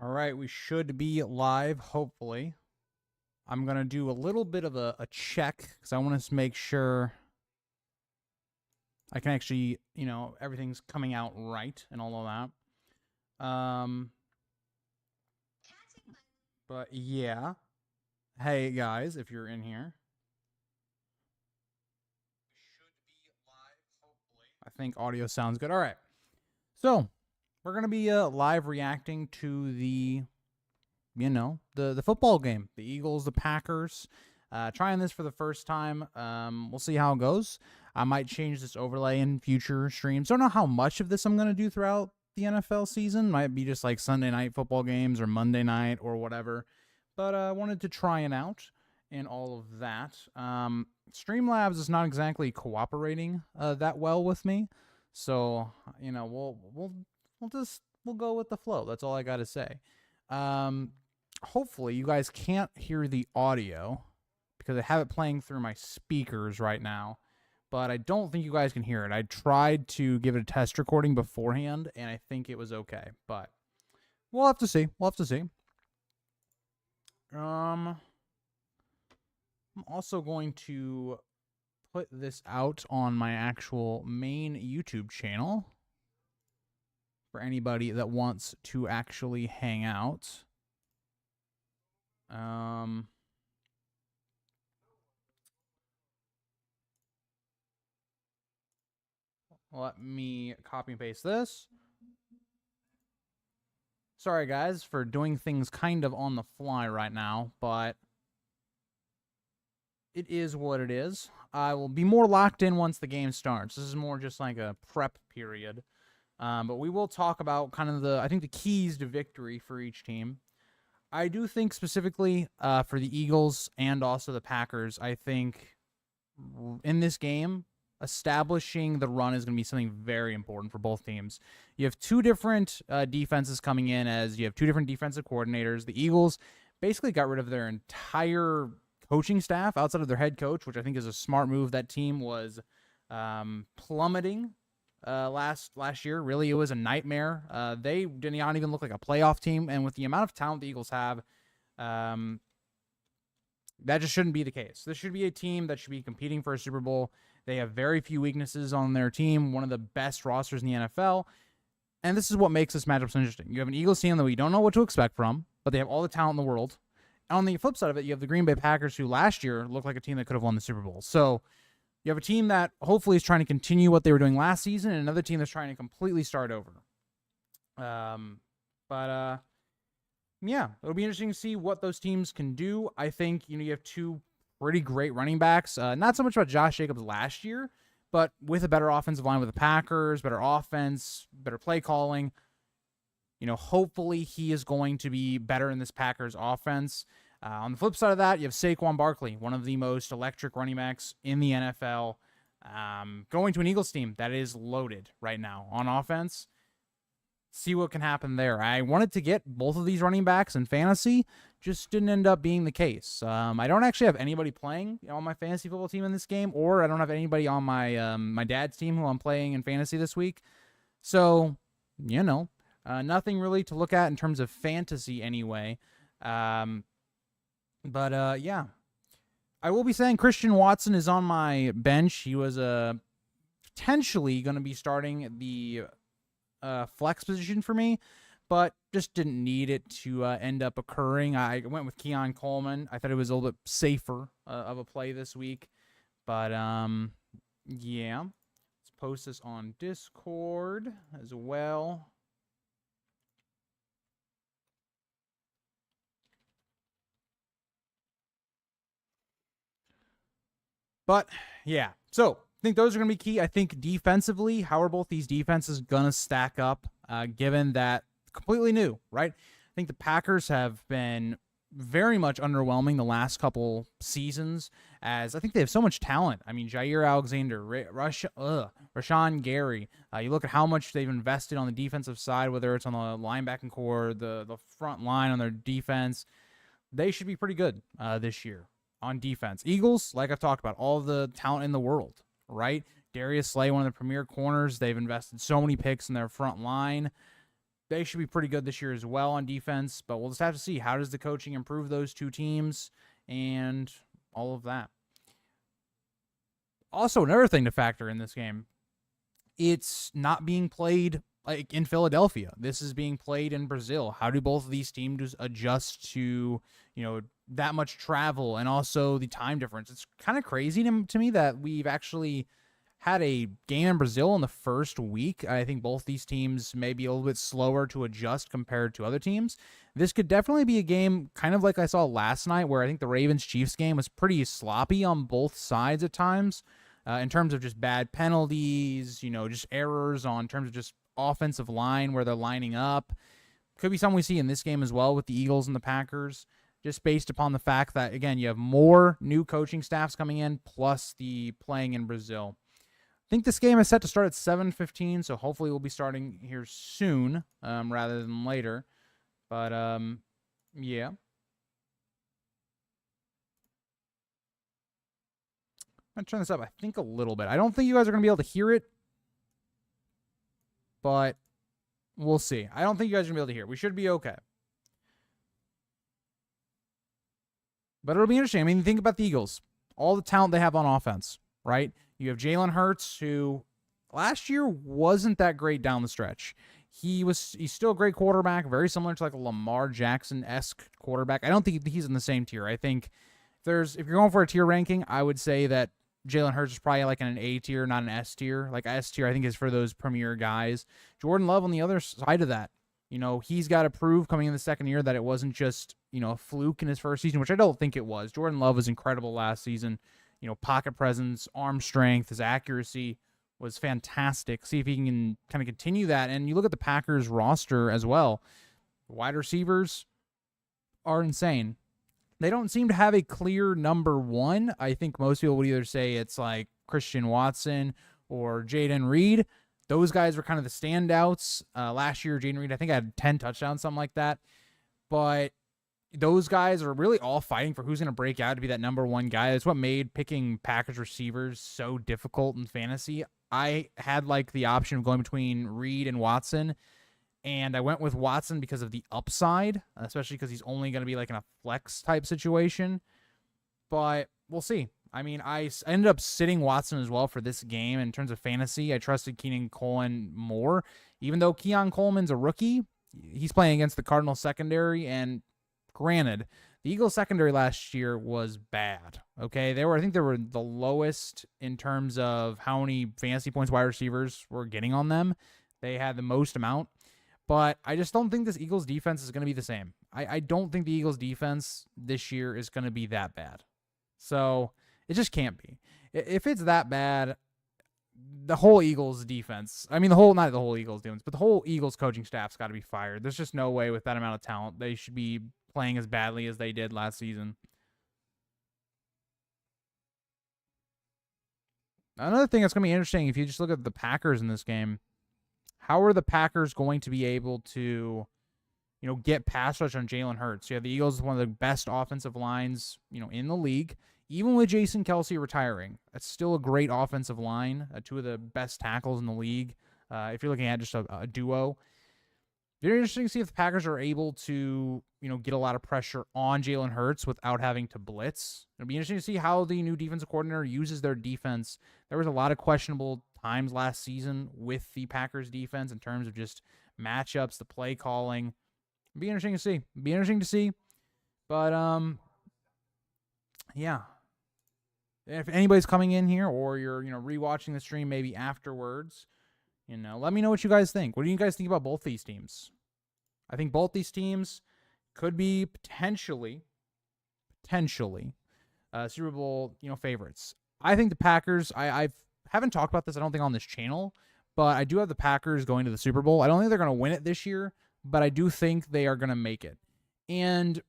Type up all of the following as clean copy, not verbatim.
All right, we should be live, hopefully. I'm going to do a little bit of a check because I want to make sure I can actually, everything's coming out right and all of that. But yeah. Hey, guys, if you're in here. I think audio sounds good. All right. So, we're going to be live reacting to the football game, the Eagles, the Packers. Trying this for the first time. We'll see how it goes. I might change this overlay in future streams. Don't know how much of this I'm going to do throughout the NFL season. Might be just like Sunday night football games or Monday night or whatever. But I wanted to try it out and all of that. Streamlabs is not exactly cooperating that well with me. So, we'll go with the flow. That's all I got to say. Hopefully you guys can't hear the audio because I have it playing through my speakers right now, but I don't think you guys can hear it. I tried to give it a test recording beforehand, and I think it was okay, but we'll have to see. I'm also going to put this out on my actual main YouTube channel for anybody that wants to actually hang out. Let me copy and paste this. Sorry, guys, for doing things kind of on the fly right now, but it is what it is. I will be more locked in once the game starts. This is more just like a prep period. But we will talk about kind of the keys to victory for each team. I do think specifically for the Eagles and also the Packers, I think in this game, establishing the run is going to be something very important for both teams. You have two different defenses coming in as you have two different defensive coordinators. The Eagles basically got rid of their entire coaching staff outside of their head coach, which I think is a smart move. That team was plummeting last year. Really, it was a nightmare. They did not even look like a playoff team, and with the amount of talent the Eagles have, that just shouldn't be the case. This should be a team that should be competing for a Super Bowl. They have very few weaknesses on their team, one of the best rosters in the NFL. And this is what makes this matchup so interesting. You have an Eagles team that we don't know what to expect from, but they have all the talent in the world. And on the flip side of it, you have the Green Bay Packers, who last year looked like a team that could have won the Super Bowl. So you have a team that hopefully is trying to continue what they were doing last season, and another team that's trying to completely start over. Yeah, it'll be interesting to see what those teams can do. I think you have two pretty great running backs. Not so much about Josh Jacobs last year, but with a better offensive line with the Packers, better offense, better play calling. Hopefully he is going to be better in this Packers offense. On the flip side of that, you have Saquon Barkley, one of the most electric running backs in the NFL, going to an Eagles team that is loaded right now on offense. See what can happen there. I wanted to get both of these running backs in fantasy, just didn't end up being the case. I don't actually have anybody playing on my fantasy football team in this game, or I don't have anybody on my my dad's team who I'm playing in fantasy this week. So, nothing really to look at in terms of fantasy anyway. Yeah. I will be saying Christian Watson is on my bench. He was potentially going to be starting the flex position for me, but just didn't need it to end up occurring. I went with Keon Coleman. I thought it was a little bit safer of a play this week. But, yeah. Let's post this on Discord as well. But, yeah. So, I think those are going to be key. I think defensively, how are both these defenses going to stack up, given that completely new, right? I think the Packers have been very much underwhelming the last couple seasons, as I think they have so much talent. I mean, Jair Alexander, Rashawn Gary. You look at how much they've invested on the defensive side, whether it's on the linebacking core, the front line on their defense. They should be pretty good this year on defense. Eagles, like I've talked about, all the talent in the world, right? Darius Slay, one of the premier corners. They've invested so many picks in their front line. they should be pretty good this year as well on defense, but we'll just have to see how does the coaching improve those two teams and all of that. Also, another thing to factor in this game, it's not being played like in Philadelphia. This is being played in Brazil. How do both of these teams adjust to, that much travel and also the time difference? It's kind of crazy to me that we've actually had a game in Brazil in the first week. I think both these teams may be a little bit slower to adjust compared to other teams. This could definitely be a game kind of like I saw last night, where I think the Ravens-Chiefs game was pretty sloppy on both sides at times, in terms of just bad penalties, just errors on terms of just offensive line where they're lining up. Could be something we see in this game as well with the Eagles and the Packers, just based upon the fact that, again, you have more new coaching staffs coming in, plus the playing in Brazil. I think this game is set to start at 7:15, so hopefully we'll be starting here soon rather than later. But, yeah. I'm going to turn this up, I think, a little bit. I don't think you guys are going to be able to hear it, but we'll see. I don't think you guys are going to be able to hear it. We should be okay. But it'll be interesting. I mean, think about the Eagles. All the talent they have on offense, right? You have Jalen Hurts, who last year wasn't that great down the stretch. He's still a great quarterback, very similar to like a Lamar Jackson-esque quarterback. I don't think he's in the same tier. I think if you're going for a tier ranking, I would say that Jalen Hurts is probably like in an A tier, not an S tier. Like S tier, I think, is for those premier guys. Jordan Love on the other side of that. He's got to prove coming in the second year that it wasn't just, a fluke in his first season, which I don't think it was. Jordan Love was incredible last season. Pocket presence, arm strength, his accuracy was fantastic. See if he can kind of continue that. And you look at the Packers roster as well. Wide receivers are insane. They don't seem to have a clear number one. I think most people would either say it's like Christian Watson or Jayden Reed. Those guys were kind of the standouts. Last year, Jayden Reed, I think, had 10 touchdowns, something like that. But those guys are really all fighting for who's going to break out to be that number one guy. That's what made picking Packers receivers so difficult in fantasy. I had like the option of going between Reed and Watson, and I went with Watson because of the upside, especially because he's only going to be like in a flex type situation. But we'll see. I mean, I ended up sitting Watson as well for this game in terms of fantasy. I trusted Keenan Coleman more. Even though Keon Coleman's a rookie, he's playing against the Cardinals secondary, and granted, the Eagles secondary last year was bad. Okay, I think they were the lowest in terms of how many fantasy points wide receivers were getting on them. They had the most amount, but I just don't think this Eagles defense is going to be the same. I don't think the Eagles defense this year is going to be that bad. So it just can't be. If it's that bad, the whole Eagles defense, not the whole Eagles defense, but the whole Eagles coaching staff's got to be fired. There's just no way with that amount of talent they should be playing as badly as they did last season. Another thing that's going to be interesting, if you just look at the Packers in this game, how are the Packers going to be able to, get pass rush on Jalen Hurts? You have the Eagles, one of the best offensive lines, in the league. Even with Jason Kelce retiring, that's still a great offensive line, two of the best tackles in the league. If you're looking at just a duo, very interesting to see if the Packers are able to, get a lot of pressure on Jalen Hurts without having to blitz. It'll be interesting to see how the new defensive coordinator uses their defense. There was a lot of questionable times last season with the Packers defense in terms of just matchups, the play calling. It'll be interesting to see. But, yeah. If anybody's coming in here or you're, rewatching the stream maybe afterwards, let me know what you guys think. What do you guys think about both these teams? I think both these teams could be potentially Super Bowl, favorites. I think the Packers, I haven't talked about this, I don't think, on this channel, but I do have the Packers going to the Super Bowl. I don't think they're going to win it this year, but I do think they are going to make it. And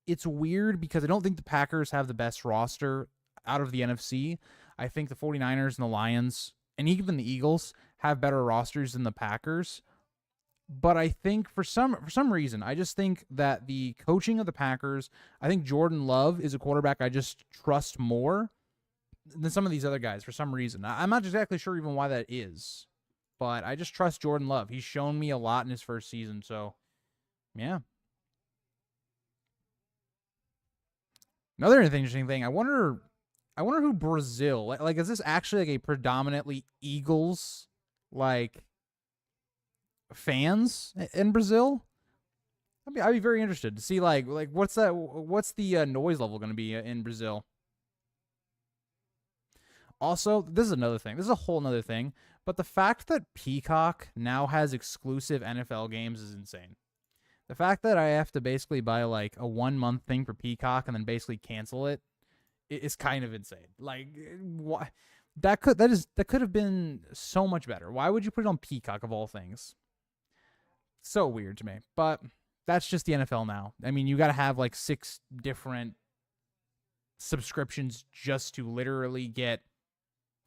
it's weird because I don't think the Packers have the best roster out of the NFC. I think the 49ers and the Lions and even the Eagles have better rosters than the Packers. But I think for some reason, I just think that the coaching of the Packers, I think Jordan Love is a quarterback I just trust more than some of these other guys for some reason. I'm not exactly sure even why that is. but I just trust Jordan Love. He's shown me a lot in his first season, so yeah. Another interesting thing, I wonder who Brazil, like is this actually like a predominantly Eagles like fans in Brazil? I'd be very interested to see like what's the noise level going to be in Brazil. Also, this is another thing. This is a whole nother thing. But the fact that Peacock now has exclusive NFL games is insane. The fact that I have to basically buy like a 1 month thing for Peacock and then basically cancel it is kind of insane. Like, why? That could have been so much better. Why would you put it on Peacock of all things? So weird to me. But that's just the NFL now. I mean, you got to have like 6 different subscriptions just to literally get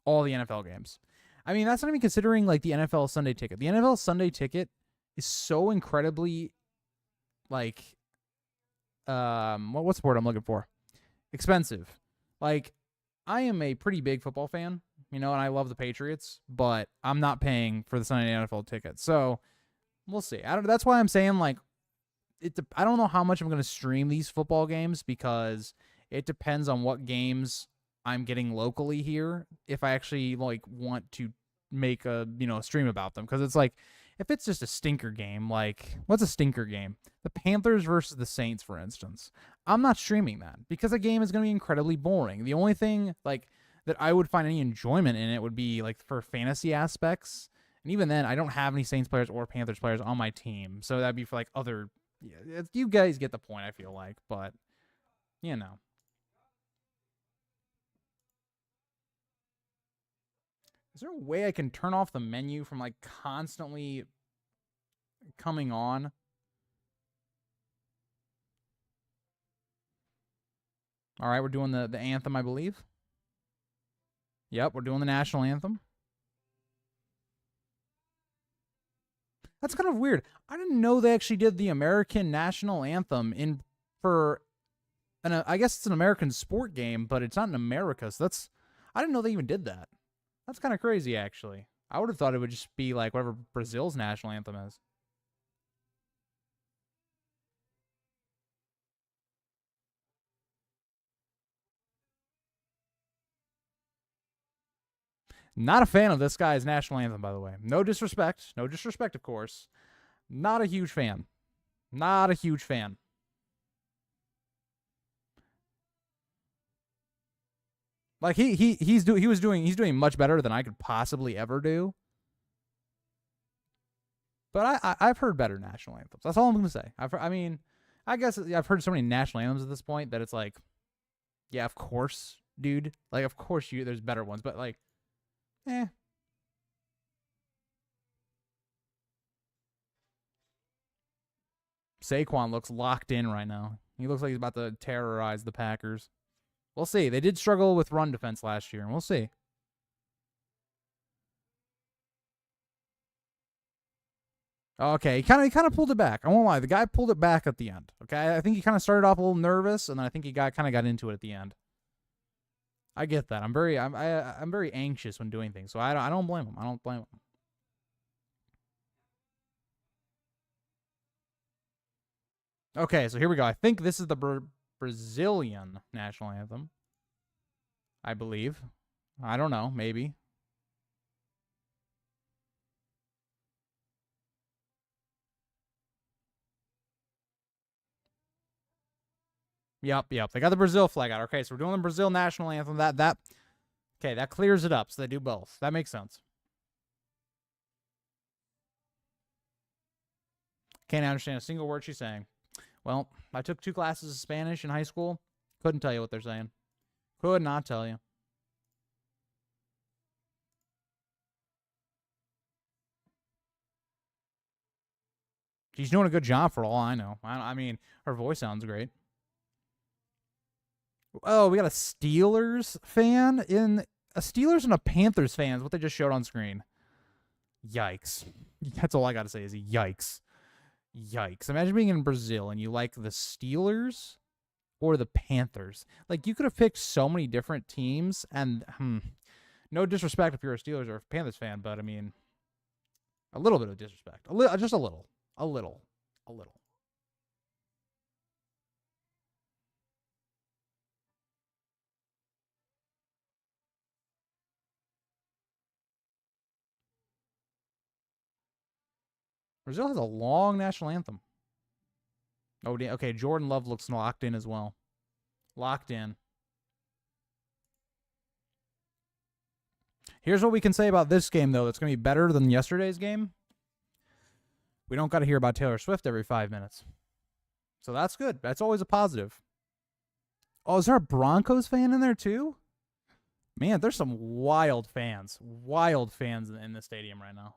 all the NFL games. I mean, that's not even considering like the NFL Sunday Ticket. The NFL Sunday Ticket is so incredibly like what's the word I'm looking for? Expensive. Like, I am a pretty big football fan, and I love the Patriots, but I'm not paying for the Sunday NFL ticket. So we'll see. That's why I'm saying like I don't know how much I'm going to stream these football games, because it depends on what games I'm getting locally here if I actually like want to make a stream about them. Because it's like, if it's just a stinker game, like what's a stinker game? The Panthers versus the Saints, for instance. I'm not streaming that because the game is going to be incredibly boring. The only thing like that I would find any enjoyment in it would be like for fantasy aspects. And even then, I don't have any Saints players or Panthers players on my team. So that'd be for like other, you guys get the point, I feel like. But, Is there a way I can turn off the menu from like constantly coming on? All right, we're doing the anthem, I believe. Yep, we're doing the national anthem. That's kind of weird. I didn't know they actually did the American national anthem I guess it's an American sport game, but it's not in America. So I didn't know they even did that. That's kind of crazy, actually. I would have thought it would just be like whatever Brazil's national anthem is. Not a fan of this guy's national anthem, by the way. No disrespect. No disrespect, of course. Not a huge fan. Not a huge fan. Like he's doing much better than I could possibly ever do. But I've heard better national anthems. That's all I'm gonna say. I guess I've heard so many national anthems at this point that it's like, yeah, of course, dude. Like, of course there's better ones, but like, Saquon looks locked in right now. He looks like he's about to terrorize the Packers. We'll see. They did struggle with run defense last year, and we'll see. Okay, he kind of pulled it back. I won't lie. The guy pulled it back at the end. Okay, I think he kind of started off a little nervous, and then I think he kind of got into it at the end. I get that. I'm very anxious when doing things, so I don't blame him. I don't blame him. Okay, so here we go. I think this is the Brazilian national anthem. I believe. I don't know. Maybe. Yep. They got the Brazil flag out. Okay, so we're doing the Brazil national anthem. Okay, that clears it up. So they do both. That makes sense. Can't understand a single word she's saying. Well, I took 2 classes of Spanish in high school. Couldn't tell you what they're saying. Could not tell you. She's doing a good job for all I know. I mean, her voice sounds great. Oh, we got a Steelers fan a Steelers and a Panthers fan is what they just showed on screen. Yikes. That's all I got to say is yikes. Yikes. Imagine being in Brazil and you like the Steelers or the Panthers. Like, you could have picked so many different teams, and no disrespect if you're a Steelers or a Panthers fan, but I mean, A little bit of disrespect. A little, just a little. A little. A little. Brazil has a long national anthem. Oh, okay. Jordan Love looks locked in as well. Locked in. Here's what we can say about this game, though, that's going to be better than yesterday's game. We don't got to hear about Taylor Swift every 5 minutes. So that's good. That's always a positive. Oh, is there a Broncos fan in there, too? Man, there's some wild fans. Wild fans in the stadium right now.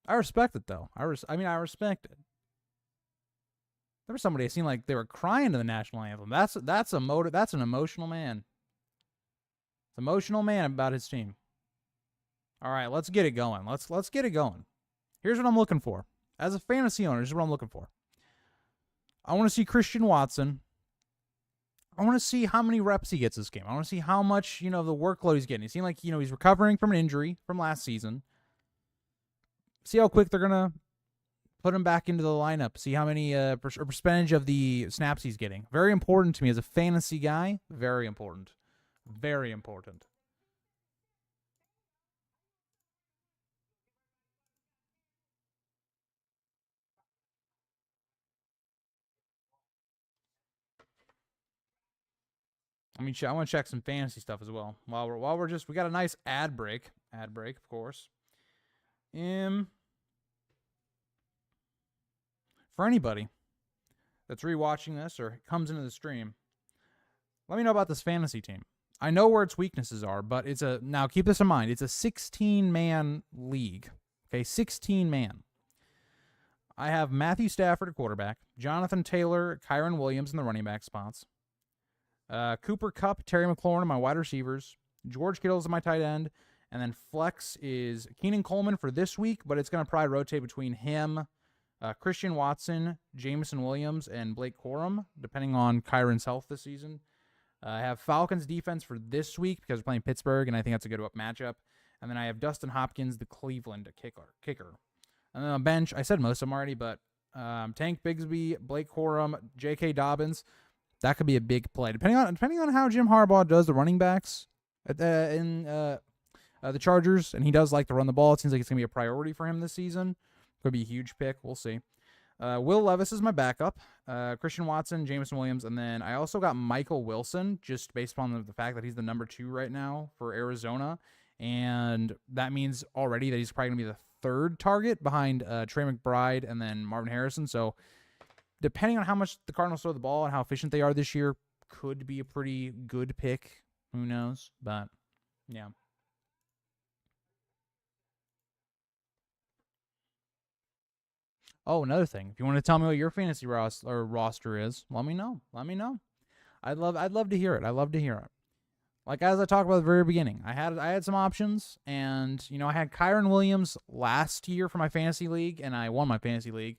I respect it, though. I respect it. There was somebody, it seemed like they were crying to the national anthem. That's an emotional man. It's an emotional man about his team. All right, let's get it going. Let's get it going. Here's what I'm looking for. As a fantasy owner, this is what I'm looking for. I want to see Christian Watson. I want to see how many reps he gets this game. I want to see how much, the workload he's getting. He seemed like, he's recovering from an injury from last season. See how quick they're going to put him back into the lineup. See how many percentage of the snaps he's getting. Very important to me as a fantasy guy. Very important. Very important. I want to check some fantasy stuff as well. While we got a nice ad break. Ad break, of course. For anybody that's rewatching this or comes into the stream, let me know about this fantasy team. I know where its weaknesses are, but now keep this in mind. It's a 16-man league. Okay, 16-man. I have Matthew Stafford at quarterback, Jonathan Taylor, Kyren Williams in the running back spots, Cooper Kupp, Terry McLaurin, my wide receivers, George Kittle's my tight end, and then flex is Keenan Coleman for this week, but it's going to probably rotate between him, Christian Watson, Jameson Williams, and Blake Corum, depending on Kyren's health this season. I have Falcons defense for this week because we're playing Pittsburgh, and I think that's a good matchup. And then I have Dustin Hopkins, the Cleveland kicker. And then on bench, I said most of them already, but Tank Bigsby, Blake Corum, J.K. Dobbins. That could be a big play, depending on how Jim Harbaugh does the running backs in the Chargers, and he does like to run the ball. It seems like it's gonna be a priority for him this season. Could be a huge pick. We'll see. Will Levis is my backup. Christian Watson, Jameson Williams, and then I also got Michael Wilson, just based upon the fact that he's the number 2 right now for Arizona, and that means already that he's probably gonna be the 3rd target behind Trey McBride and then Marvin Harrison. So depending on how much the Cardinals throw the ball and how efficient they are this year, could be a pretty good pick. Who knows? But yeah. Oh, another thing. If you want to tell me what your fantasy roster is, let me know. Let me know. I'd love to hear it. I'd love to hear it. Like as I talked about at the very beginning, I had some options, and I had Kyren Williams last year for my fantasy league, and I won my fantasy league,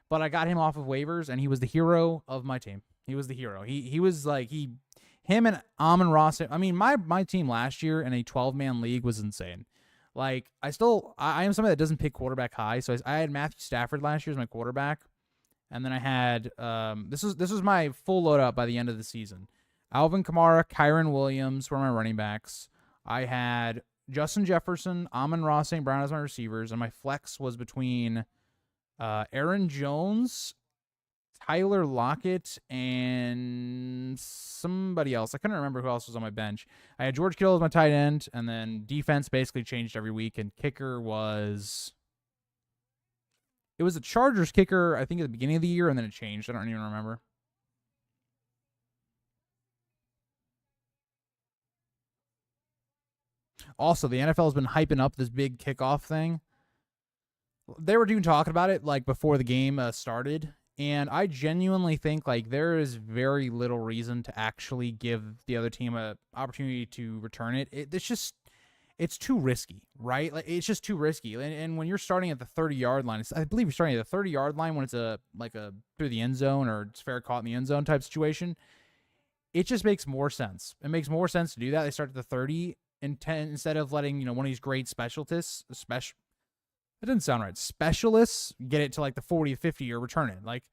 but I got him off of waivers, and he was the hero of my team. He was the hero. He was like him and Amon-Ra. I mean, my team last year in a 12-man league was insane. Like, I am somebody that doesn't pick quarterback high, so I had Matthew Stafford last year as my quarterback, and then I had this was my full load up by the end of the season. Alvin Kamara, Kyren Williams were my running backs. I had Justin Jefferson, Amon-Ra St. Brown as my receivers, and my flex was between Aaron Jones, Tyler Lockett, and somebody else. I couldn't remember who else was on my bench. I had George Kittle as my tight end, and then defense basically changed every week, and kicker was... It was a Chargers kicker, I think, at the beginning of the year, and then it changed. I don't even remember. Also, the NFL has been hyping up this big kickoff thing. They were even talking about it like before the game started, and I genuinely think like there is very little reason to actually give the other team an opportunity to return it. It's too risky, right? Like it's just too risky. And when you're starting at the 30-yard line, I believe you're starting at the 30-yard line when it's a through the end zone or it's fair caught in the end zone type situation. It just makes more sense. It makes more sense to do that. They start at the 30 and 10 instead of letting one of these great specialists, That didn't sound right. Specialists get it to like the 40, 50 or return it. Like,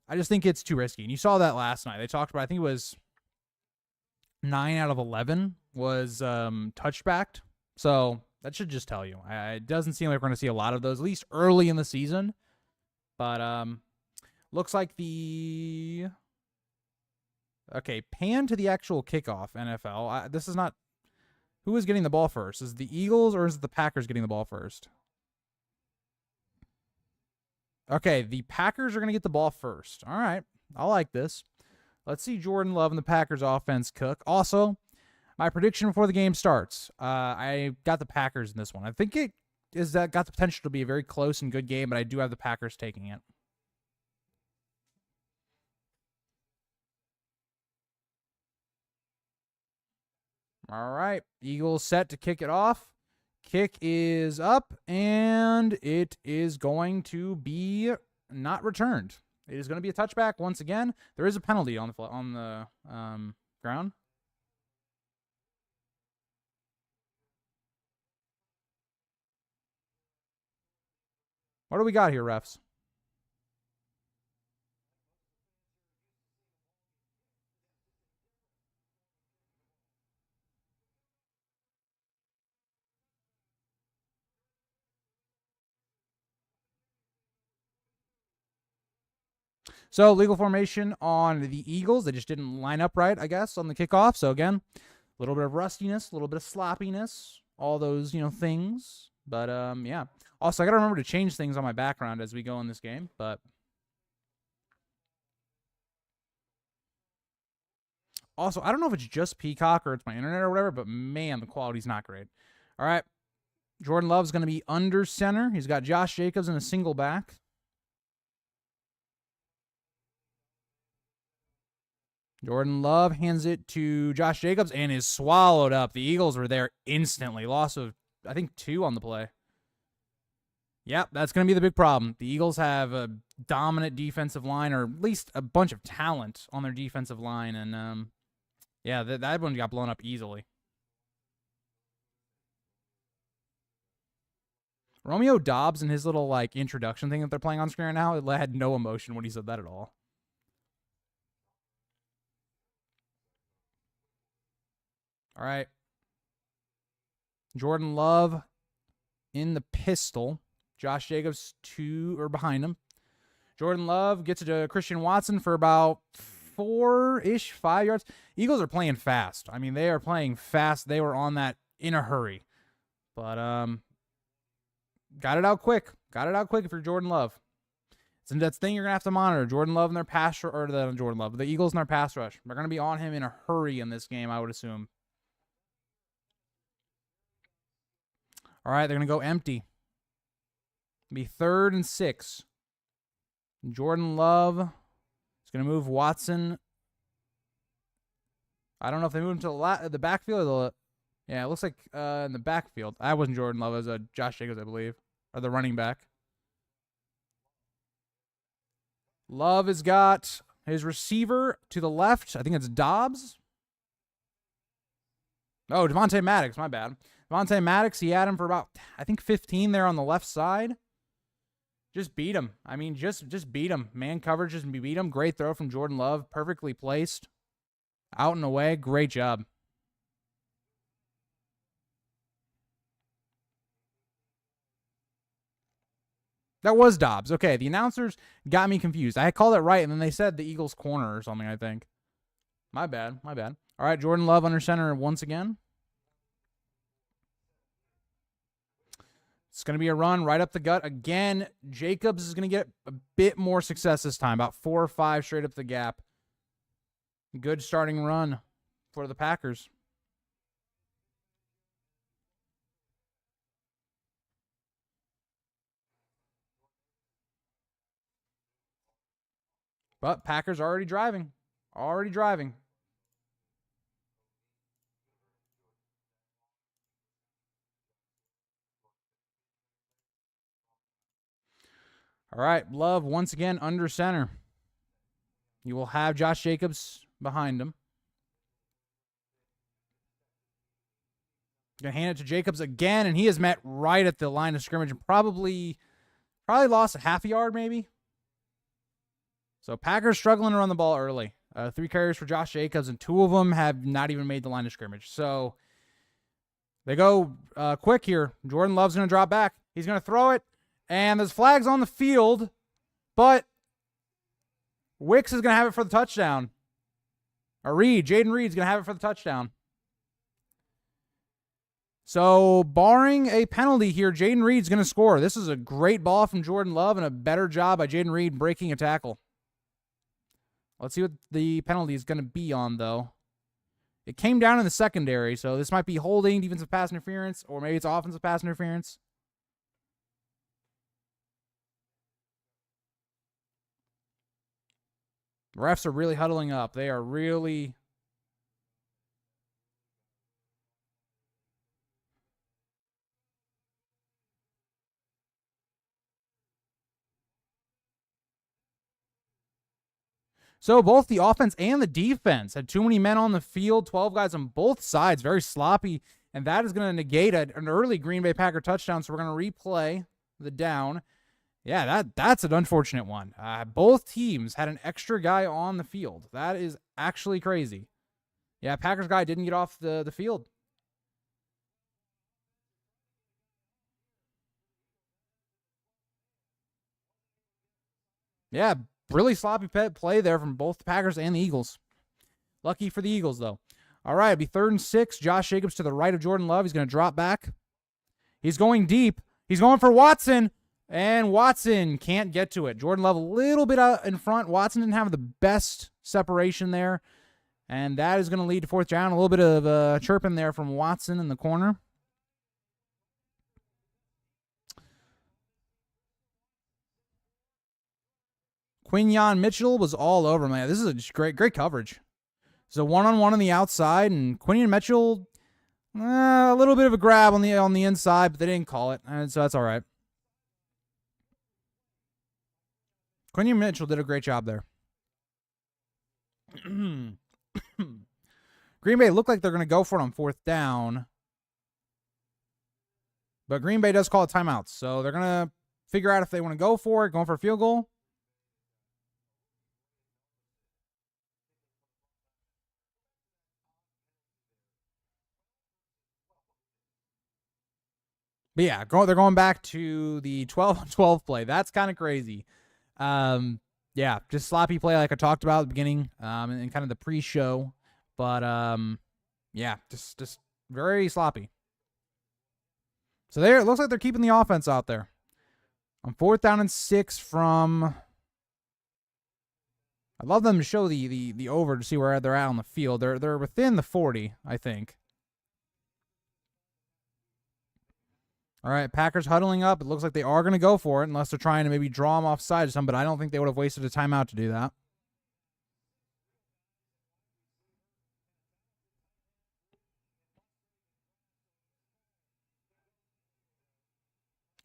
I just think it's too risky. And you saw that last night. They talked about, I think it was 9 out of 11 was touchbacked. So that should just tell you. It doesn't seem like we're going to see a lot of those, at least early in the season. But looks like okay, pan to the actual kickoff, NFL. This is not... Who is getting the ball first? Is it the Eagles or is it the Packers getting the ball first? Okay, the Packers are going to get the ball first. All right, I like this. Let's see Jordan Love and the Packers offense cook. Also, my prediction before the game starts, I got the Packers in this one. I think it is that got the potential to be a very close and good game, but I do have the Packers taking it. All right, Eagles set to kick it off. Kick is up, and it is going to be not returned. It is going to be a touchback once again. There is a penalty on the ground. What do we got here, refs? So, legal formation on the Eagles. They just didn't line up right, I guess, on the kickoff. So, again, a little bit of rustiness, a little bit of sloppiness, all those, things. But, yeah. Also, I got to remember to change things on my background as we go in this game. But also, I don't know if it's just Peacock or it's my internet or whatever, but, man, the quality's not great. All right. Jordan Love's going to be under center. He's got Josh Jacobs in a single back. Jordan Love hands it to Josh Jacobs and is swallowed up. The Eagles were there instantly. Loss of, I think, 2 on the play. Yep, that's going to be the big problem. The Eagles have a dominant defensive line, or at least a bunch of talent on their defensive line. And, yeah, that one got blown up easily. Romeo Doubs and his little, introduction thing that they're playing on screen right now, it had no emotion when he said that at all. All right. Jordan Love in the pistol. Josh Jacobs behind him. Jordan Love gets it to Christian Watson for about 4-ish, 5 yards. Eagles are playing fast. I mean, they are playing fast. They were on that in a hurry. But got it out quick. Got it out quick if you're Jordan Love. So that's the thing you're going to have to monitor. Jordan Love and their pass rush, or Jordan Love, the Eagles and their pass rush. They're going to be on him in a hurry in this game, I would assume. All right, they're going to go empty. It'll be 3rd and 6. Jordan Love is going to move Watson. I don't know if they moved him to the backfield or yeah, it looks like in the backfield. I wasn't Jordan Love. It was Josh Jacobs, I believe, or the running back. Love has got his receiver to the left. I think it's Doubs. Oh, Devontae Maddox. My bad. Devontae Maddox, he had him for about, I think, 15 there on the left side. Just beat him. I mean, just beat him. Man coverage, just beat him. Great throw from Jordan Love. Perfectly placed. Out and away. Great job. That was Doubs. Okay, the announcers got me confused. I called it right, and then they said the Eagles' corner or something, I think. My bad. My bad. All right, Jordan Love under center once again. It's going to be a run right up the gut. Again, Jacobs is going to get a bit more success this time, about 4 or 5 straight up the gap. Good starting run for the Packers. But Packers already driving. Already driving. All right, Love once again under center. You will have Josh Jacobs behind him. Gonna hand it to Jacobs again, and he is met right at the line of scrimmage and probably lost a half a yard, maybe. So Packers struggling to run the ball early. 3 carries for Josh Jacobs, and 2 of them have not even made the line of scrimmage. So they go quick here. Jordan Love's going to drop back. He's going to throw it, and there's flags on the field, but Wicks is going to have it for the touchdown. Jaden Reed's going to have it for the touchdown. So, barring a penalty here, Jaden Reed's going to score. This is a great ball from Jordan Love and a better job by Jaden Reed breaking a tackle. Let's see what the penalty is going to be on, though. It came down in the secondary, so this might be holding, defensive pass interference, or maybe it's offensive pass interference. Refs are really huddling up. They are really... So both the offense and the defense had too many men on the field, 12 guys on both sides, very sloppy, and that is going to negate an early Green Bay Packer touchdown, so we're going to replay the down. Yeah, that's an unfortunate one. Both teams had an extra guy on the field. That is actually crazy. Yeah, Packers guy didn't get off the field. Yeah, really sloppy play there from both the Packers and the Eagles. Lucky for the Eagles, though. All right, it'll be 3rd and 6. Josh Jacobs to the right of Jordan Love. He's going to drop back. He's going deep. He's going for Watson, and Watson can't get to it. Jordan Love a little bit out in front. Watson didn't have the best separation there, and that is going to lead to 4th down. A little bit of chirping there from Watson in the corner. Quinyon Mitchell was all over him. This is a great coverage. So 1-on-1 on the outside, and Quinyon Mitchell, a little bit of a grab on the inside, but they didn't call it, and so that's all right. Quinyon Mitchell did a great job there. Green Bay looked like they're going to go for it on 4th down, but Green Bay does call a timeout, so they're going to figure out if they want to go for it, going for a field goal. But yeah, they're going back to the 12-12 play. That's kind of crazy. Yeah, just sloppy play like I talked about at the beginning, and kind of the pre-show. But yeah, just very sloppy. So it looks like they're keeping the offense out there. On 4th down and 6 from... I'd love them to show the over to see where they're at on the field. They're within the 40, I think. All right, Packers huddling up. It looks like they are going to go for it unless they're trying to maybe draw them offside or something, but I don't think they would have wasted a timeout to do that.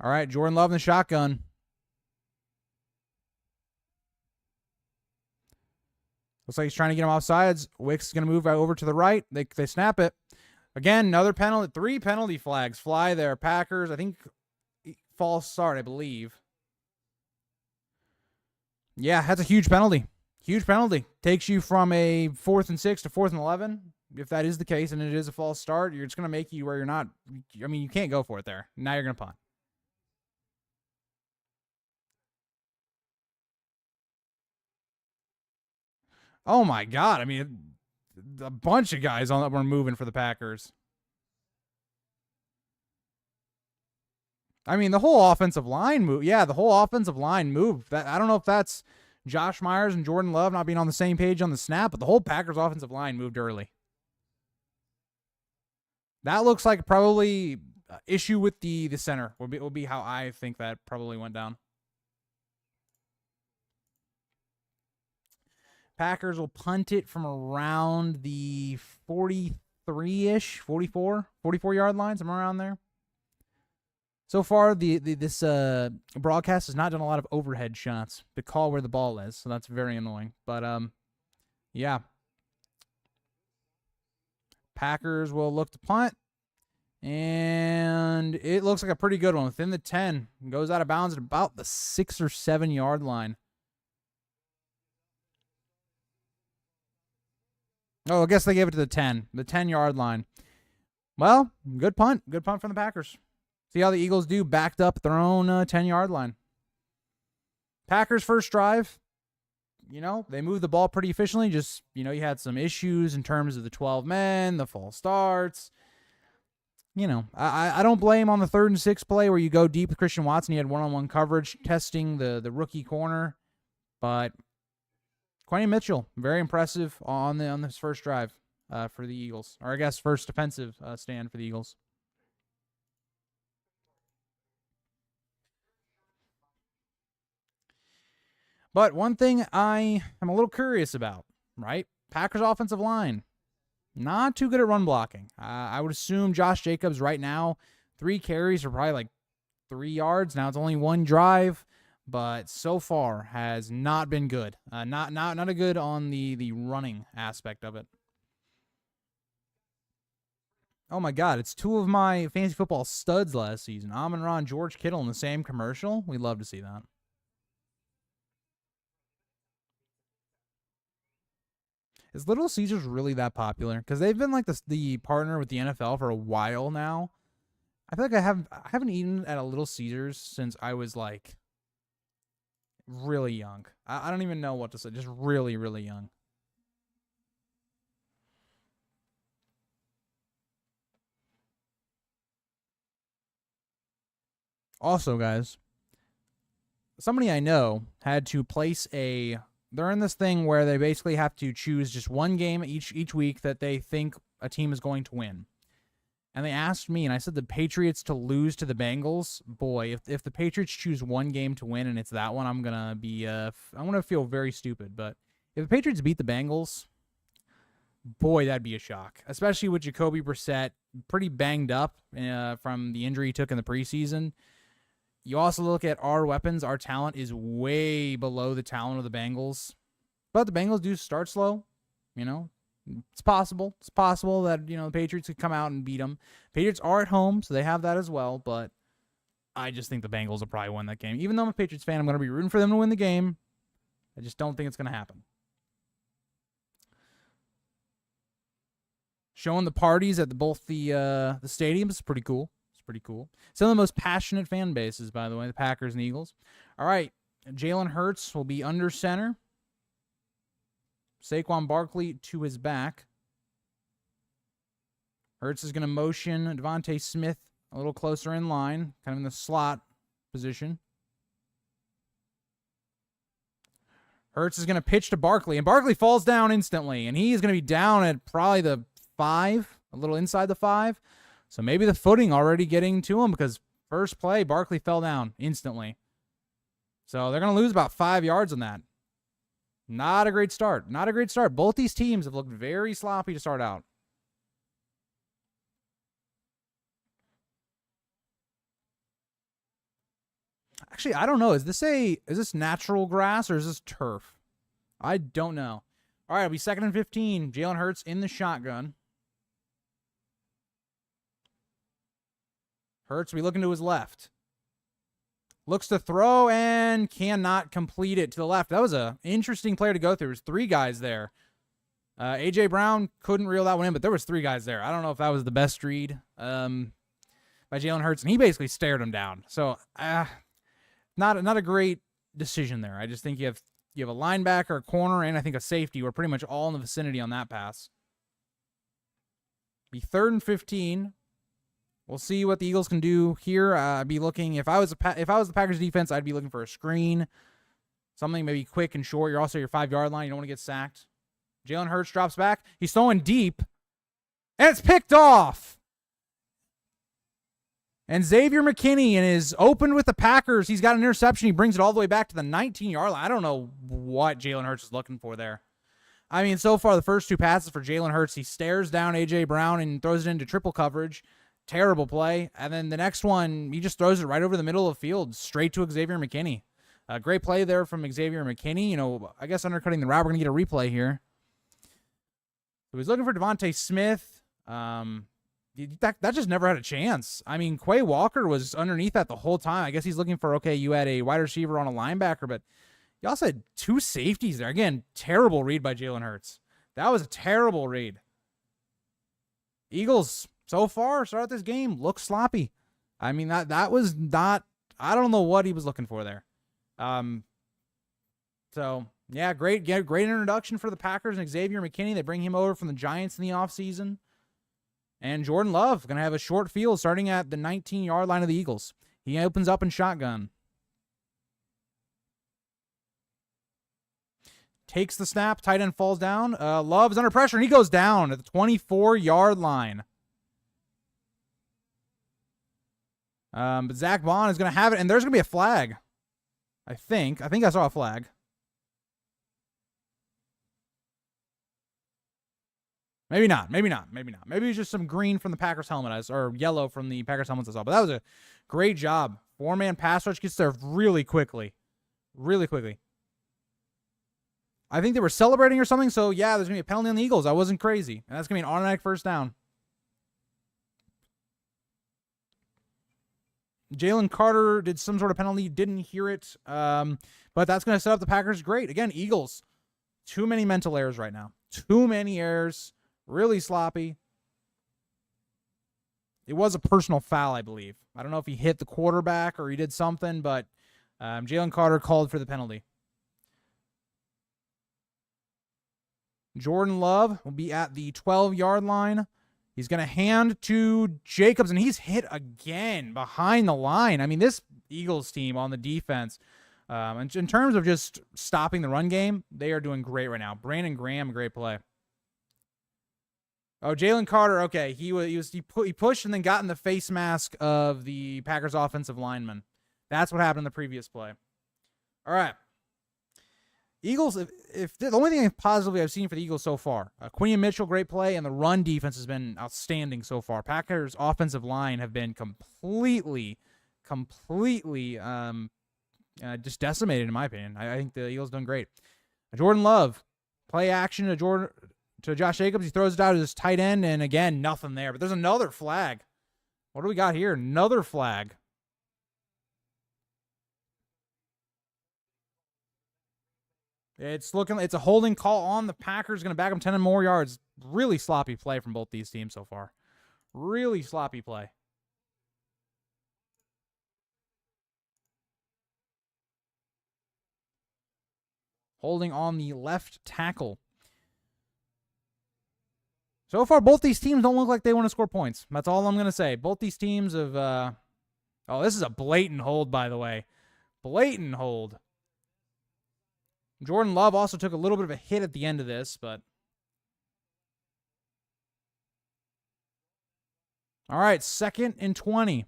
All right, Jordan Love in the shotgun. Looks like he's trying to get him offsides. Wicks is going to move over to the right. They snap it. Again, another penalty. 3 penalty flags fly there. Packers, I think, false start, I believe. Yeah, that's a huge penalty. Huge penalty. Takes you from a 4th and 6 to 4th and 11. If that is the case and it is a false start, it's going to make you where you're not. I mean, you can't go for it there. Now you're going to punt. Oh, my God. I mean, a bunch of guys on that were moving for the Packers. I mean, the whole offensive line moved. Yeah, the whole offensive line moved. I don't know if that's Josh Myers and Jordan Love not being on the same page on the snap, but the whole Packers offensive line moved early. That looks like probably issue with the center will be how I think that probably went down. Packers will punt it from around the 43-ish, 44-yard line, somewhere around there. So far, this broadcast has not done a lot of overhead shots to call where the ball is, so that's very annoying. But, yeah. Packers will look to punt, And it looks like a pretty good one. Within the 10. Goes out of bounds at about the 6 or 7 yard line. Oh, I guess they gave it to the 10. The 10-yard line. Well, good punt. Good punt from the Packers. See how the Eagles do, backed up their own 10-yard line. Packers' first drive, they moved the ball pretty efficiently. Just, you had some issues in terms of the 12 men, the false starts. I don't blame on the 3rd and 6 play where you go deep with Christian Watson. He had one-on-one coverage testing the rookie corner. But Quentin Mitchell, very impressive on this first drive for the Eagles. Or I guess first defensive stand for the Eagles. But one thing I am a little curious about, right? Packers offensive line. Not too good at run blocking. I would assume Josh Jacobs right now, 3 carries for probably like 3 yards. Now it's only 1 drive, but so far has not been good. Not a good on the running aspect of it. Oh my God, it's 2 of my fantasy football studs last season. Amon-Ra and George Kittle in the same commercial. We'd love to see that. Is Little Caesars really that popular? Because they've been like the partner with the NFL for a while now. I feel like I haven't eaten at a Little Caesars since I was like really young. I don't even know what to say. Just really, really young. Also, guys, somebody I know had to place they're in this thing where they basically have to choose just one game each week that they think a team is going to win. And they asked me, and I said the Patriots to lose to the Bengals. Boy, if the Patriots choose one game to win and it's that one, I'm going to feel very stupid. But if the Patriots beat the Bengals, boy, that'd be a shock. Especially with Jacoby Brissett pretty banged up from the injury he took in the preseason. You also look at our weapons. Our talent is way below the talent of the Bengals. But the Bengals do start slow. It's possible. It's possible that, the Patriots could come out and beat them. Patriots are at home, so they have that as well. But I just think the Bengals will probably win that game. Even though I'm a Patriots fan, I'm going to be rooting for them to win the game. I just don't think it's going to happen. Showing the parties at both the stadiums is pretty cool. Pretty cool. Some of the most passionate fan bases, by the way, the Packers and Eagles. All right, Jalen Hurts will be under center. Saquon Barkley to his back. Hurts is going to motion Devontae Smith a little closer in line, kind of in the slot position. Hurts is going to pitch to Barkley, and Barkley falls down instantly, and he's going to be down at probably the 5, a little inside the 5. So maybe the footing already getting to him because first play, Barkley fell down instantly. So they're going to lose about 5 yards on that. Not a great start. Not a great start. Both these teams have looked very sloppy to start out. Actually, I don't know. Is this natural grass or is this turf? I don't know. All right, it'll be 2nd and 15. Jalen Hurts in the shotgun. Hurts will be looking to his left. Looks to throw and cannot complete it to the left. That was an interesting player to go through. There's 3 guys there. A.J. Brown couldn't reel that one in, but there was 3 guys there. I don't know if that was the best read by Jalen Hurts, and he basically stared him down. So, not a great decision there. I just think you have a linebacker, a corner, and I think a safety. We're pretty much all in the vicinity on that pass. Be 3rd and 15. We'll see what the Eagles can do here. I'd be looking, if I was the Packers defense, I'd be looking for a screen, something maybe quick and short. You're also your 5-yard line. You don't want to get sacked. Jalen Hurts drops back. He's throwing deep, and it's picked off. And Xavier McKinney is open with the Packers. He's got an interception. He brings it all the way back to the 19-yard line. I don't know what Jalen Hurts is looking for there. I mean, so far the first 2 passes for Jalen Hurts, he stares down A.J. Brown and throws it into triple coverage. Terrible play. And then the next one, he just throws it right over the middle of the field, straight to Xavier McKinney. Great play there from Xavier McKinney. I guess undercutting the route. We're going to get a replay here. So he's looking for Devontae Smith. that just never had a chance. I mean, Quay Walker was underneath that the whole time. I guess he's looking for, okay, you had a wide receiver on a linebacker, but you also had 2 safeties there. Again, terrible read by Jalen Hurts. That was a terrible read. Eagles, so far, start this game, look sloppy. I mean, that was not, I don't know what he was looking for there. So, yeah, great introduction for the Packers and Xavier McKinney. They bring him over from the Giants in the offseason. And Jordan Love going to have a short field starting at the 19-yard line of the Eagles. He opens up in shotgun. Takes the snap. Tight end falls down. Love is under pressure, and he goes down at the 24-yard line. But Zach Bond is going to have it, and there's going to be a flag. I think I saw a flag. Maybe not. Maybe it's just some green from the Packers helmet, or yellow from the Packers helmets I saw. But that was a great job. 4-man pass rush gets there really quickly. Really quickly. I think they were celebrating or something, so yeah, there's going to be a penalty on the Eagles. I wasn't crazy. And that's going to be an automatic first down. Jalen Carter did some sort of penalty, didn't hear it, but that's going to set up the Packers great. Again, Eagles, too many mental errors right now. Too many errors. Really sloppy. It was a personal foul, I believe. I don't know if he hit the quarterback or he did something, but Jalen Carter called for the penalty. Jordan Love will be at the 12-yard line. He's going to hand to Jacobs, and he's hit again behind the line. I mean, this Eagles team on the defense, in terms of just stopping the run game, they are doing great right now. Brandon Graham, great play. Oh, Jalen Carter, okay. He pushed and then got in the face mask of the Packers offensive lineman. That's what happened in the previous play. All right. Eagles, if the only thing positively I've seen for the Eagles so far, Quinion Mitchell, great play, and the run defense has been outstanding so far. Packers' offensive line have been completely just decimated, in my opinion. I think the Eagles done great. Jordan Love, play action to Josh Jacobs. He throws it out to his tight end, and again, nothing there. But there's another flag. What do we got here? Another flag. It's a holding call on the Packers. Going to back them 10 and more yards. Really sloppy play from both these teams so far. Really sloppy play. Holding on the left tackle. So far, both these teams don't look like they want to score points. That's all I'm going to say. Both these teams have... Oh, this is a blatant hold, by the way. Blatant hold. Jordan Love also took a little bit of a hit at the end of this, but... All right, 2nd and 20.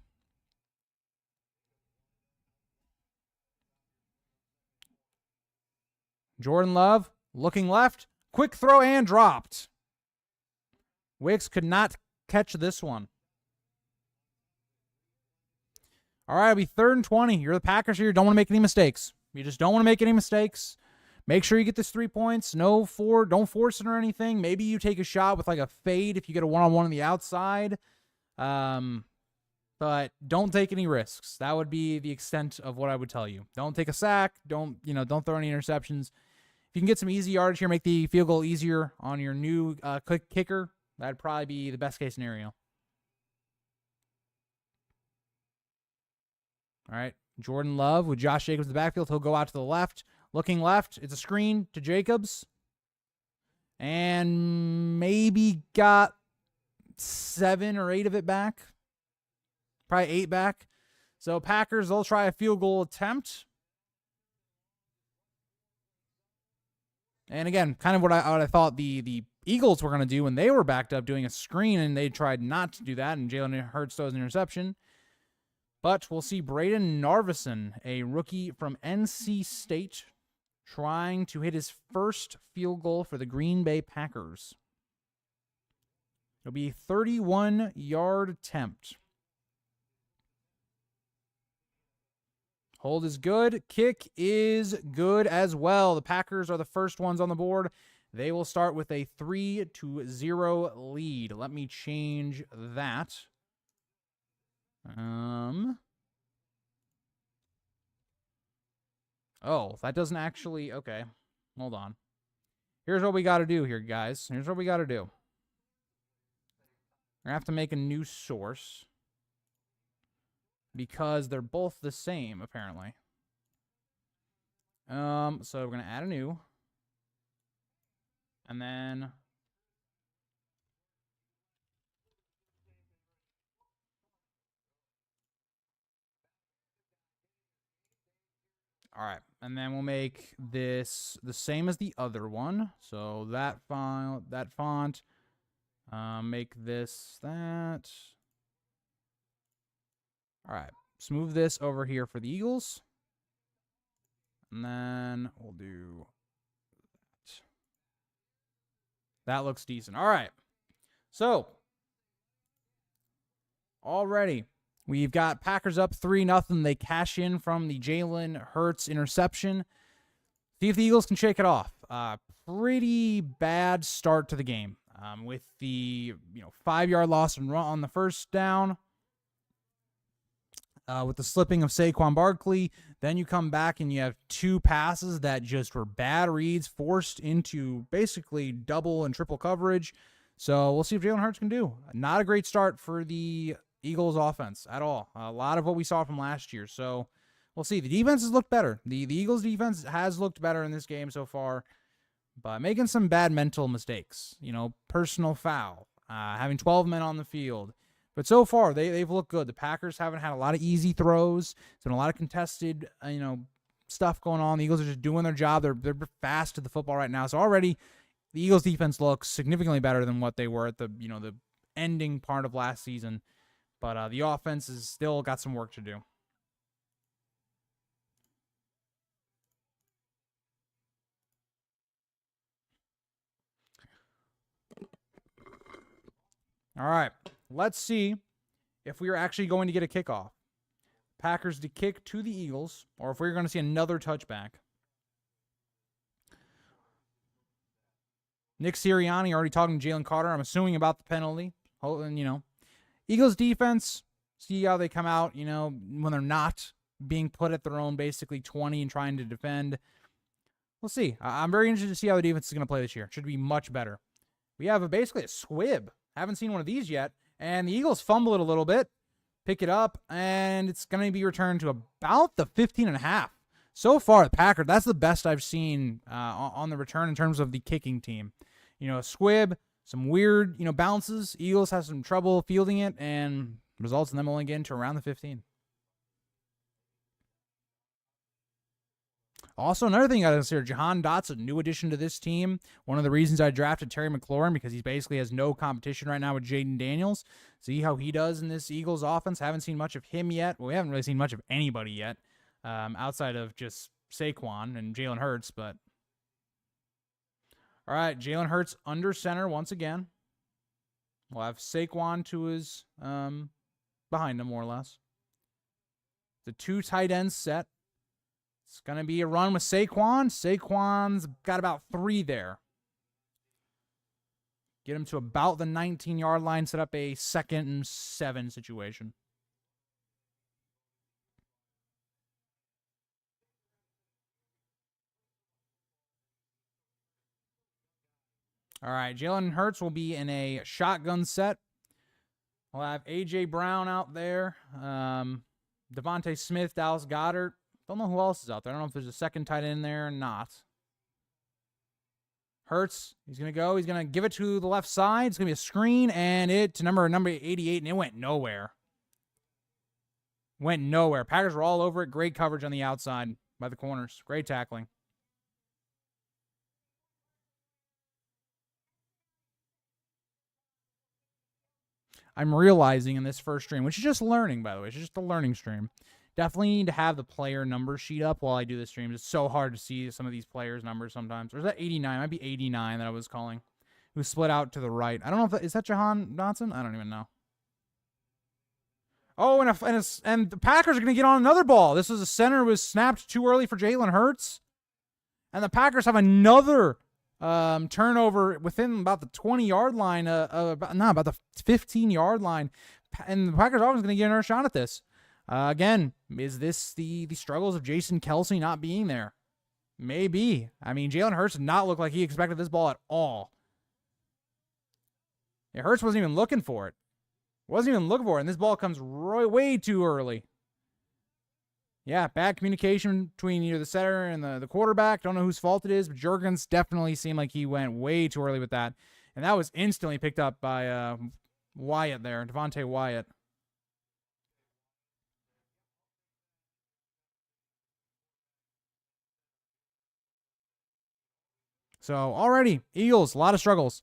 Jordan Love, looking left. Quick throw and dropped. Wicks could not catch this one. All right, it'll be 3rd and 20. You're the Packers here. You don't want to make any mistakes. You just don't want to make any mistakes. Make sure you get this 3 points. Don't force it or anything. Maybe you take a shot with like a fade if you get a one-on-one on the outside. But don't take any risks. That would be the extent of what I would tell you. Don't take a sack. Don't throw any interceptions. If you can get some easy yardage here, make the field goal easier on your new quick kicker, that'd probably be the best case scenario. All right, Jordan Love with Josh Jacobs in the backfield. He'll go out to the left. Looking left, it's a screen to Jacobs. And maybe got 7 or 8 of it back. Probably 8 back. So Packers, they'll try a field goal attempt. And again, kind of what I thought the Eagles were going to do when they were backed up doing a screen, and they tried not to do that, and Jalen Hurts throws an interception. But we'll see Braden Narvison, a rookie from NC State, trying to hit his first field goal for the Green Bay Packers. It'll be a 31-yard attempt. Hold is good. Kick is good as well. The Packers are the first ones on the board. They will start with a 3-0 lead. Let me change that. Oh, that doesn't actually... Okay, hold on. Here's what we got to do here, guys. Here's what we got to do. We're going to have to make a new source because they're both the same, apparently. So we're going to add a new. And then... All right, and then we'll make this the same as the other one. So that font, make this that. All right, let's move this over here for the Eagles. And then we'll do that. That looks decent. All right, so already we've got Packers up 3-0. They cash in from the Jalen Hurts interception. See if the Eagles can shake it off. Pretty bad start to the game with the 5-yard loss and run on the first down. With the slipping of Saquon Barkley. Then you come back and you have 2 passes that just were bad reads, forced into basically double and triple coverage. So we'll see if Jalen Hurts can do. Not a great start for the Eagles offense at all. A lot of what we saw from last year. So we'll see. The defense has looked better. The Eagles defense has looked better in this game so far, but making some bad mental mistakes. Personal foul, having 12 men on the field. But so far, they've looked good. The Packers haven't had a lot of easy throws. There's been a lot of contested, stuff going on. The Eagles are just doing their job. They're fast to the football right now. So already, the Eagles defense looks significantly better than what they were at the the ending part of last season. But the offense has still got some work to do. All right, let's see if we are actually going to get a kickoff. Packers to kick to the Eagles, or if we're going to see another touchback. Nick Sirianni already talking to Jalen Carter. I'm assuming about the penalty. And, Eagles defense, see how they come out, when they're not being put at their own basically 20 and trying to defend. We'll see. I'm very interested to see how the defense is going to play this year. It should be much better. We have basically a squib. Haven't seen one of these yet. And the Eagles fumble it a little bit, pick it up, and it's going to be returned to about the 15.5. So far, the Packers, that's the best I've seen on the return in terms of the kicking team. A squib, some weird, bounces. Eagles have some trouble fielding it, and results in them only getting to around the 15. Also, another thing I got to consider, Jahan Dotson, new addition to this team. One of the reasons I drafted Terry McLaurin, because he basically has no competition right now with Jaden Daniels. See how he does in this Eagles offense. Haven't seen much of him yet. Well, we haven't really seen much of anybody yet, outside of just Saquon and Jalen Hurts. But all right, Jalen Hurts under center once again. We'll have Saquon to his behind him, more or less. The 2 tight ends set. It's going to be a run with Saquon. Saquon's got about 3 there. Get him to about the 19-yard line, set up a 2nd and 7 situation. All right, Jalen Hurts will be in a shotgun set. We'll have A.J. Brown out there. Devontae Smith, Dallas Goedert. Don't know who else is out there. I don't know if there's a second tight end there or not. Hurts, he's going to go. He's going to give it to the left side. It's going to be a screen, and it to number 88, and it went nowhere. Went nowhere. Packers were all over it. Great coverage on the outside by the corners. Great tackling. I'm realizing in this first stream, which is just learning, by the way. It's just a learning stream. Definitely need to have the player number sheet up while I do the streams. It's so hard to see some of these players' numbers sometimes. Or is that 89? It might be 89 that I was calling. Who split out to the right. I don't know if that, is that Jahan Dotson? I don't even know. Oh, and the Packers are going to get on another ball. This is a center was snapped too early for Jalen Hurts. And the Packers have another turnover within about the 20-yard line, about the 15-yard line, and the Packers are always going to get another shot at this. Again, is this the struggles of Jason Kelce not being there? Maybe. I mean, Jalen Hurts did not look like he expected this ball at all. Yeah, Hurts wasn't even looking for it. And this ball comes way too early. Yeah, bad communication between either the center and the quarterback. Don't know whose fault it is, but Jurgens definitely seemed like he went way too early with that. And that was instantly picked up by Wyatt there, Devontae Wyatt. So already, Eagles, a lot of struggles.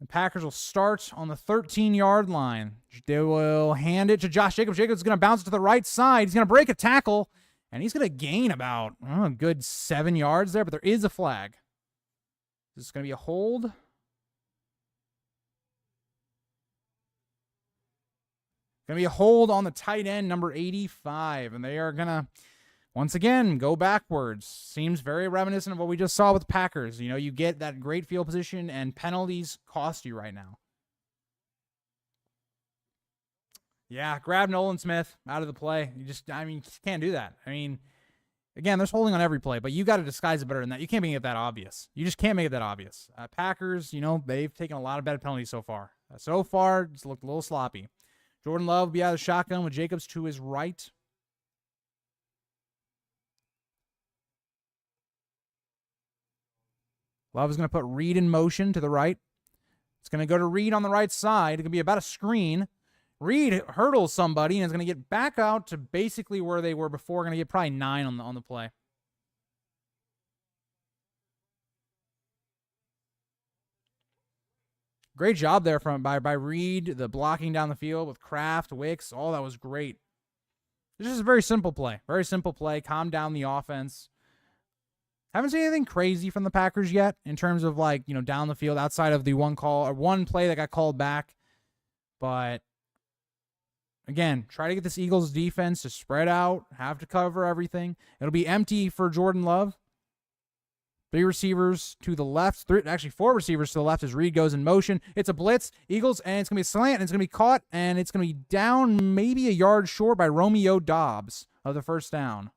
The Packers will start on the 13-yard line. They will hand it to Josh Jacobs. Jacobs is going to bounce it to the right side. He's going to break a tackle, and he's going to gain about a good 7 yards there, but there is a flag. Is this going to be a hold? Going to be a hold on the tight end, number 85, and they are going to, once again, go backwards. Seems very reminiscent of what we just saw with the Packers. You know, you get that great field position, and penalties cost you right now. Yeah, grab Nolan Smith out of the play. You can't do that. I mean, again, there's holding on every play, but you got to disguise it better than that. You can't make it that obvious. You just can't make it that obvious. Packers, they've taken a lot of bad penalties so far. It's looked a little sloppy. Jordan Love will be out of the shotgun with Jacobs to his right. Love is going to put Reed in motion to the right. It's going to go to Reed on the right side. It's going to be about a screen. Reed hurdles somebody and is going to get back out to basically where they were before. Going to get probably 9 on the play. Great job there by Reed. The blocking down the field with Kraft, Wicks, all that was great. This is a very simple play. Very simple play. Calm down the offense. Haven't seen anything crazy from the Packers yet in terms of down the field outside of the one play that got called back. But again, try to get this Eagles defense to spread out, have to cover everything. It'll be empty for Jordan Love. 3 receivers to the left. 4 receivers to the left as Reed goes in motion. It's a blitz, Eagles, and it's going to be a slant, and it's going to be caught, and it's going to be down maybe a yard short by Romeo Doubs of the first down.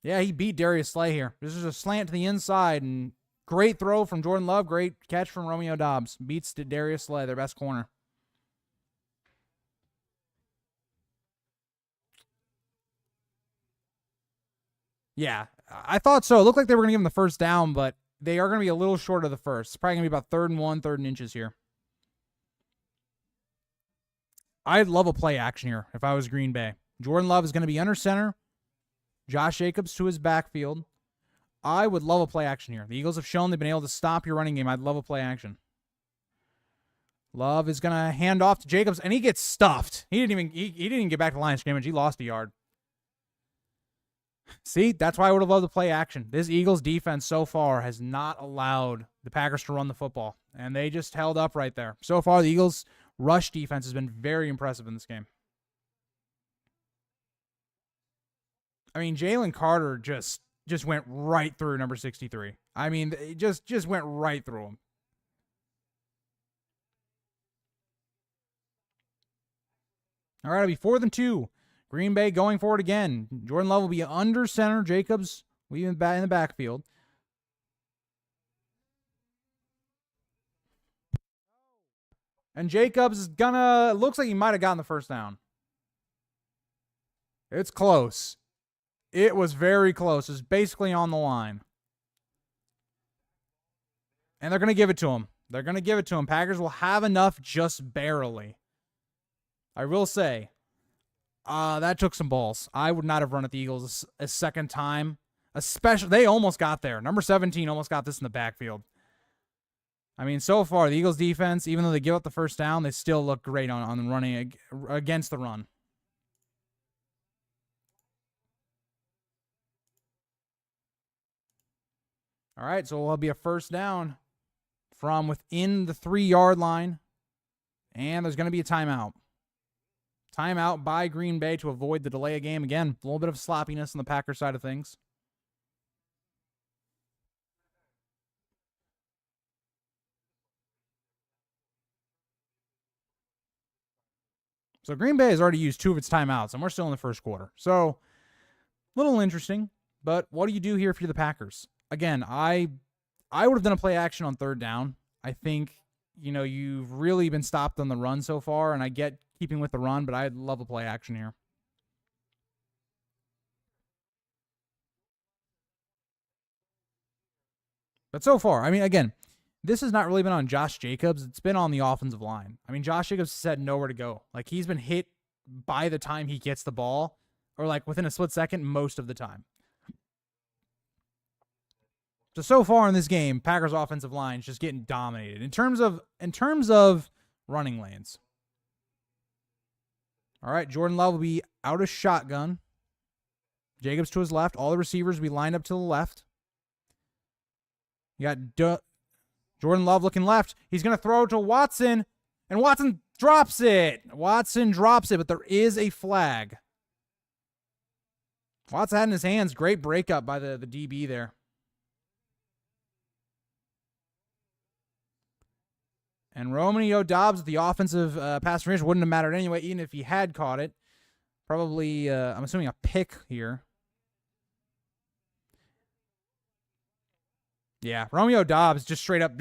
Yeah, he beat Darius Slay here. This is a slant to the inside, and great throw from Jordan Love. Great catch from Romeo Doubs. Beats to Darius Slay, their best corner. Yeah, I thought so. It looked like they were going to give him the first down, but they are going to be a little short of the first. It's probably going to be about 3rd and 1, 3rd and inches here. I'd love a play action here if I was Green Bay. Jordan Love is going to be under center. Josh Jacobs to his backfield. I would love a play action here. The Eagles have shown they've been able to stop your running game. I'd love a play action. Love is going to hand off to Jacobs, and he gets stuffed. He didn't even get back to the line of scrimmage. He lost a yard. See, that's why I would have loved to play action. This Eagles defense so far has not allowed the Packers to run the football, and they just held up right there. So far, the Eagles' rush defense has been very impressive in this game. I mean, Jalen Carter just went right through number 63. I mean, it just went right through him. All right, it'll be 4th and 2. Green Bay going for it again. Jordan Love will be under center. Jacobs will be in the backfield. And Jacobs is looks like he might have gotten the first down. It's close. It was very close. It's basically on the line. And they're going to give it to him. Packers will have enough just barely. I will say, that took some balls. I would not have run at the Eagles a second time. Especially, they almost got there. Number 17 almost got this in the backfield. I mean, so far, the Eagles defense, even though they give up the first down, they still look great on running against the run. All right, so it'll be a first down from within the 3-yard line. And there's going to be a timeout. Timeout by Green Bay to avoid the delay of game. Again, a little bit of sloppiness on the Packers side of things. So Green Bay has already used 2 of its timeouts, and we're still in the first quarter. So a little interesting, but what do you do here if you're the Packers? Again, I would have done a play action on 3rd down. I think, you've really been stopped on the run so far, and I get keeping with the run, but I'd love a play action here. But so far, I mean, again, this has not really been on Josh Jacobs. It's been on the offensive line. I mean, Josh Jacobs said nowhere to go. Like, he's been hit by the time he gets the ball, or like within a split second most of the time. So far in this game, Packers offensive line is just getting dominated in terms of running lanes. All right, Jordan Love will be out of shotgun. Jacobs to his left. All the receivers will be lined up to the left. You got Jordan Love looking left. He's going to throw to Watson, and Watson drops it. But there is a flag. Watson had in his hands. Great breakup by the DB there. And Romeo Doubs, the offensive pass interference, wouldn't have mattered anyway, even if he had caught it. Probably, I'm assuming a pick here. Yeah, Romeo Doubs just straight up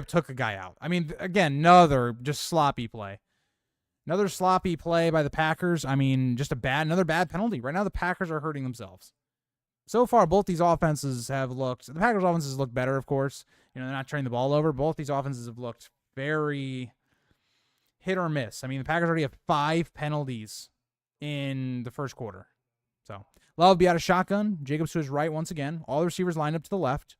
took a guy out. I mean, again, another just sloppy play. Another sloppy play by the Packers. I mean, just another bad penalty. Right now, the Packers are hurting themselves. So far, both these offenses have looked. The Packers' offenses look better, of course. They're not turning the ball over. Both these offenses have looked very hit or miss. I mean, the Packers already have 5 penalties in the first quarter. So, Love will be out of shotgun. Jacobs to his right once again. All the receivers lined up to the left.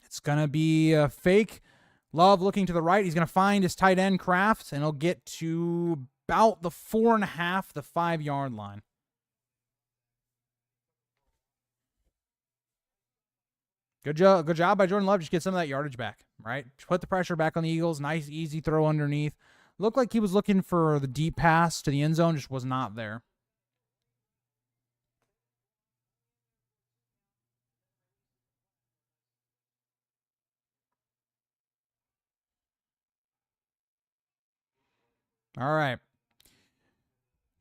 It's going to be a fake. Love looking to the right. He's going to find his tight end, Kraft, and he'll get to about the 4.5, the 5-yard line. Good job by Jordan Love. Just get some of that yardage back, right? Put the pressure back on the Eagles. Nice, easy throw underneath. Looked like he was looking for the deep pass to the end zone. Just was not there. All right.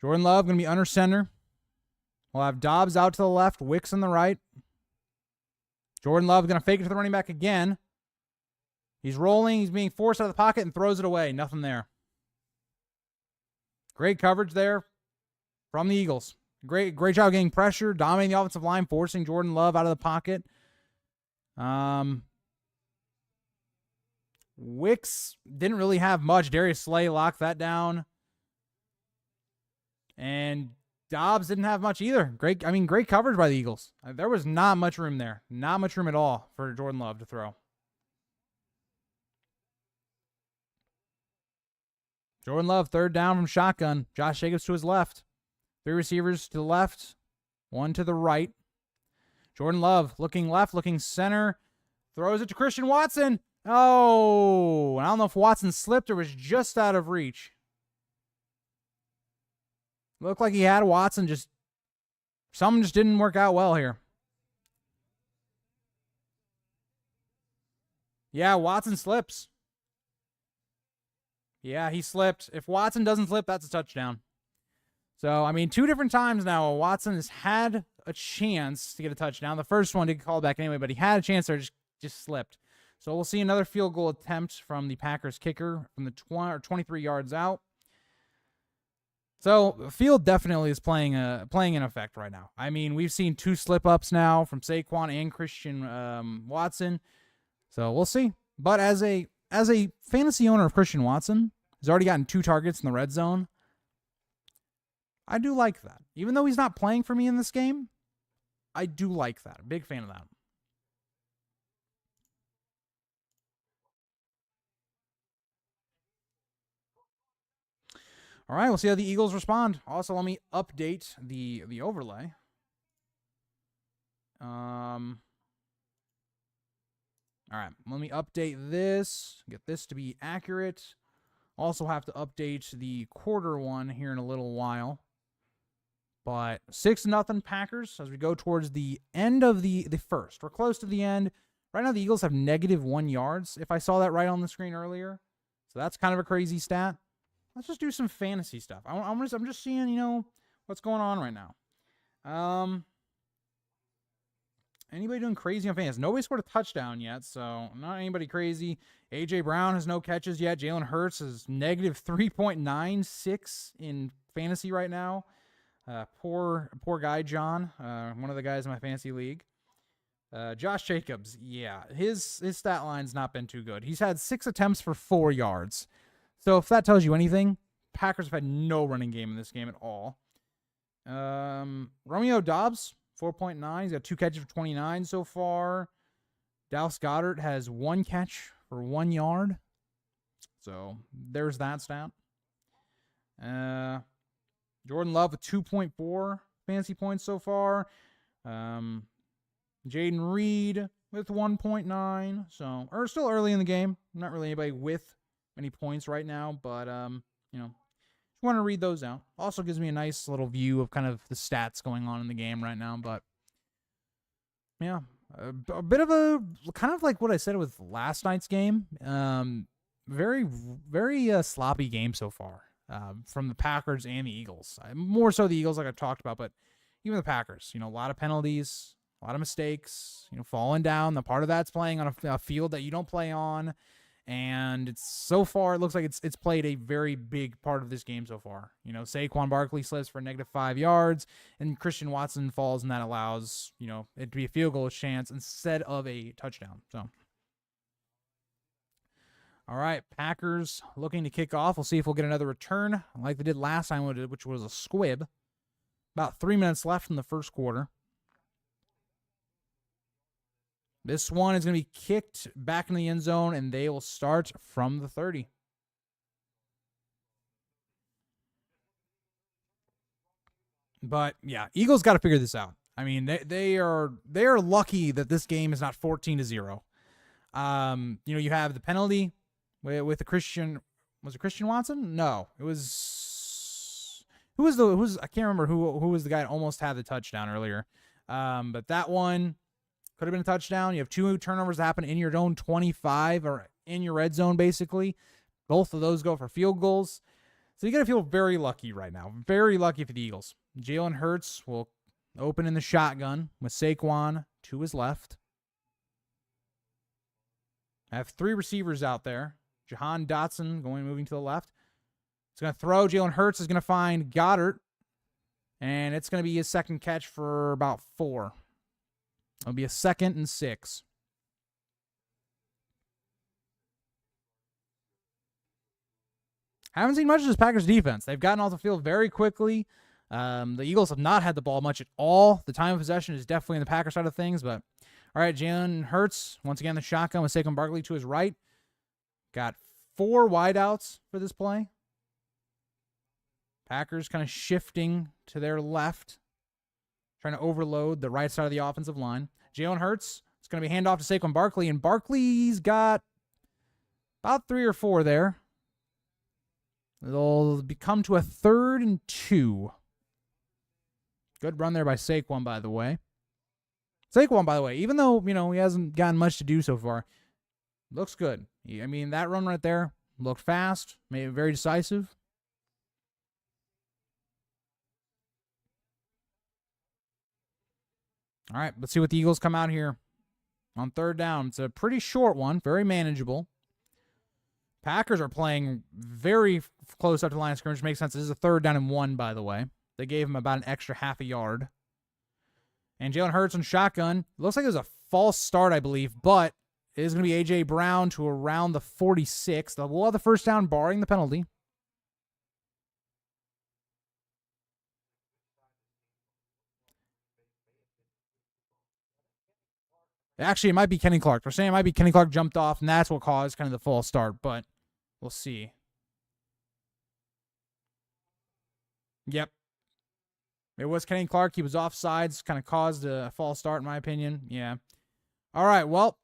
Jordan Love going to be under center. We'll have Doubs out to the left, Wicks on the right. Jordan Love going to fake it to the running back again. He's rolling. He's being forced out of the pocket and throws it away. Nothing there. Great coverage there from the Eagles. Great job getting pressure, dominating the offensive line, forcing Jordan Love out of the pocket. Wicks didn't really have much. Darius Slay locked that down. And Doubs didn't have much either. Great coverage by the Eagles. There was not much room there. Not much room at all for Jordan Love to throw. Jordan Love, 3rd down from shotgun. Josh Jacobs to his left. 3 receivers to the left. 1 to the right. Jordan Love looking left, looking center. Throws it to Christian Watson. Oh, I don't know if Watson slipped or was just out of reach. Looked like he had Watson. Something just didn't work out well here. Yeah, Watson slips. Yeah, he slipped. If Watson doesn't slip, that's a touchdown. So, I mean, 2 different times now, Watson has had a chance to get a touchdown. The first one did call back anyway, but he had a chance there, just slipped. So we'll see another field goal attempt from the Packers kicker from the 23 yards out. So field definitely is playing in effect right now. I mean, we've seen 2 slip-ups now from Saquon and Christian Watson. So we'll see. But as a fantasy owner of Christian Watson, who's already gotten 2 targets in the red zone, I do like that. Even though he's not playing for me in this game, I do like that. Big fan of that. All right, we'll see how the Eagles respond. Also, let me update the overlay. All right, let me update this, get this to be accurate. Also have to update the quarter one here in a little while. But 6-0 Packers as we go towards the end of the first. We're close to the end. Right now, the Eagles have -1 yards, if I saw that right on the screen earlier. So that's kind of a crazy stat. let's just do some fantasy stuff. I'm just seeing, what's going on right now. Anybody doing crazy on fantasy? Nobody scored a touchdown yet, so not anybody crazy. A.J. Brown has no catches yet. Jalen Hurts is negative 3.96 in fantasy right now. Poor guy, John, one of the guys in my fantasy league. Josh Jacobs, yeah, his stat line's not been too good. He's had 6 attempts for 4 yards. So if that tells you anything, Packers have had no running game in this game at all. Romeo Doubs, 4.9. He's got 2 catches for 29 so far. Dallas Goedert has 1 catch for 1 yard. So there's that stat. Jordan Love with 2.4 fantasy points so far. Jaden Reed with 1.9. So, or still early in the game. Not really anybody with any points right now, but just want to read those out. Also gives me a nice little view of kind of the stats going on in the game right now, but yeah, a bit of a kind of like what I said with last night's game. Very, very sloppy game so far from the Packers and the Eagles. More so the Eagles, like I've talked about, but even the Packers. A lot of penalties, a lot of mistakes. Falling down. The part of that's playing on a field that you don't play on, and it's so far it looks like it's played a very big part of this game so far. Saquon Barkley slips for -5 yards, and Christian Watson falls, and that allows it to be a field goal chance instead of a touchdown. So, all right, Packers looking to kick off. We'll see if we'll get another return like they did last time, which was a squib. About 3 minutes left in the first quarter. This one is going to be kicked back in the end zone, and they will start from the 30. But yeah, Eagles got to figure this out. I mean, they are lucky that this game is not 14-0. You have the penalty with the Christian. Was it Christian Watson? No, it was. Who was I can't remember who was the guy that almost had the touchdown earlier. But that one could have been a touchdown. You have 2 turnovers that happen in your own 25 or in your red zone, basically. Both of those go for field goals. So you got to feel very lucky right now. Very lucky for the Eagles. Jalen Hurts will open in the shotgun with Saquon to his left. I have 3 receivers out there. Jahan Dotson moving to the left. It's going to throw. Jalen Hurts is going to find Goddard. And it's going to be his second catch for about 4. It'll be a 2nd and 6. Haven't seen much of this Packers defense. They've gotten off the field very quickly. The Eagles have not had the ball much at all. The time of possession is definitely on the Packers side of things. But, all right, Jalen Hurts, once again, the shotgun with Saquon Barkley to his right. Got 4 wideouts for this play. Packers kind of shifting to their left, trying to overload the right side of the offensive line. Jalen Hurts, it's going to be handoff to Saquon Barkley, and Barkley's got about 3 or 4 there. It'll come to a 3rd and 2. Good run there by Saquon, by the way. Even though, he hasn't gotten much to do so far, looks good. I mean, that run right there looked fast, made it very decisive. All right, let's see what the Eagles come out here on 3rd down. It's a pretty short one, very manageable. Packers are playing very close up to the line of scrimmage, which makes sense. This is a 3rd down and 1, by the way. They gave him about an extra half a yard. And Jalen Hurts on shotgun. Looks like it was a false start, I believe, but it is going to be A.J. Brown to around the 46. We'll have the 1st down, barring the penalty. Actually, it might be Kenny Clark. They're saying it might be Kenny Clark jumped off, and that's what caused kind of the false start, but we'll see. Yep. It was Kenny Clark. He was offsides, kind of caused a false start, in my opinion. Yeah. All right, well,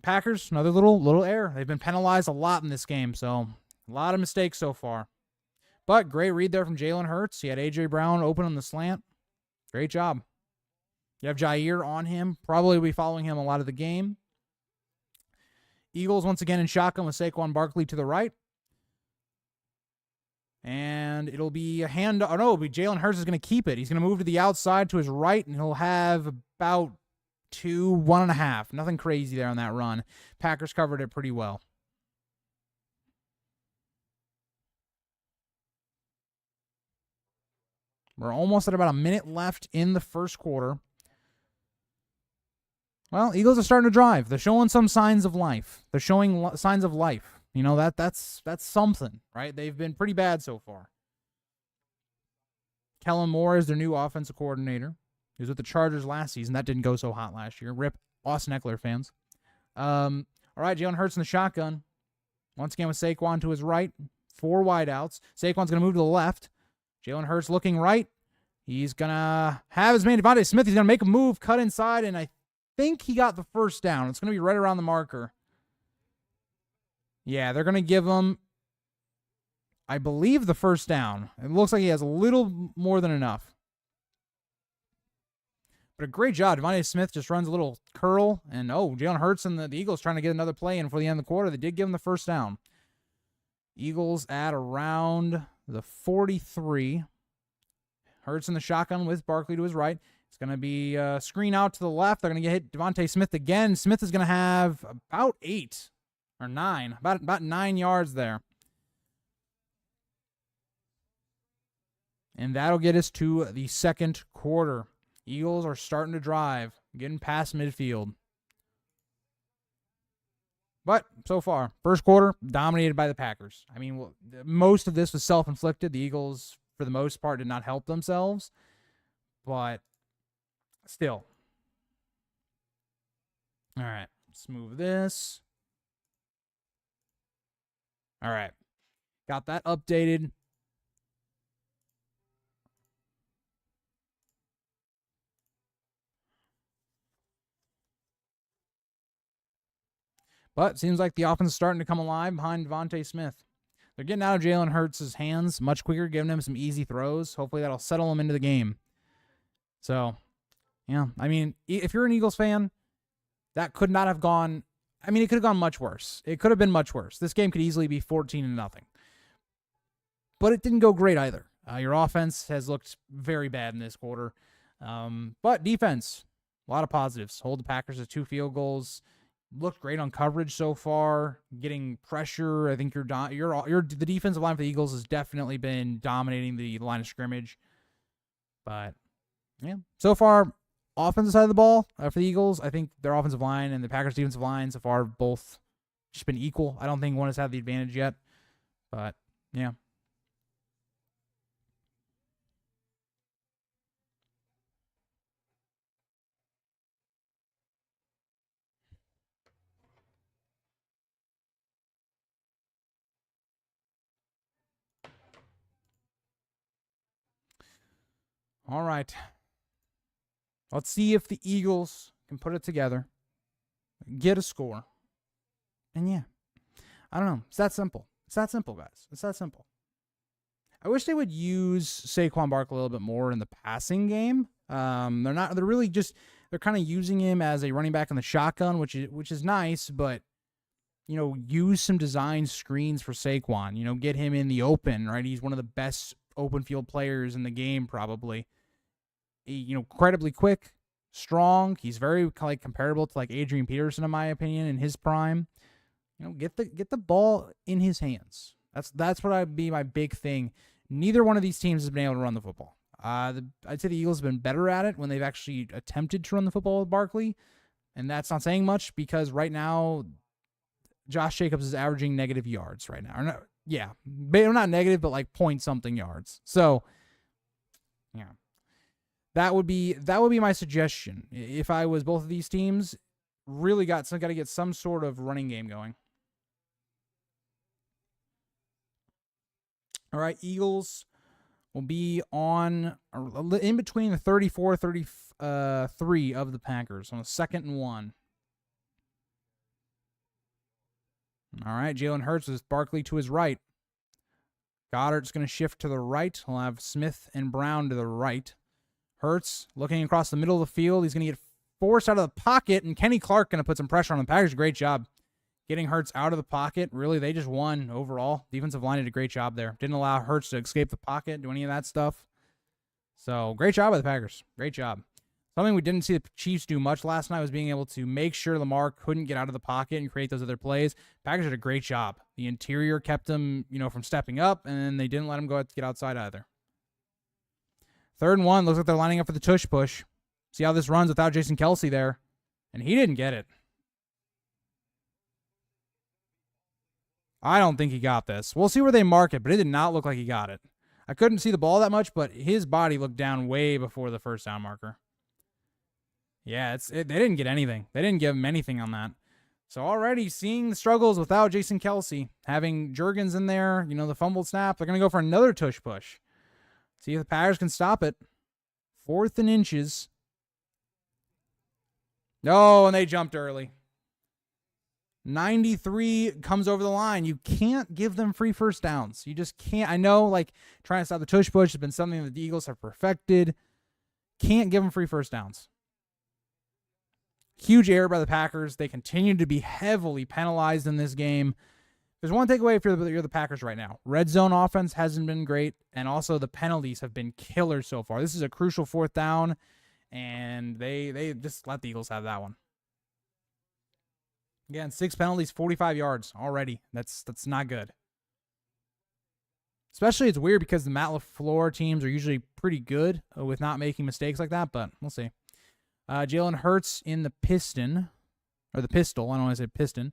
Packers, another little error. They've been penalized a lot in this game, so a lot of mistakes so far. But great read there from Jalen Hurts. He had A.J. Brown open on the slant. Great job. You have Jair on him. Probably will be following him a lot of the game. Eagles once again in shotgun with Saquon Barkley to the right. And it'll be a hand. Oh, no, it'll be Jalen Hurts is going to keep it. He's going to move to the outside to his right, and he'll have about 1.5. Nothing crazy there on that run. Packers covered it pretty well. We're almost at about a minute left in the first quarter. Well, Eagles are starting to drive. They're showing some signs of life. They're showing signs of life. You know, that's something, right? They've been pretty bad so far. Kellen Moore is their new offensive coordinator. He was with the Chargers last season. That didn't go so hot last year. Rip Austin Eckler fans. All right, Jalen Hurts in the shotgun. Once again with Saquon to his right. 4 wideouts. Saquon's going to move to the left. Jalen Hurts looking right. He's going to have his man DeVonta Smith. He's going to make a move, cut inside, and I think he got the first down. It's going to be right around the marker. Yeah, they're going to give him, I believe, the first down. It looks like he has a little more than enough. But a great job. DeVonta Smith just runs a little curl, and Jalen Hurts and the Eagles trying to get another play in for the end of the quarter. They did give him the first down. Eagles at around the 43. Hurts in the shotgun with Barkley to his right. It's going to be a screen out to the left. They're going to hit DeVonta Smith again. Smith is going to have about 8 or 9, about 9 yards there. And that'll get us to the second quarter. Eagles are starting to drive, getting past midfield. But so far, first quarter, dominated by the Packers. I mean, most of this was self-inflicted. The Eagles, for the most part, did not help themselves. But still. All right, let's move this. All right, got that updated. But it seems like the offense is starting to come alive behind DeVonta Smith. They're getting out of Jalen Hurts' hands much quicker, giving him some easy throws. Hopefully that'll settle him into the game. So, yeah, I mean, if you're an Eagles fan, that could not have gone. I mean, it could have gone much worse. It could have been much worse. This game could easily be 14-0. But it didn't go great either. Your offense has looked very bad in this quarter. But defense, a lot of positives. Hold the Packers to 2 field goals. Looked great on coverage so far. Getting pressure. I think the defensive line for the Eagles has definitely been dominating the line of scrimmage. But yeah, so far, offensive side of the ball for the Eagles, I think their offensive line and the Packers defensive line so far have both just been equal. I don't think one has had the advantage yet. But yeah. All right. Let's see if the Eagles can put it together, get a score. And yeah, I don't know. It's that simple. It's that simple, guys. It's that simple. I wish they would use Saquon Barkley a little bit more in the passing game. They're kind of using him as a running back in the shotgun, which is nice, but use some design screens for Saquon. Get him in the open, right? He's one of the best open field players in the game, probably. Incredibly quick, strong. He's very comparable to Adrian Peterson, in my opinion, in his prime. Get the ball in his hands. That's what I'd be my big thing. Neither one of these teams has been able to run the football. I'd say the Eagles have been better at it when they've actually attempted to run the football with Barkley, and that's not saying much because right now Josh Jacobs is averaging negative yards right now. Not negative, but point something yards. So, yeah. That would be my suggestion. If I was both of these teams, really got to get some sort of running game going. All right, Eagles will be in between the 34, 33 of the Packers on a 2nd and 1. All right, Jalen Hurts with Barkley to his right. Goddard's going to shift to the right. He'll have Smith and Brown to the right. Hurts looking across the middle of the field. He's going to get forced out of the pocket, and Kenny Clark going to put some pressure on the Packers. Great job getting Hurts out of the pocket. Really, they just won overall. Defensive line did a great job there. Didn't allow Hurts to escape the pocket, do any of that stuff. So, great job by the Packers. Great job. Something we didn't see the Chiefs do much last night was being able to make sure Lamar couldn't get out of the pocket and create those other plays. Packers did a great job. The interior kept him, from stepping up, and they didn't let him get outside either. 3rd and 1. Looks like they're lining up for the tush push. See how this runs without Jason Kelce there. And he didn't get it. I don't think he got this. We'll see where they mark it, but it did not look like he got it. I couldn't see the ball that much, but his body looked down way before the first down marker. Yeah, they didn't get anything. They didn't give him anything on that. So already seeing the struggles without Jason Kelce, having Juergens in there, the fumbled snap, they're going to go for another tush push. See if the Packers can stop it. 4th and inches. No, and they jumped early. 93 comes over the line. You can't give them free first downs. You just can't. I know, trying to stop the tush push has been something that the Eagles have perfected. Can't give them free first downs. Huge error by the Packers. They continue to be heavily penalized in this game. There's one takeaway if you're the Packers right now. Red zone offense hasn't been great, and also the penalties have been killer so far. This is a crucial 4th down, and they just let the Eagles have that one. Again, 6 penalties, 45 yards already. That's not good. Especially it's weird because the Matt LaFleur teams are usually pretty good with not making mistakes like that, but we'll see. Jalen Hurts in the pistol. I don't want to say piston.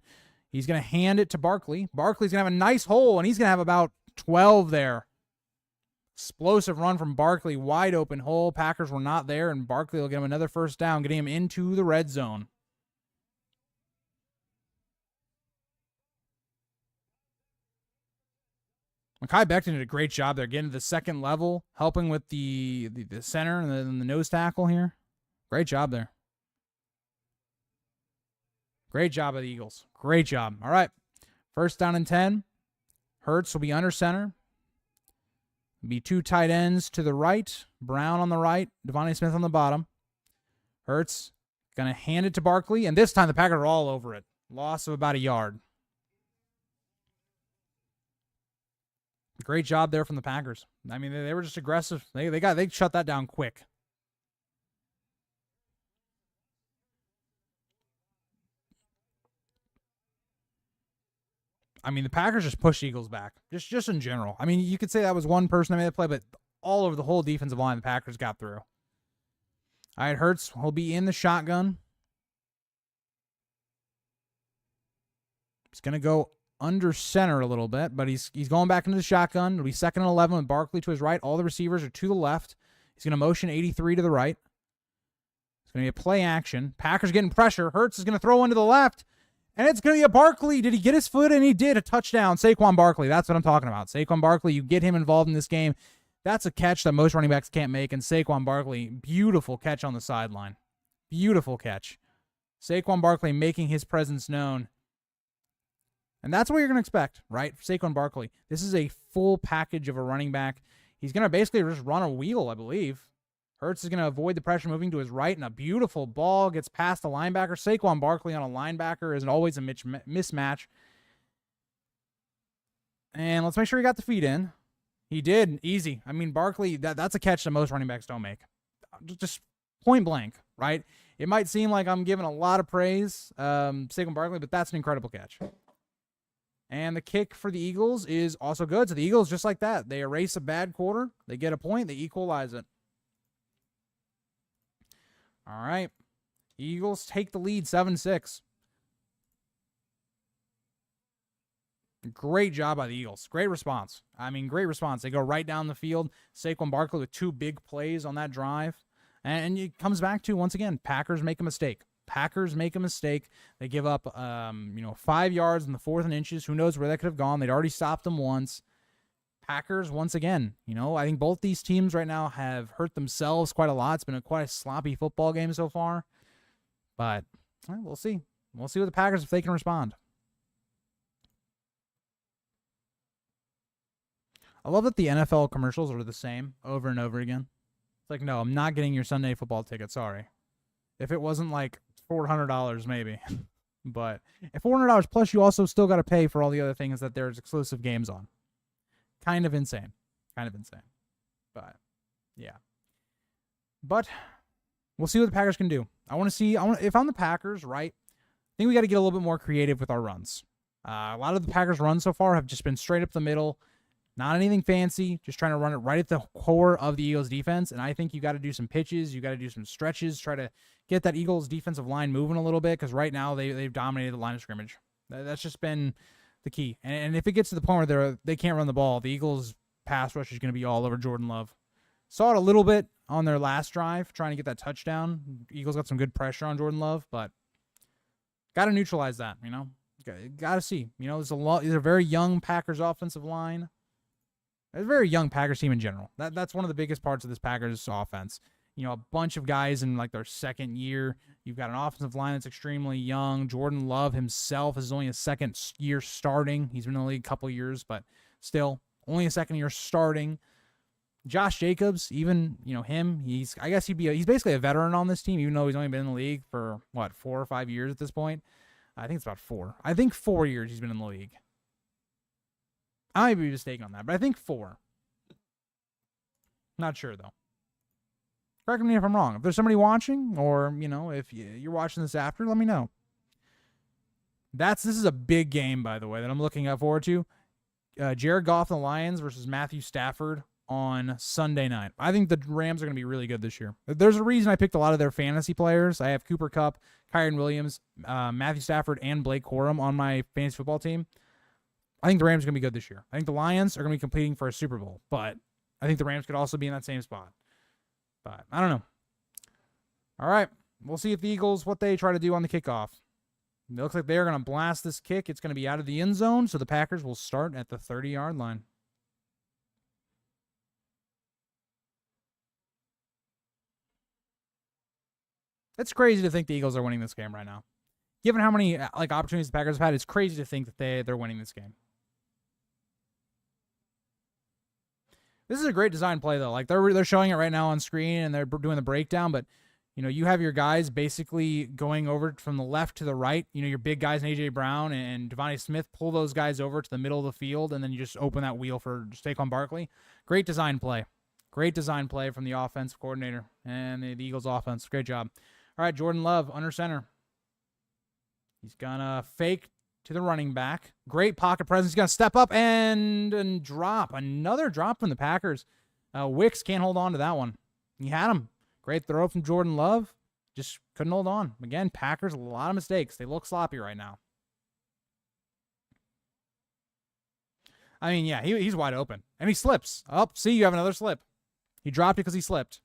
He's going to hand it to Barkley. Barkley's going to have a nice hole, and he's going to have about 12 there. Explosive run from Barkley. Wide open hole. Packers were not there, and Barkley will get him another first down, getting him into the red zone. Mekhi Becton did a great job there, getting to the second level, helping with the center and the nose tackle here. Great job there. Great job of the Eagles. Great job. All right. 1st down and 10. Hurts will be under center. Be 2 tight ends to the right. Brown on the right. Devontae Smith on the bottom. Hurts going to hand it to Barkley. And this time the Packers are all over it. Loss of about a yard. Great job there from the Packers. I mean, they were just aggressive. They shut that down quick. I mean, the Packers just pushed Eagles back, just in general. I mean, you could say that was one person that made the play, but all over the whole defensive line, the Packers got through. All right, Hurts will be in the shotgun. He's going to go under center a little bit, but he's going back into the shotgun. It'll be 2nd and 11 with Barkley to his right. All the receivers are to the left. He's going to motion 83 to the right. It's going to be a play action. Packers getting pressure. Hurts is going to throw one to the left. And it's going to be a Barkley. Did he get his foot? And he did. A touchdown. Saquon Barkley. That's what I'm talking about. Saquon Barkley, you get him involved in this game. That's a catch that most running backs can't make. And Saquon Barkley, beautiful catch on the sideline. Beautiful catch. Saquon Barkley making his presence known. And that's what you're going to expect, right? Saquon Barkley. This is a full package of a running back. He's going to basically just run a wheel, I believe. Hurts is going to avoid the pressure moving to his right, and a beautiful ball gets past the linebacker. Saquon Barkley on a linebacker is always a mismatch. And let's make sure he got the feet in. He did. Easy. I mean, Barkley, that's a catch that most running backs don't make. Just point blank, right? It might seem like I'm giving a lot of praise, Saquon Barkley, but that's an incredible catch. And the kick for the Eagles is also good. So the Eagles, just like that, they erase a bad quarter. They get a point. They equalize it. All right. Eagles take the lead 7-6. Great job by the Eagles. Great response. I mean, great response. They go right down the field. Saquon Barkley with 2 big plays on that drive. And it comes back to, once again, Packers make a mistake. They give up, 5 yards in the 4th and inches. Who knows where that could have gone? They'd already stopped them once. Packers, once again, I think both these teams right now have hurt themselves quite a lot. It's been quite a sloppy football game so far. But we'll see. We'll see with the Packers if they can respond. I love that the NFL commercials are the same over and over again. It's like, no, I'm not getting your Sunday football ticket. Sorry. If it wasn't like $400, maybe. But at $400 plus, you also still got to pay for all the other things that there's exclusive games on. Kind of insane. Kind of insane. But, yeah. But we'll see what the Packers can do. If I'm the Packers, right, I think we got to get a little bit more creative with our runs. A lot of the Packers' runs so far have just been straight up the middle. Not anything fancy, just trying to run it right at the core of the Eagles defense. And I think you got to do some pitches, you got to do some stretches, try to get that Eagles defensive line moving a little bit, because right now they've dominated the line of scrimmage. That's just been the key. And if it gets to the point where they can't run the ball, the Eagles pass rush is going to be all over Jordan Love. Saw it a little bit on their last drive, trying to get that touchdown. Eagles got some good pressure on Jordan Love, but got to neutralize that, Got to see. There's a very young Packers offensive line. It's a very young Packers team in general. That's one of the biggest parts of this Packers offense. A bunch of guys in like their second year. You've got an offensive line that's extremely young. Jordan Love himself is only a second year starting. He's been in the league a couple years, but still only a second year starting. Josh Jacobs, even him, he's basically a veteran on this team, even though he's only been in the league for 4 or 5 years at this point. I think it's about 4. I think 4 years he's been in the league. I might be mistaken on that, but I think 4. Not sure, though. Correct me if I'm wrong. If there's somebody watching, or, if you're watching this after, let me know. This is a big game, by the way, that I'm looking forward to. Jared Goff and the Lions versus Matthew Stafford on Sunday night. I think the Rams are going to be really good this year. There's a reason I picked a lot of their fantasy players. I have Cooper Kupp, Kyren Williams, Matthew Stafford, and Blake Corum on my fantasy football team. I think the Rams are going to be good this year. I think the Lions are going to be competing for a Super Bowl, but I think the Rams could also be in that same spot. But I don't know. All right. We'll see if the Eagles, what they try to do on the kickoff. It looks like they're going to blast this kick. It's going to be out of the end zone, so the Packers will start at the 30-yard line. It's crazy to think the Eagles are winning this game right now. Given how many opportunities the Packers have had, it's crazy to think that they're winning this game. This is a great design play, though. They're showing it right now on screen, and they're doing the breakdown, but you have your guys basically going over from the left to the right. Your big guys, A.J. Brown and Devontae Smith, pull those guys over to the middle of the field, and then you just open that wheel for Saquon Barkley. Great design play. Great design play from the offensive coordinator and the Eagles offense. Great job. All right, Jordan Love, under center. He's going to fake to the running back. Great pocket presence. He's going to step up and drop. Another drop from the Packers. Wicks can't hold on to that one. He had him. Great throw from Jordan Love. Just couldn't hold on. Again, Packers, a lot of mistakes. They look sloppy right now. I mean, yeah, he's wide open. And he slips. Oh, see, you have another slip. He dropped it because he slipped.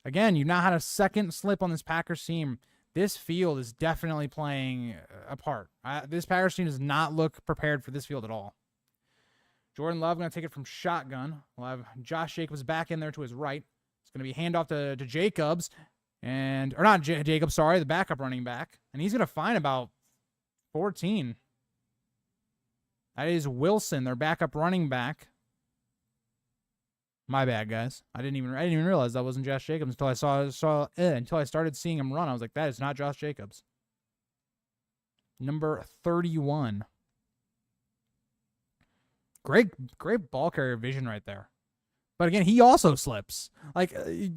Again, you've now had a second slip on this Packers team. This field is definitely playing a part. This Packers team does not look prepared for this field at all. Jordan Love going to take it from shotgun. We'll have Josh Jacobs back in there to his right. It's going to be handoff to Jacobs. Or not Jacobs, sorry, the backup running back. And he's going to find about 14. That is Wilson, their backup running back. My bad, guys. I didn't even realize that wasn't Josh Jacobs until until I started seeing him run. I was like, that is not Josh Jacobs. Number 31. Great ball carrier vision right there. But again, he also slips.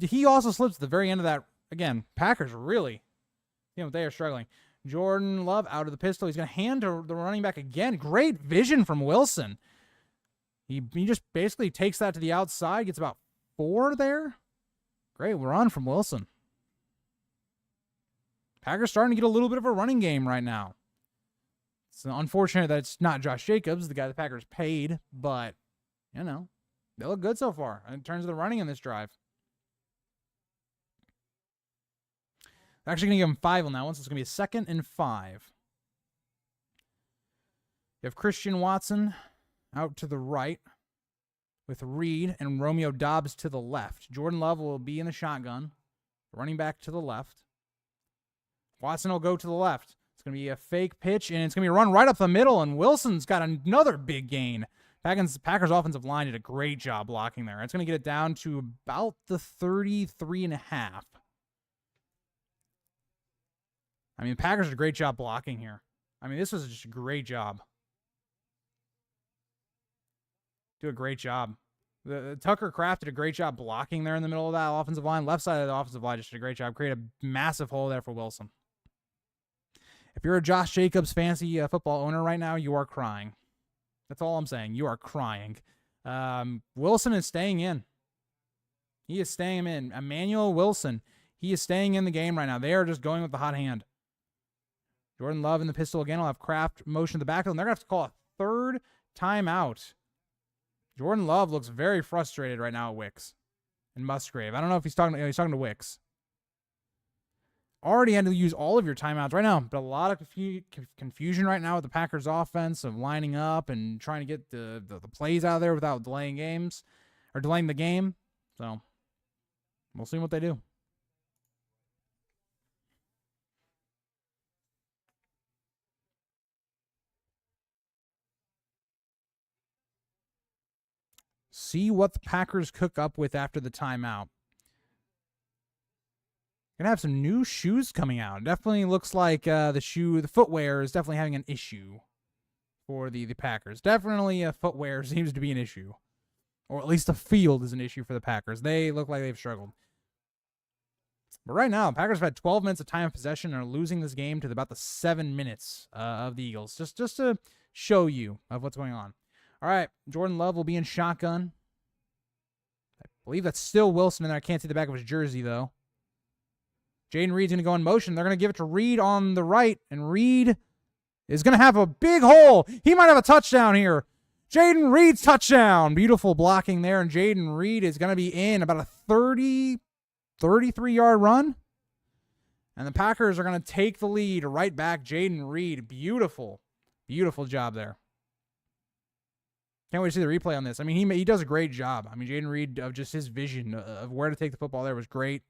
He also slips at the very end of that. Again, Packers really, they are struggling. Jordan Love out of the pistol. He's going to hand to the running back again. Great vision from Wilson. He just basically takes that to the outside, gets about 4 there. Great run from Wilson. Packers starting to get a little bit of a running game right now. It's unfortunate that it's not Josh Jacobs, the guy the Packers paid, but, they look good so far in terms of the running in this drive. They're actually going to give him 5 on that one, so it's going to be a 2nd and 5. You have Christian Watson out to the right with Reed and Romeo Doubs to the left. Jordan Love will be in the shotgun, running back to the left. Watson will go to the left. It's going to be a fake pitch, and it's going to be a run right up the middle, and Wilson's got another big gain. Packers offensive line did a great job blocking there. It's going to get it down to about the 33.5. I mean, the Packers did a great job blocking here. I mean, this was just a great job. Do a great job. The Tucker Kraft did a great job blocking there in the middle of that offensive line. Left side of the offensive line just did a great job. Create a massive hole there for Wilson. If you're a Josh Jacobs fantasy football owner right now, you are crying. That's all I'm saying. You are crying. Wilson is staying in. He is staying in. Emmanuel Wilson, he is staying in the game right now. They are just going with the hot hand. Jordan Love in the pistol again. I'll have Kraft motion to the backfield, and they're going to have to call a third timeout. Jordan Love looks very frustrated right now at Wicks and Musgrave. I don't know if he's talking to Wicks. Already had to use all of your timeouts right now, but a lot of confusion right now with the Packers offense of lining up and trying to get the plays out of there without delaying the game. So we'll see what they do. See what the Packers cook up with after the timeout. Gonna have some new shoes coming out. Definitely looks like the footwear is definitely having an issue for the Packers. Definitely footwear seems to be an issue. Or at least the field is an issue for the Packers. They look like they've struggled. But right now, the Packers have had 12 minutes of time of possession and are losing this game to about the 7 minutes of the Eagles. Just to show you of what's going on. All right, Jordan Love will be in shotgun. I believe that's still Wilson in there. I can't see the back of his jersey, though. Jaden Reed's going to go in motion. They're going to give it to Reed on the right, and Reed is going to have a big hole. He might have a touchdown here. Jaden Reed's touchdown. Beautiful blocking there, and Jaden Reed is going to be in about a 33-yard run. And the Packers are going to take the lead right back. Jaden Reed, beautiful job there. Can't wait to see the replay on this. I mean, he does a great job. I mean, Jaden Reed, of just his vision of where to take the football there was great.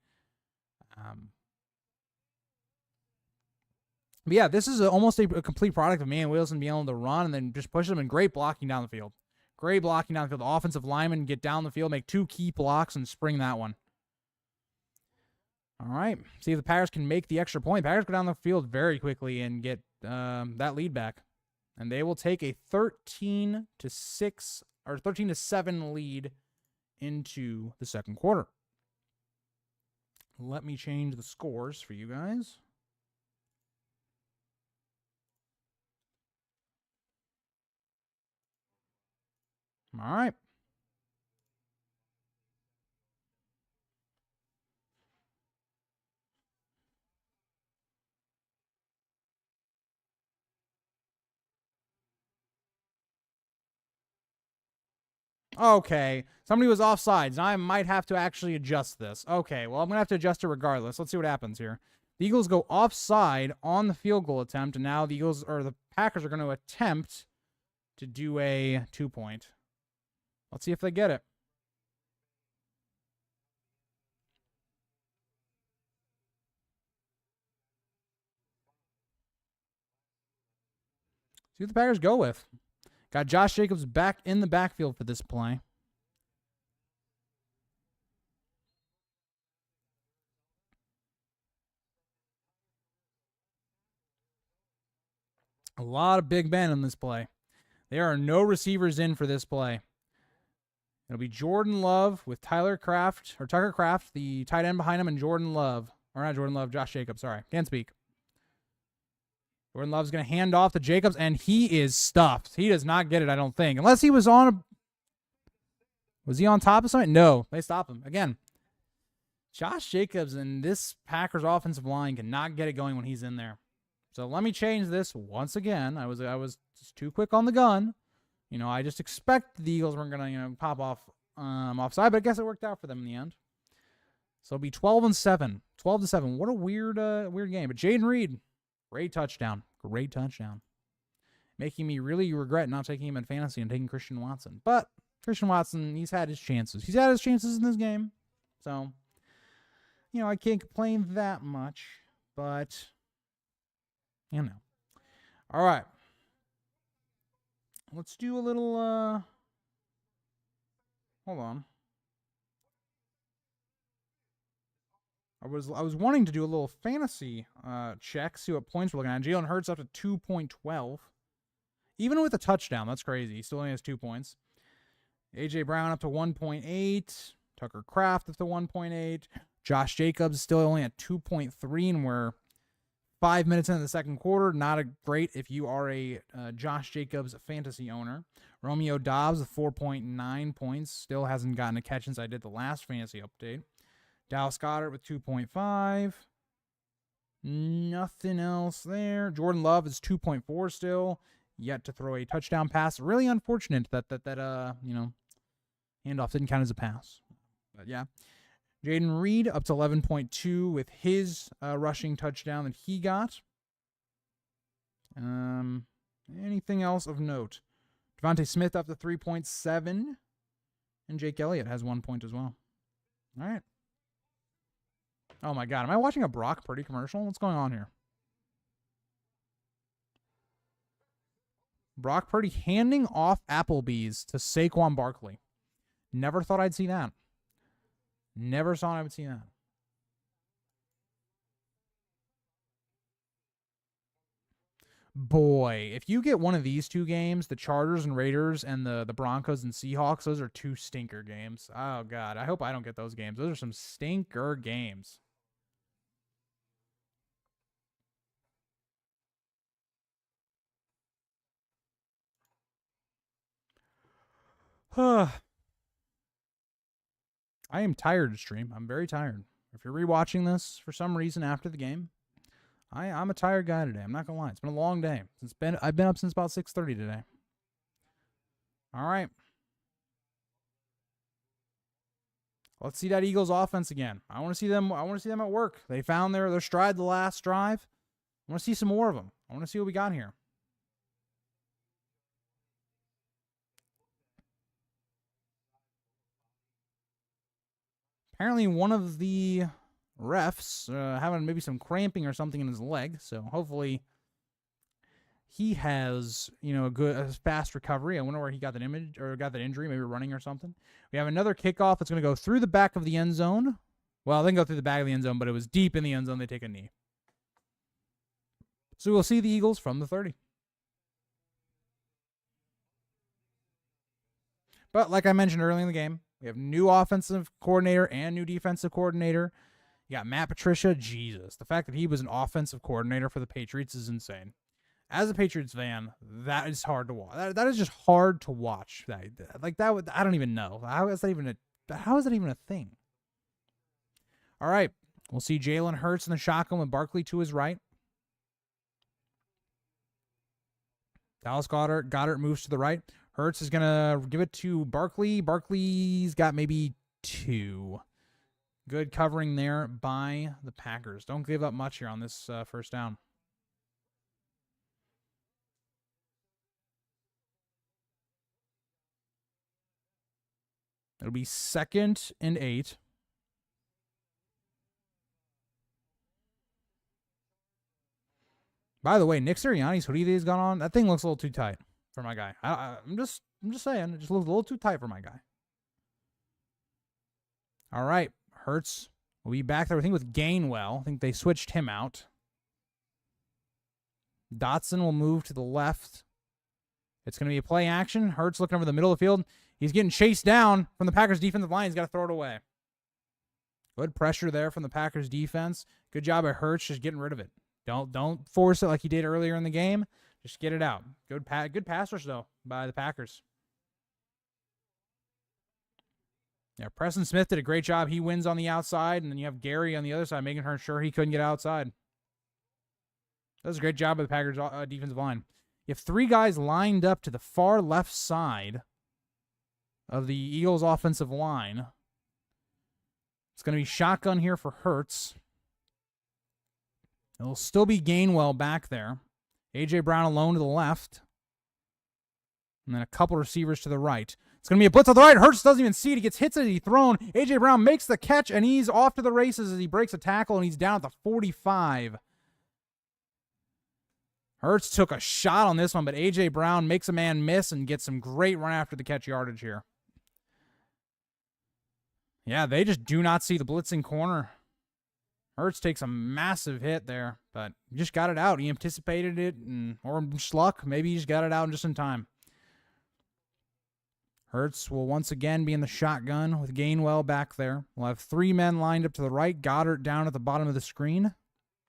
But yeah, this is almost a complete product of Emmanuel Wilson being able to run and then just push them and great blocking down the field. Great blocking down the field. The offensive linemen get down the field, make 2 key blocks, and spring that one. All right. See if the Packers can make the extra point. Packers go down the field very quickly and get that lead back. And they will take a 13-6 or 13-7 lead into the second quarter. Let me change the scores for you guys. All right. Okay, somebody was offsides. Now I might have to actually adjust this. Okay, well, I'm going to have to adjust it regardless. Let's see what happens here. The Eagles go offside on the field goal attempt, and now the Packers are going to attempt to do a 2-point. Let's see if they get it. See what the Packers go with. Got Josh Jacobs back in the backfield for this play. A lot of Big Ben in this play. There are no receivers in for this play. It'll be Jordan Love with Tucker Kraft, the tight end behind him, and Jordan Love. Or not Jordan Love, Josh Jacobs. Sorry, can't speak. Jordan Love's going to hand off to Jacobs, and he is stuffed. He does not get it, I don't think. Unless he was on Was he on top of something? No, they stop him. Again, Josh Jacobs and this Packers offensive line cannot get it going when he's in there. So let me change this once again. I was just too quick on the gun. I just expect the Eagles weren't going to, pop off offside, but I guess it worked out for them in the end. So it'll be 12-7. 12-7. What a weird game. But Jaden Reed, great touchdown. Making me really regret not taking him in fantasy and taking Christian Watson. But Christian Watson, he's had his chances. He's had his chances in this game. So, I can't complain that much. But, All right. Let's do a little, hold on. I was wanting to do a little fantasy check, see what points we're looking at. Jalen Hurts up to 2.12. Even with a touchdown, that's crazy. He still only has 2 points. A.J. Brown up to 1.8. Tucker Kraft up to 1.8. Josh Jacobs still only at 2.3, and we're 5 minutes into the second quarter. Not a great if you are a Josh Jacobs fantasy owner. Romeo Doubs with 4.9 points. Still hasn't gotten a catch since I did the last fantasy update. Dallas Goedert with 2.5. Nothing else there. Jordan Love is 2.4 still. Yet to throw a touchdown pass. Really unfortunate that handoff didn't count as a pass. But yeah. Jaden Reed up to 11.2 with his rushing touchdown that he got. Anything else of note? Devontae Smith up to 3.7. And Jake Elliott has 1 point as well. All right. Oh my God. Am I watching a Brock Purdy commercial? What's going on here? Brock Purdy handing off Applebee's to Saquon Barkley. Never thought I'd see that. Never thought I would see that. Boy, if you get one of these two games, the Chargers and Raiders and the Broncos and Seahawks, those are two stinker games. Oh, God. I hope I don't get those games. Those are some stinker games. I am tired to stream. I'm very tired. If you're rewatching this for some reason after the game, I'm a tired guy today. I'm not gonna lie. It's been a long day. I've been up since about 6:30 today. All right. Let's see that Eagles offense again. I want to see them. I want to see them at work. They found their stride the last drive. I want to see some more of them. I want to see what we got here. Apparently, one of the refs having maybe some cramping or something in his leg, so hopefully he has a fast recovery. I wonder where he got that injury, maybe running or something. We have another kickoff that's going to go through the back of the end zone. Well, they can go through the back of the end zone, but it was deep in the end zone. They take a knee. So we'll see the Eagles from the 30. But like I mentioned early in the game, we have new offensive coordinator and new defensive coordinator. You got Matt Patricia. Jesus. The fact that he was an offensive coordinator for the Patriots is insane. As a Patriots fan, that is hard to watch. That is just hard to watch. I don't even know. How is that even a thing? All right. We'll see Jalen Hurts in the shotgun with Barkley to his right. Dallas Goedert moves to the right. Hurts is going to give it to Barkley. Barkley's got maybe 2. Good covering there by the Packers. Don't give up much here on this first down. It'll be 2nd and 8. By the way, Nick Sirianni's hoodie that he's got on, that thing looks a little too tight for my guy. I'm just saying, it just looks a little too tight for my guy. All right, Hurts will be back there, I think, with Gainwell. I think they switched him out. Dotson will move to the left. It's going to be a play action. Hurts looking over the middle of the field. He's getting chased down from the Packers defensive line. He's got to throw it away. Good pressure there from the Packers defense. Good job by Hurts just getting rid of it. Don't force it like he did earlier in the game. Just get it out. Good pass rush, though, by the Packers. Yeah, Preston Smith did a great job. He wins on the outside, and then you have Gary on the other side making sure he couldn't get outside. That was a great job by the Packers defensive line. You have 3 guys lined up to the far left side of the Eagles offensive line. It's going to be shotgun here for Hurts. It'll still be Gainwell back there. A.J. Brown alone to the left. And then a couple receivers to the right. It's going to be a blitz on the right. Hurts doesn't even see it. He gets hits as he's thrown. A.J. Brown makes the catch, and he's off to the races as he breaks a tackle, and he's down at the 45. Hurts took a shot on this one, but A.J. Brown makes a man miss and gets some great run after the catch yardage here. Yeah, they just do not see the blitzing corner. Hurts takes a massive hit there, but he just got it out. He anticipated it, or just luck. Maybe he just got it out just in time. Hurts will once again be in the shotgun with Gainwell back there. We'll have 3 men lined up to the right. Goddard down at the bottom of the screen.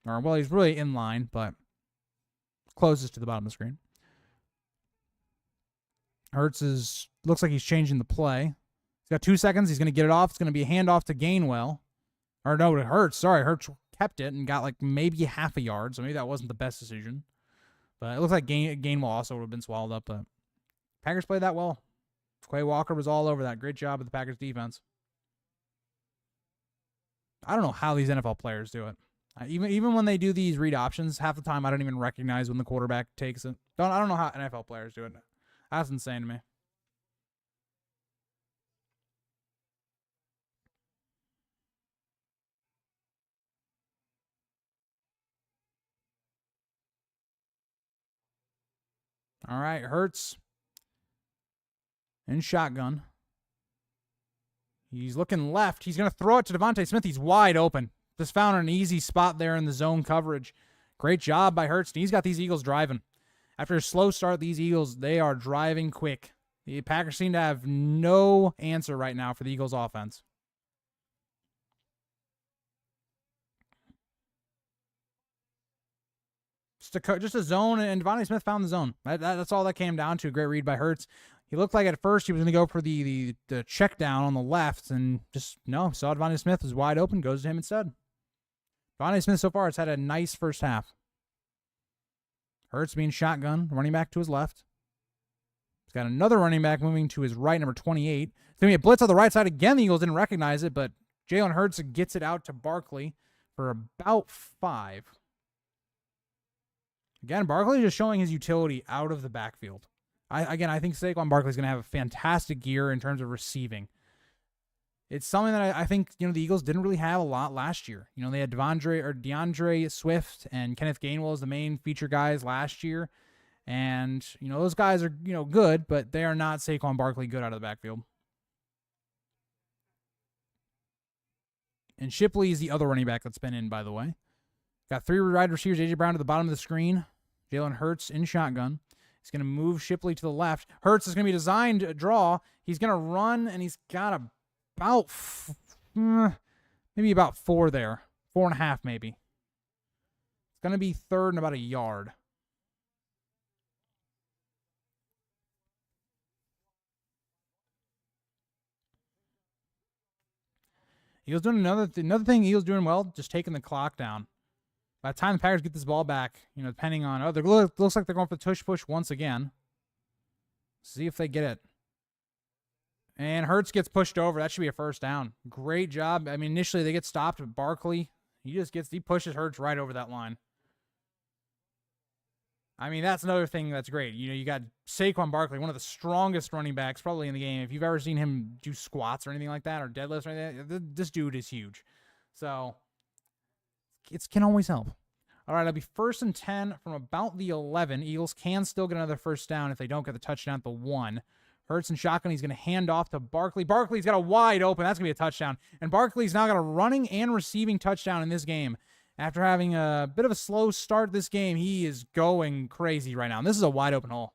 Or, well, he's really in line, but closest to the bottom of the screen. Hurts looks like he's changing the play. He's got 2 seconds. He's going to get it off. It's going to be a handoff to Gainwell. Or no, it Hurts. Sorry, Hurts kept it and got like maybe half a yard, so maybe that wasn't the best decision. But it looks like Gainwell also would have been swallowed up, but Packers played that well. Quay Walker was all over that. Great job of the Packers defense. I don't know how these NFL players do it. Even when they do these read options, half the time I don't even recognize when the quarterback takes it. I don't know how NFL players do it. That's insane to me. All right, Hurts in shotgun. He's looking left. He's going to throw it to Devontae Smith. He's wide open. Just found an easy spot there in the zone coverage. Great job by Hurts. He's got these Eagles driving. After a slow start, these Eagles, they are driving quick. The Packers seem to have no answer right now for the Eagles offense. Just a zone, and Devontae Smith found the zone. That's all that came down to. Great read by Hurts. He looked like at first he was going to go for the check down on the left, and just no, saw Devontae Smith was wide open, goes to him instead. Devontae Smith so far has had a nice first half. Hurts being shotgun, running back to his left. He's got another running back moving to his right, number 28. It's going to be a blitz on the right side again. The Eagles didn't recognize it, but Jalen Hurts gets it out to Barkley for about 5. Again, Barkley just showing his utility out of the backfield. I think Saquon Barkley is going to have a fantastic year in terms of receiving. It's something that I think the Eagles didn't really have a lot last year. They had DeAndre Swift and Kenneth Gainwell as the main feature guys last year, and those guys are good, but they are not Saquon Barkley good out of the backfield. And Shipley is the other running back that's been in, by the way. Got 3 wide receivers. A.J. Brown to the bottom of the screen. Jalen Hurts in shotgun. He's going to move Shipley to the left. Hurts is going to be designed to draw. He's going to run, and he's got maybe about 4 there. 4.5 maybe. It's going to be third and about a yard. Eagles doing another thing Eagles doing well, just taking the clock down. By the time the Packers get this ball back, depending on... it looks like they're going for the tush push once again. See if they get it. And Hurts gets pushed over. That should be a first down. Great job. I mean, initially they get stopped, but Barkley, he pushes Hurts right over that line. I mean, that's another thing that's great. You got Saquon Barkley, one of the strongest running backs probably in the game. If you've ever seen him do squats or anything like that, or deadlifts or anything like that, this dude is huge. So... it can always help. All right, it'll be 1st and 10 from about the 11. Eagles can still get another first down if they don't get the touchdown at the 1. Hurts and shotgun. He's going to hand off to Barkley. Barkley's got a wide open. That's going to be a touchdown. And Barkley's now got a running and receiving touchdown in this game. After having a bit of a slow start this game, he is going crazy right now. And this is a wide open hole.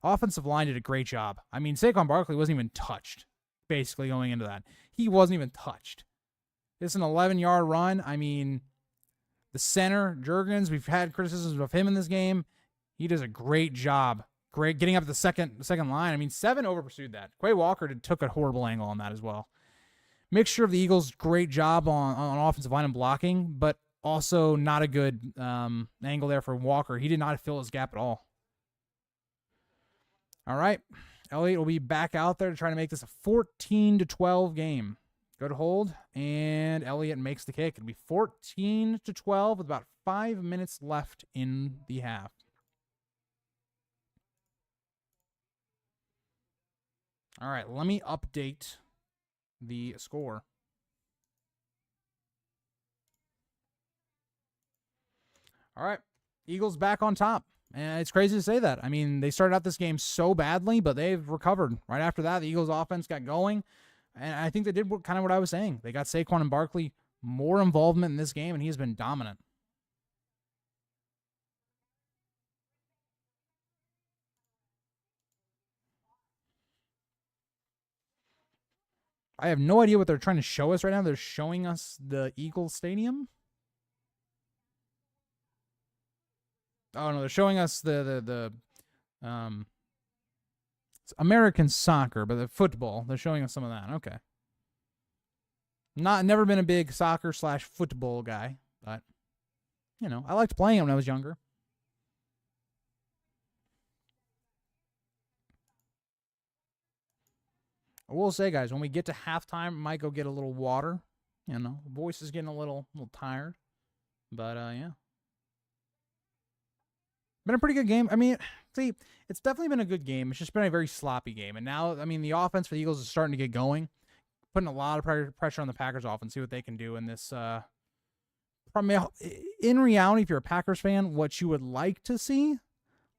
Offensive line did a great job. I mean, Saquon Barkley wasn't even touched, basically, going into that. He wasn't even touched. It's an 11-yard run. I mean... the center, Jurgens, we've had criticisms of him in this game. He does a great job. Great getting up the second line. I mean, 7 over-pursued that. Quay Walker took a horrible angle on that as well. Mixture of the Eagles' great job on offensive line and blocking, but also not a good angle there for Walker. He did not fill his gap at all. All right. Elliott will be back out there to try to make this a 14-12 game. Good hold, and Elliott makes the kick. It'll be 14-12 with about 5 minutes left in the half. All right, let me update the score. All right, Eagles back on top. And it's crazy to say that. I mean, they started out this game so badly, but they've recovered. Right after that, the Eagles offense got going. And I think they did kind of what I was saying. They got Saquon and Barkley more involvement in this game, and he has been dominant. I have no idea what they're trying to show us right now. They're showing us the Eagles Stadium. Oh no, they're showing us the it's American soccer, but the football. They're showing us some of that. Okay. Never been a big soccer / football guy, but I liked playing it when I was younger. I will say, guys, when we get to halftime, I might go get a little water. Voice is getting a little tired, but yeah. Been a pretty good game. I mean, see, it's definitely been a good game. It's just been a very sloppy game. And now, I mean, the offense for the Eagles is starting to get going, putting a lot of pressure on the Packers offense, see what they can do in this. In reality, if you're a Packers fan, what you would like to see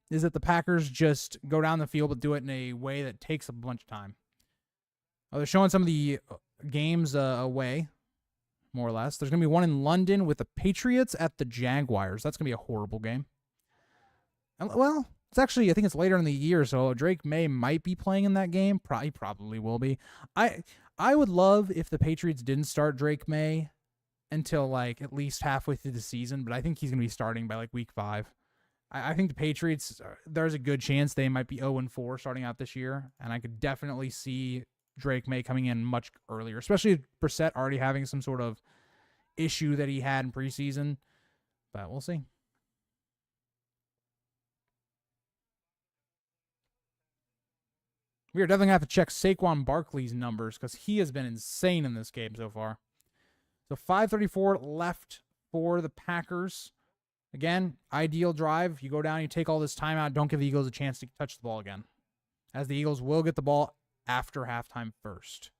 is that the Packers just go down the field, but do it in a way that takes a bunch of time. They're showing some of the games away, more or less. There's going to be one in London with the Patriots at the Jaguars. That's going to be a horrible game. Well, it's actually, I think it's later in the year, so Drake May might be playing in that game. He probably will be. I would love if the Patriots didn't start Drake May until like at least halfway through the season, but I think he's going to be starting by like week 5. I think the Patriots, there's a good chance they might be 0-4 starting out this year, and I could definitely see Drake May coming in much earlier, especially Brissett already having some sort of issue that he had in preseason, but we'll see. We are definitely going to have to check Saquon Barkley's numbers because he has been insane in this game so far. So 5:34 left for the Packers. Again, ideal drive. You go down, you take all this time out, don't give the Eagles a chance to touch the ball again, as the Eagles will get the ball after halftime first.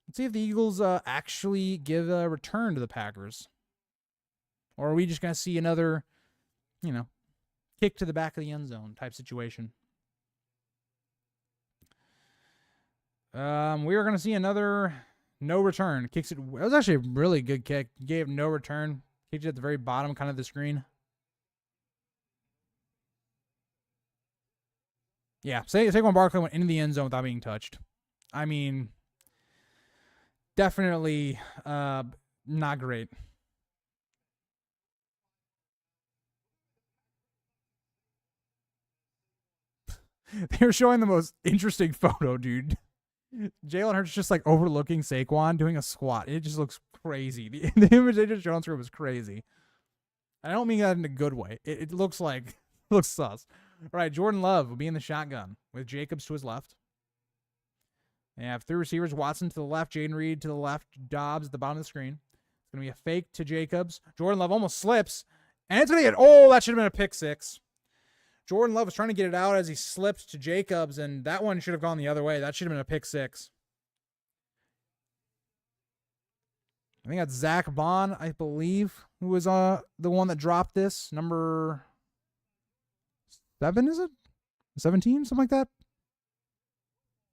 Let's see if the Eagles actually give a return to the Packers. Or are we just going to see another, kick to the back of the end zone type situation? We are going to see another no return. Kicks it. It was actually a really good kick. Gave no return. Kicked it at the very bottom kind of the screen. Yeah, Saquon Barkley went into the end zone without being touched. I mean, definitely not great. They're showing the most interesting photo, dude. Jalen Hurts just like overlooking Saquon doing a squat. It just looks crazy. The image they just showed on screen was crazy. I don't mean that in a good way. It looks sus. All right, Jordan Love will be in the shotgun with Jacobs to his left. They have 3 receivers: Watson to the left, Jaden Reed to the left, Dobbs at the bottom of the screen. It's going to be a fake to Jacobs. Jordan Love almost slips, and it's going to get, that should have been a pick 6. Jordan Love was trying to get it out as he slipped to Jacobs, and that one should have gone the other way. That should have been a pick 6. I think that's Zach Bond, I believe, who was the one that dropped this. Number 7, is it? 17, something like that?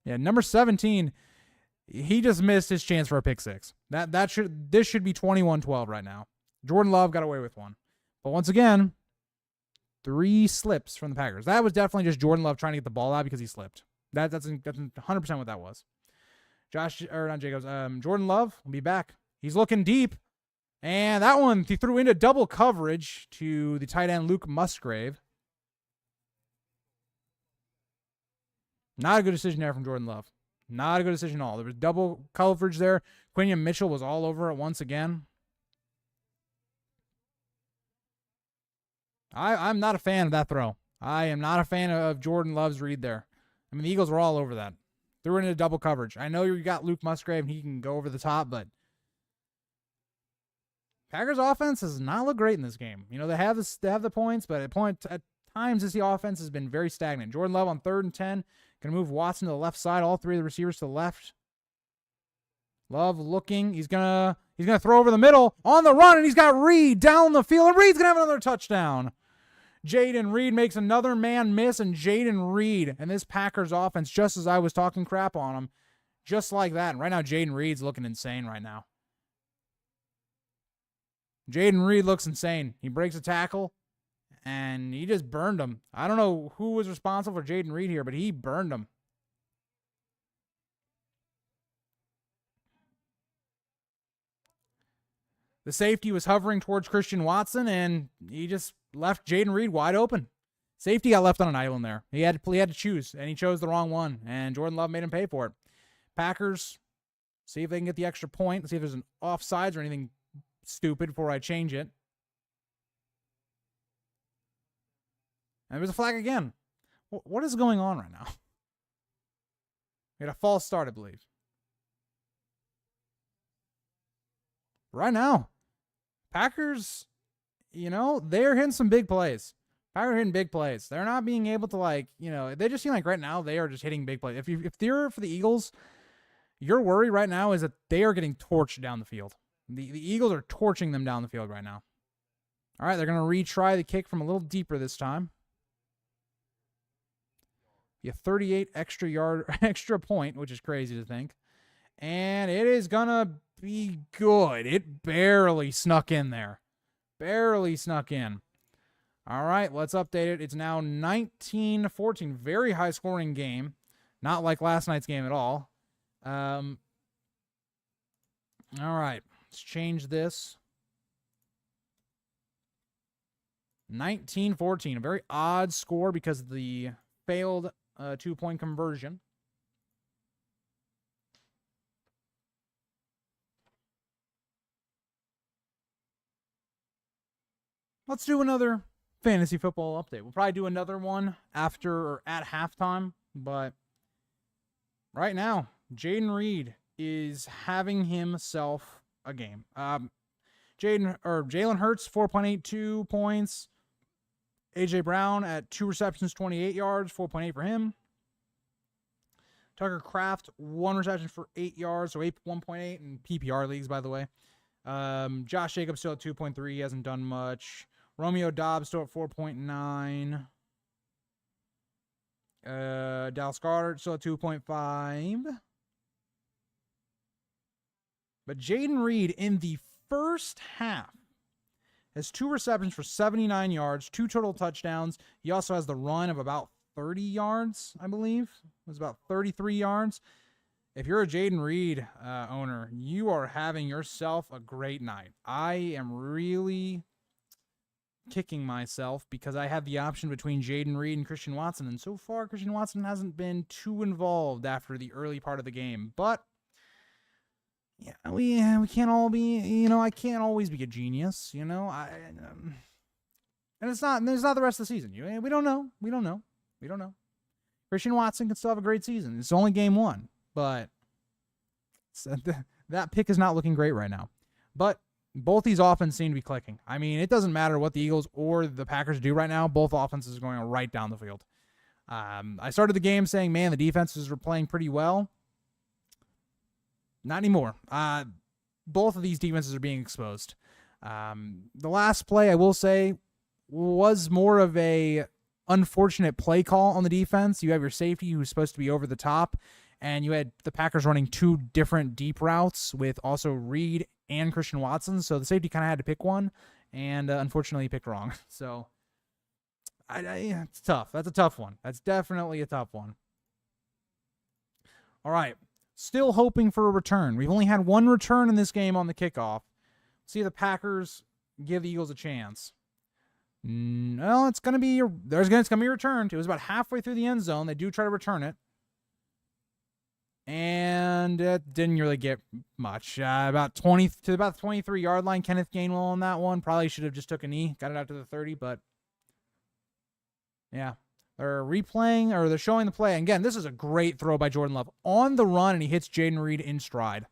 Yeah, number 17. He just missed his chance for a pick 6. This should be 21-12 right now. Jordan Love got away with one. But once again, 3 slips from the Packers. That was definitely just Jordan Love trying to get the ball out because he slipped. That's 100% what that was. Jordan Love will be back. He's looking deep. And that one, he threw into double coverage to the tight end Luke Musgrave. Not a good decision there from Jordan Love. Not a good decision at all. There was double coverage there. Quinion Mitchell was all over it once again. I'm not a fan of that throw. I am not a fan of Jordan Love's read there. I mean, the Eagles were all over that. Threw it into double coverage. I know you got Luke Musgrave and he can go over the top, but Packers offense does not look great in this game. They have the points, but at times the offense has been very stagnant. Jordan Love on 3rd and 10. Going to move Watson to the left side. All 3 of the receivers to the left. Love looking. He's gonna throw over the middle on the run, and he's got Reed down the field, and Reed's gonna have another touchdown. Jaden Reed makes another man miss, and Jaden Reed and this Packers offense, just as I was talking crap on him, just like that. And right now, Jaden Reed's looking insane right now. Jayden Reed looks insane. He breaks a tackle, and he just burned him. I don't know who was responsible for Jayden Reed here, but he burned him. The safety was hovering towards Christian Watson, and he just left Jayden Reed wide open. Safety got left on an island there. He had to choose, and he chose the wrong one, and Jordan Love made him pay for it. Packers, see if they can get the extra point. Let's see if there's an offsides or anything stupid before I change it. And there's a flag again. What is going on right now? We had a false start, I believe. Right now, Packers, they're hitting some big plays. Packers hitting big plays. They're not being able to, they just seem like right now they are just hitting big plays. If they're for the Eagles, your worry right now is that they are getting torched down the field. The Eagles are torching them down the field right now. All right, they're going to retry the kick from a little deeper this time. Yeah, 38 extra point, which is crazy to think. And it is going to be good. It barely snuck in there. Barely snuck in. All right, let's update it. It's now 19-14. Very high scoring game. Not like last night's game at all. All right, let's change this. 19-14. A very odd score because of the failed 2-point conversion. Let's do another fantasy football update. We'll probably do another one after or at halftime, but right now, Jayden Reed is having himself a game. Jalen Hurts, 4.82 points. A.J. Brown at 2 receptions, 28 yards, 4.8 for him. Tucker Kraft, 1 reception for 8 yards, so 1.8 in PPR leagues, by the way. Josh Jacobs still at 2.3. He hasn't done much. Romeo Doubs still at 4.9. Dallas Goedert still at 2.5. But Jayden Reed in the first half has 2 receptions for 79 yards, 2 total touchdowns. He also has the run of about 30 yards, I believe. It was about 33 yards. If you're a Jayden Reed owner, you are having yourself a great night. I am really kicking myself because I have the option between Jayden Reed and Christian Watson, and so far Christian Watson hasn't been too involved after the early part of the game. But yeah, we can't all be, I can't always be a genius, and it's not the rest of the season. We don't know. Christian Watson can still have a great season. It's only game 1, but that pick is not looking great right now. But both these offenses seem to be clicking. I mean, it doesn't matter what the Eagles or the Packers do right now. Both offenses are going right down the field. I started the game saying, man, the defenses were playing pretty well. Not anymore. Both of these defenses are being exposed. The last play, I will say, was more of a unfortunate play call on the defense. You have your safety who's supposed to be over the top, and you had the Packers running 2 different deep routes with also Reed and Christian Watson. So the safety kind of had to pick one, and unfortunately he picked wrong. So it's tough. That's a tough one. That's definitely a tough one. All right. Still hoping for a return. We've only had 1 return in this game on the kickoff. See if the Packers give the Eagles a chance. No, it's going to be returned. It was about halfway through the end zone. They do try to return it. And it didn't really get much. About 20 to about the 23-yard line. Kenneth Gainwell on that one. Probably should have just took a knee. Got it out to the 30, but yeah. They're replaying, or they're showing the play. And again, this is a great throw by Jordan Love on the run, and he hits Jayden Reed in stride.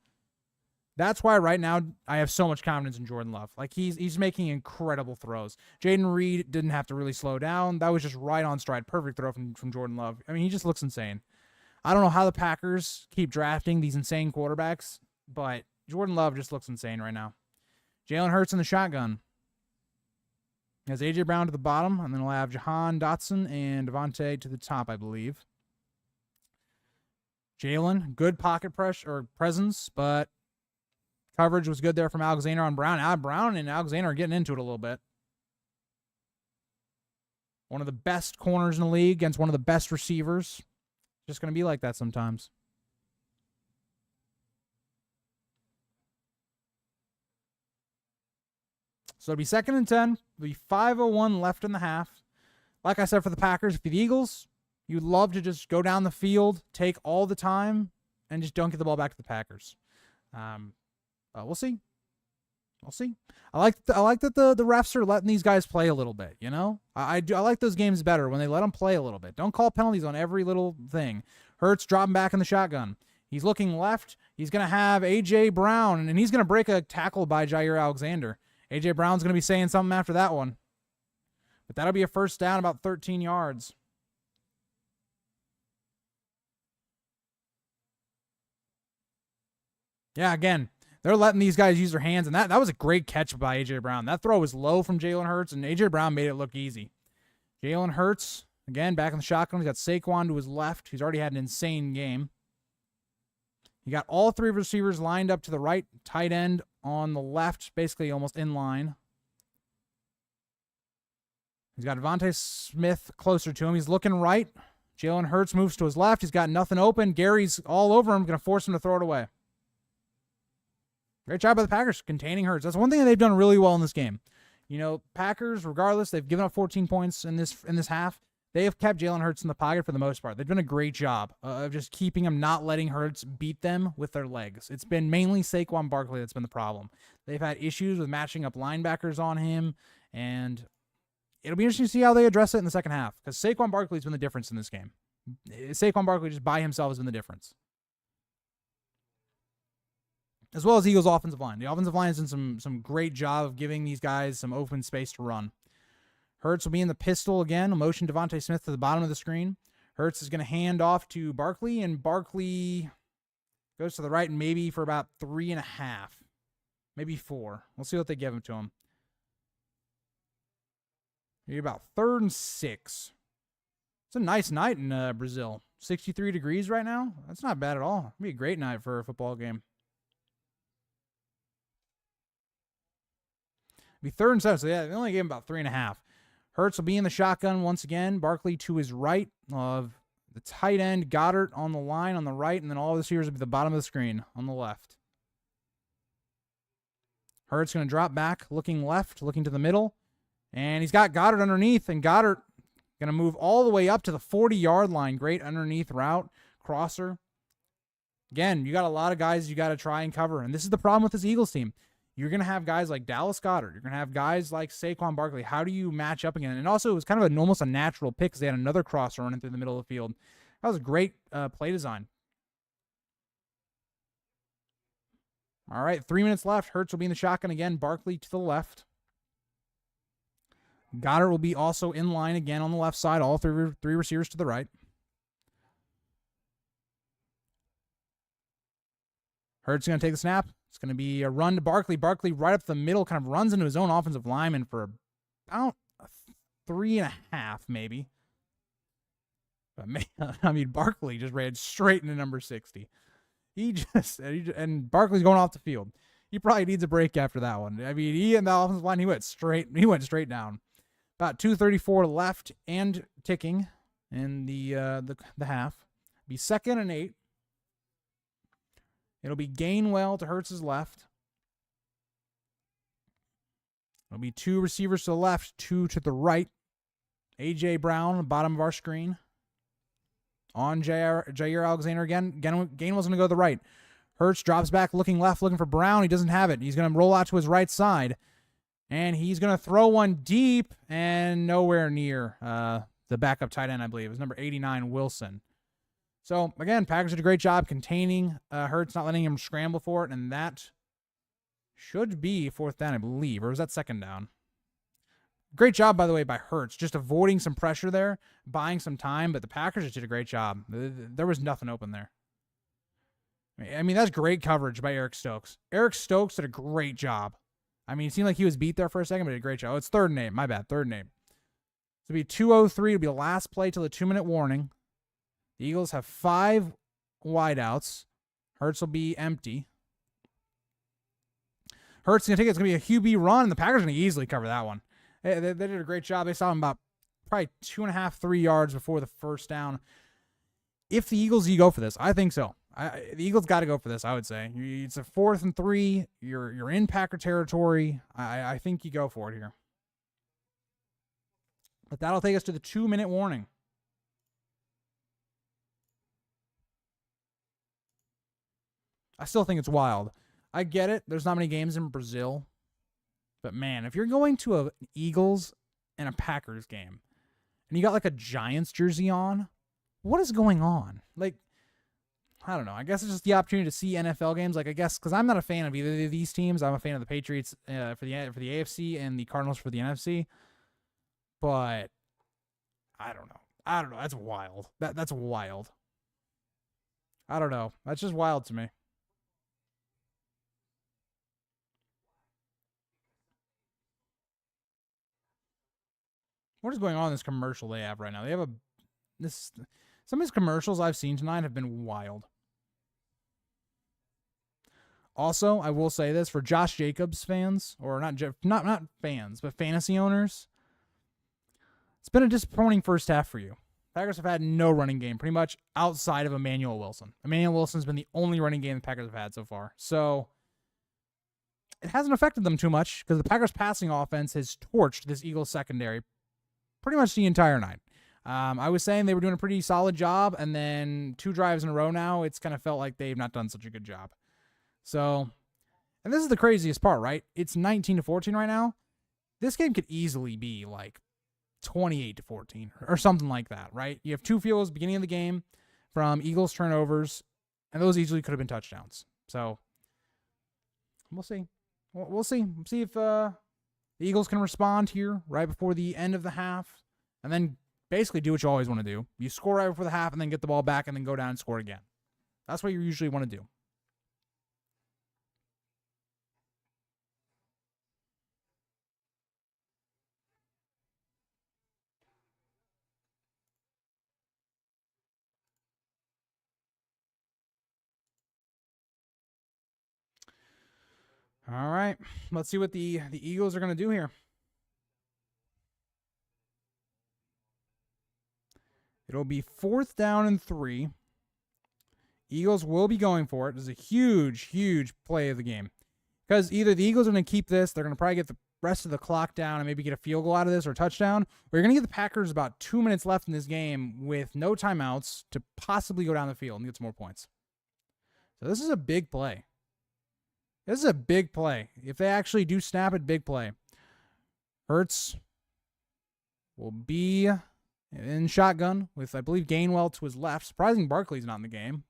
That's why right now I have so much confidence in Jordan Love. Like, he's making incredible throws. Jayden Reed didn't have to really slow down. That was just right on stride. Perfect throw from Jordan Love. I mean, he just looks insane. I don't know how the Packers keep drafting these insane quarterbacks, but Jordan Love just looks insane right now. Jalen Hurts in the shotgun. Has A.J. Brown to the bottom, and then we'll have Jahan Dotson and Devontae to the top, I believe. Jalen, good pocket pressure or presence, but Coverage was good there from Alexander on Brown. Brown and Alexander are getting into it a little bit. One of the best corners in the league against one of the best receivers. Just going to be like that sometimes. So it'll be 2nd and 10. It'll be 5:01 left in the half. Like I said for the Packers, for the Eagles, you'd love to just go down the field, take all the time, and just don't get the ball back to the Packers. We'll see. We'll see. I like that the refs are letting these guys play a little bit. You know, I like those games better when they let them play a little bit. Don't call penalties on every little thing. Hurts dropping back in the shotgun. He's looking left. He's gonna have A.J. Brown, and he's gonna break a tackle by Jair Alexander. A.J. Brown's gonna be saying something after that one, but that'll be a first down, about 13 yards. Yeah, again, they're letting these guys use their hands, and that was a great catch by A.J. Brown. That throw was low from Jalen Hurts, and A.J. Brown made it look easy. Jalen Hurts, again, back in the shotgun. He's got Saquon to his left. He's already had an insane game. You got all 3 receivers lined up to the right, tight end on the left, basically almost in line. He's got Devontae Smith closer to him. He's looking right. Jalen Hurts moves to his left. He's got nothing open. Gary's all over him, going to force him to throw it away. Great job by the Packers containing Hurts. That's one thing that they've done really well in this game. You know, Packers, regardless, they've given up 14 points in this half. They have kept Jalen Hurts in the pocket for the most part. They've done a great job of just keeping him, not letting Hurts beat them with their legs. It's been mainly Saquon Barkley that's been the problem. They've had issues with matching up linebackers on him, and it'll be interesting to see how they address it in the second half, because Saquon Barkley's been the difference in this game. Saquon Barkley just by himself has been the difference. As well as Eagles' offensive line. The offensive line has done some great job of giving these guys some open space to run. Hurts will be in the pistol again. Motion Devontae Smith to the bottom of the screen. Hurts is going to hand off to Barkley, and Barkley goes to the right maybe for about 3.5, maybe 4. We'll see what they give him to him. Maybe about 3rd and 6. It's a nice night in Brazil. 63 degrees right now. That's not bad at all. It'll be a great night for a football game. It'll be 3rd and 7, so yeah, they only gave him about 3.5. Hurts will be in the shotgun once again. Barkley to his right of the tight end. Goddard on the line on the right, and then all of the receivers will be at the bottom of the screen on the left. Hurts going to drop back, looking left, looking to the middle, and he's got Goddard underneath, and Goddard going to move all the way up to the 40-yard line. Great underneath route, crosser. Again, you got a lot of guys you got to try and cover, and this is the problem with this Eagles team. You're going to have guys like Dallas Goedert. You're going to have guys like Saquon Barkley. How do you match up again? And also, it was kind of almost a natural pick because they had another crosser running through the middle of the field. That was a great play design. All right, 3 minutes left. Hurts will be in the shotgun again. Barkley to the left. Goddard will be also in line again on the left side. All three receivers to the right. Hurts is going to take the snap. It's going to be a run to Barkley. Barkley right up the middle, kind of runs into his own offensive lineman for about 3.5, maybe. But I mean, Barkley just ran straight into number 60. And Barkley's going off the field. He probably needs a break after that one. I mean, he and the offensive line, he went straight down. About 2:34 left and ticking in the half. Be 2nd and 8. It'll be Gainwell to Hurts' left. It'll be 2 receivers to the left, 2 to the right. A.J. Brown, bottom of our screen. On Jair Alexander again. Gainwell's going to go to the right. Hurts drops back, looking left, looking for Brown. He doesn't have it. He's going to roll out to his right side. And he's going to throw one deep and nowhere near the backup tight end, I believe. It was number 89, Wilson. So, again, Packers did a great job containing Hurts, not letting him scramble for it, and that should be 4th down, I believe. Or was that 2nd down? Great job, by the way, by Hurts, just avoiding some pressure there, buying some time, but the Packers just did a great job. There was nothing open there. I mean, that's great coverage by Eric Stokes. Eric Stokes did a great job. I mean, it seemed like he was beat there for a second, but he did a great job. Oh, it's 3rd and 8. My bad, 3rd and 8. So it'll be 2:03. It'll be the last play till the 2-minute warning. The Eagles have 5 wideouts. Hurts will be empty. Hurts going to take it. It's going to be a QB run, and the Packers are going to easily cover that one. They did a great job. They saw him about probably 2.5, 3 yards before the first down. If the Eagles, you go for this. I think so. The Eagles got to go for this, I would say. It's a 4th and 3. You're in Packer territory. I think you go for it here. But that'll take us to the 2-minute warning. I still think it's wild. I get it. There's not many games in Brazil. But, man, if you're going to an Eagles and a Packers game, and you got, like, a Giants jersey on, what is going on? Like, I don't know. I guess it's just the opportunity to see NFL games. Like, I guess, because I'm not a fan of either of these teams. I'm a fan of the Patriots for the AFC and the Cardinals for the NFC. But, I don't know. That's wild. That's wild. I don't know. That's just wild to me. What is going on in this commercial they have right now? They have some of these commercials I've seen tonight have been wild. Also, I will say this for Josh Jacobs fans, or not fans, but fantasy owners. It's been a disappointing first half for you. Packers have had no running game, pretty much outside of Emmanuel Wilson. Emmanuel Wilson's been the only running game the Packers have had so far. So it hasn't affected them too much because the Packers passing offense has torched this Eagles secondary pretty much the entire night. I was saying they were doing a pretty solid job, and then 2 drives in a row now, it's kind of felt like they've not done such a good job. So, and this is the craziest part, right? It's 19-14 right now. This game could easily be like 28-14 or something like that, right? You have 2 field goals beginning of the game from Eagles turnovers, and those easily could have been touchdowns. So, we'll see. We'll see. See if the Eagles can respond here right before the end of the half, and then basically do what you always want to do. You score right before the half and then get the ball back and then go down and score again. That's what you usually want to do. All right. Let's see what the Eagles are going to do here. It'll be 4th down and 3. Eagles will be going for it. This is a huge, huge play of the game. Because either the Eagles are going to keep this, they're going to probably get the rest of the clock down and maybe get a field goal out of this or a touchdown. Or you're going to get the Packers about 2 minutes left in this game with no timeouts to possibly go down the field and get some more points. So this is a big play. This is a big play. If they actually do snap it, big play. Hurts will be in shotgun with, I believe, Gainwell to his left. Surprising Barkley's not in the game.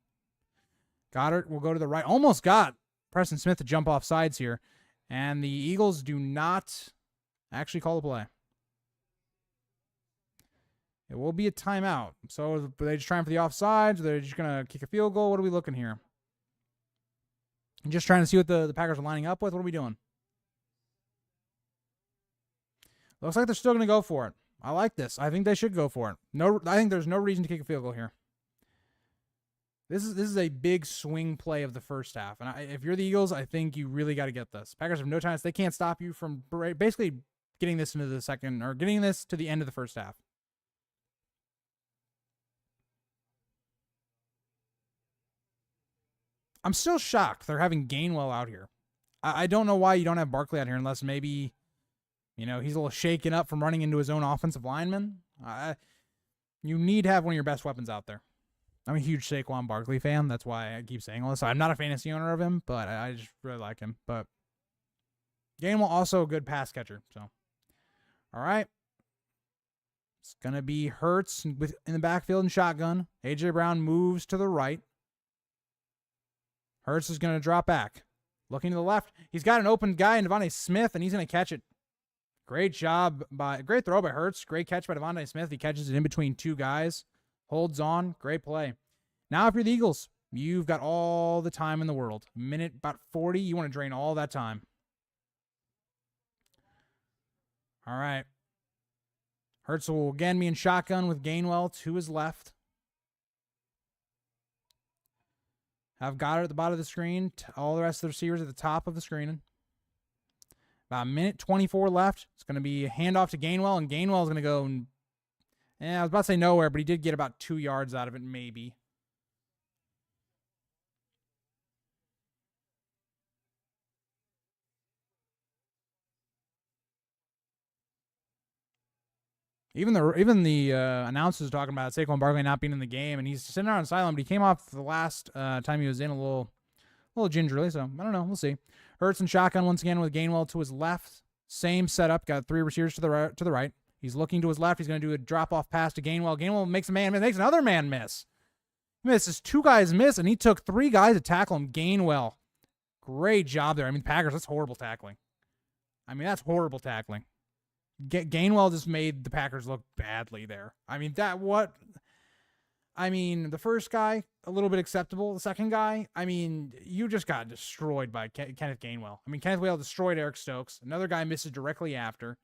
Goddard will go to the right. Almost got Preston Smith to jump off sides here. And the Eagles do not actually call the play. It will be a timeout. So are they just trying for the offsides? Or they're just going to kick a field goal? What are we looking here? Just trying to see what the Packers are lining up with. What are we doing? Looks like they're still going to go for it. I like this. I think they should go for it. I think there's no reason to kick a field goal here. This is a big swing play of the first half. And if you're the Eagles, I think you really got to get this. Packers have no chance. They can't stop you from basically getting this into the second or getting this to the end of the first half. I'm still shocked they're having Gainwell out here. I don't know why you don't have Barkley out here unless maybe, he's a little shaken up from running into his own offensive lineman. You need to have one of your best weapons out there. I'm a huge Saquon Barkley fan. That's why I keep saying all this. I'm not a fantasy owner of him, but I just really like him. But Gainwell also a good pass catcher. So, all right. It's going to be Hurts in the backfield and shotgun. A.J. Brown moves to the right. Hurts is going to drop back. Looking to the left. He's got an open guy in Devontae Smith, and he's going to catch it. Great throw by Hurts. Great catch by Devontae Smith. He catches it in between 2 guys. Holds on. Great play. Now, if you're the Eagles, you've got all the time in the world. Minute about 40. You want to drain all that time. All right. Hurts will again be in shotgun with Gainwell to his left. Have Goddard at the bottom of the screen. All the rest of the receivers at the top of the screen. About a minute 24 left. It's going to be a handoff to Gainwell, and Gainwell is going to go, I was about to say nowhere, but he did get about 2 yards out of it, maybe. Even the announcers talking about Saquon Barkley not being in the game, and he's sitting there on sideline, but he came off the last time he was in a little gingerly, so I don't know. We'll see. Hurts and shotgun once again with Gainwell to his left. Same setup. Got 3 receivers to the right. He's looking to his left. He's going to do a drop-off pass to Gainwell. Gainwell makes a man miss. Makes another man miss. He misses 2 guys miss, and he took 3 guys to tackle him. Gainwell. Great job there. I mean, Packers, that's horrible tackling. Gainwell just made the Packers look badly there. The first guy, a little bit acceptable. The second guy, you just got destroyed by Kenneth Gainwell. Kenneth Gainwell destroyed Eric Stokes. Another guy misses directly after.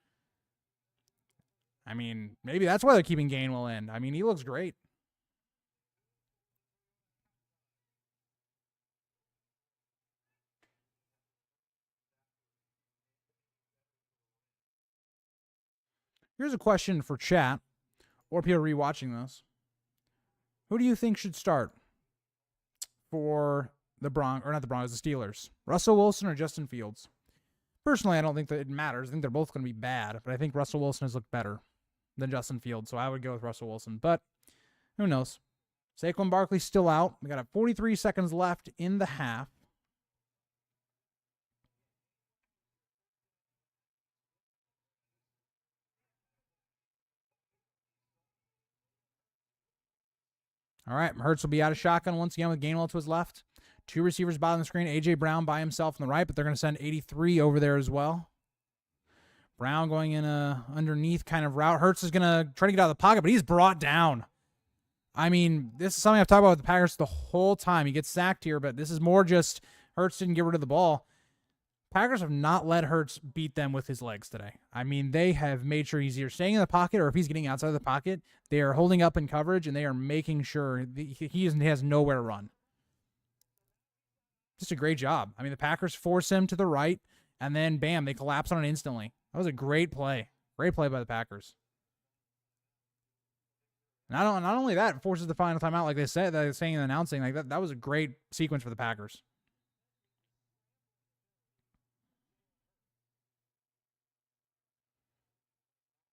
Maybe that's why they're keeping Gainwell in. He looks great. Here's a question for chat or people rewatching this. Who do you think should start for the Steelers? Russell Wilson or Justin Fields? Personally, I don't think that it matters. I think they're both going to be bad, but I think Russell Wilson has looked better than Justin Fields, so I would go with Russell Wilson. But who knows? Saquon Barkley's still out. We got 43 seconds left in the half. All right, Hurts will be out of shotgun once again with Gainwell to his left. 2 receivers bottom of the screen. A.J. Brown by himself on the right, but they're going to send 83 over there as well. Brown going in a underneath kind of route. Hurts is going to try to get out of the pocket, but he's brought down. This is something I've talked about with the Packers the whole time. He gets sacked here, but this is more just Hurts didn't get rid of the ball. Packers have not let Hurts beat them with his legs today. They have made sure he's either staying in the pocket or if he's getting outside of the pocket, they are holding up in coverage and they are making sure he has nowhere to run. Just a great job. The Packers force him to the right and then bam, they collapse on it instantly. That was a great play. Great play by the Packers. Not only that, it forces the final timeout like they said, they're saying and announcing. That was a great sequence for the Packers.